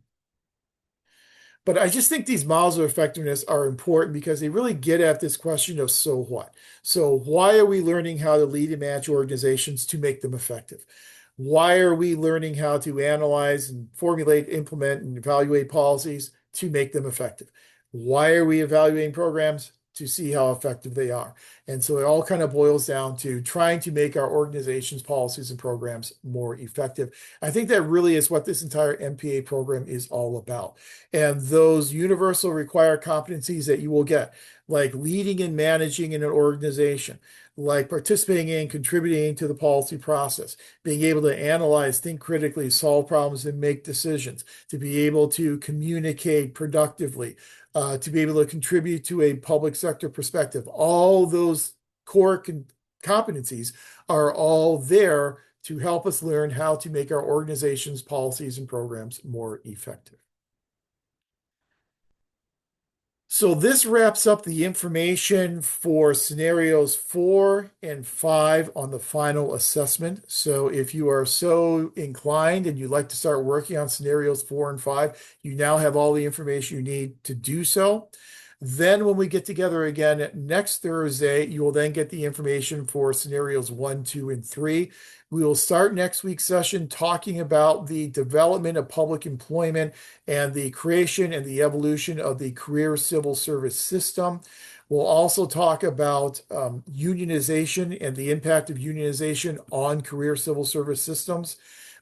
But I just think these models of effectiveness are important because they really get at this question of so what? So why are we learning how to lead and manage organizations to make them effective? Why are we learning how to analyze and formulate, implement, and evaluate policies to make them effective? Why are we evaluating programs? To see how effective they are. And so it all kind of boils down to trying to make our organization's policies and programs more effective. I think that really is what this entire MPA program is all about. And those universal required competencies that you will get, like leading and managing in an organization, like participating in, contributing to the policy process, being able to analyze, think critically, solve problems, and make decisions, to be able to communicate productively, to be able to contribute to a public sector perspective. All those core competencies are all there to help us learn how to make our organization's policies and programs more effective. So this wraps up the information for scenarios 4 and 5 on the final assessment. So if you are so inclined and you'd like to start working on scenarios 4 and 5, you now have all the information you need to do so. Then when we get together again next Thursday, you will then get the information for scenarios 1, 2, and 3. We will start next week's session talking about the development of public employment and the creation and the evolution of the career civil service system. We'll also talk about unionization and the impact of unionization on career civil service systems.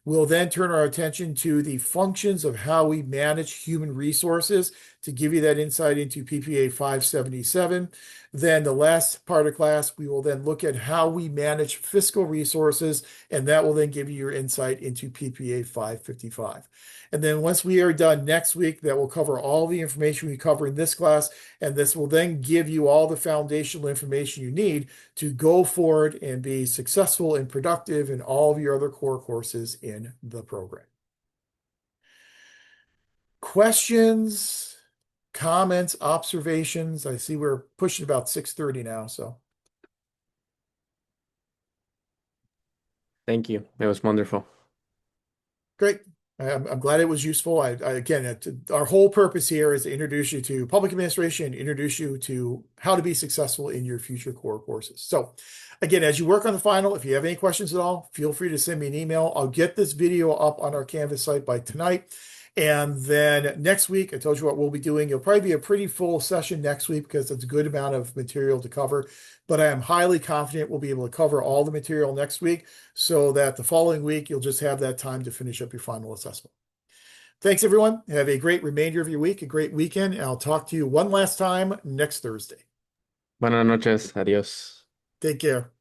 We'll then turn our attention to the functions of how we manage human resources to give you that insight into PPA 577. Then the last part of class, we will then look at how we manage fiscal resources, and that will then give you your insight into PPA 555. And then once we are done next week, that will cover all the information we cover in this class, and this will then give you all the foundational information you need to go forward and be successful and productive in all of your other core courses in the program. Questions, comments, observations? I see we're pushing about 6:30 now, so. Thank you. That was wonderful. Great. I'm glad it was useful. Again, our whole purpose here is to introduce you to public administration, introduce you to how to be successful in your future core courses. So again, as you work on the final, if you have any questions at all, feel free to send me an email. I'll get this video up on our Canvas site by tonight. And then next week, I told you what we'll be doing. It'll probably be a pretty full session next week because it's a good amount of material to cover. But I am highly confident we'll be able to cover all the material next week so that the following week, you'll just have that time to finish up your final assessment. Thanks, everyone. Have a great remainder of your week, a great weekend, and I'll talk to you one last time next Thursday. Buenas noches. Adiós. Take care.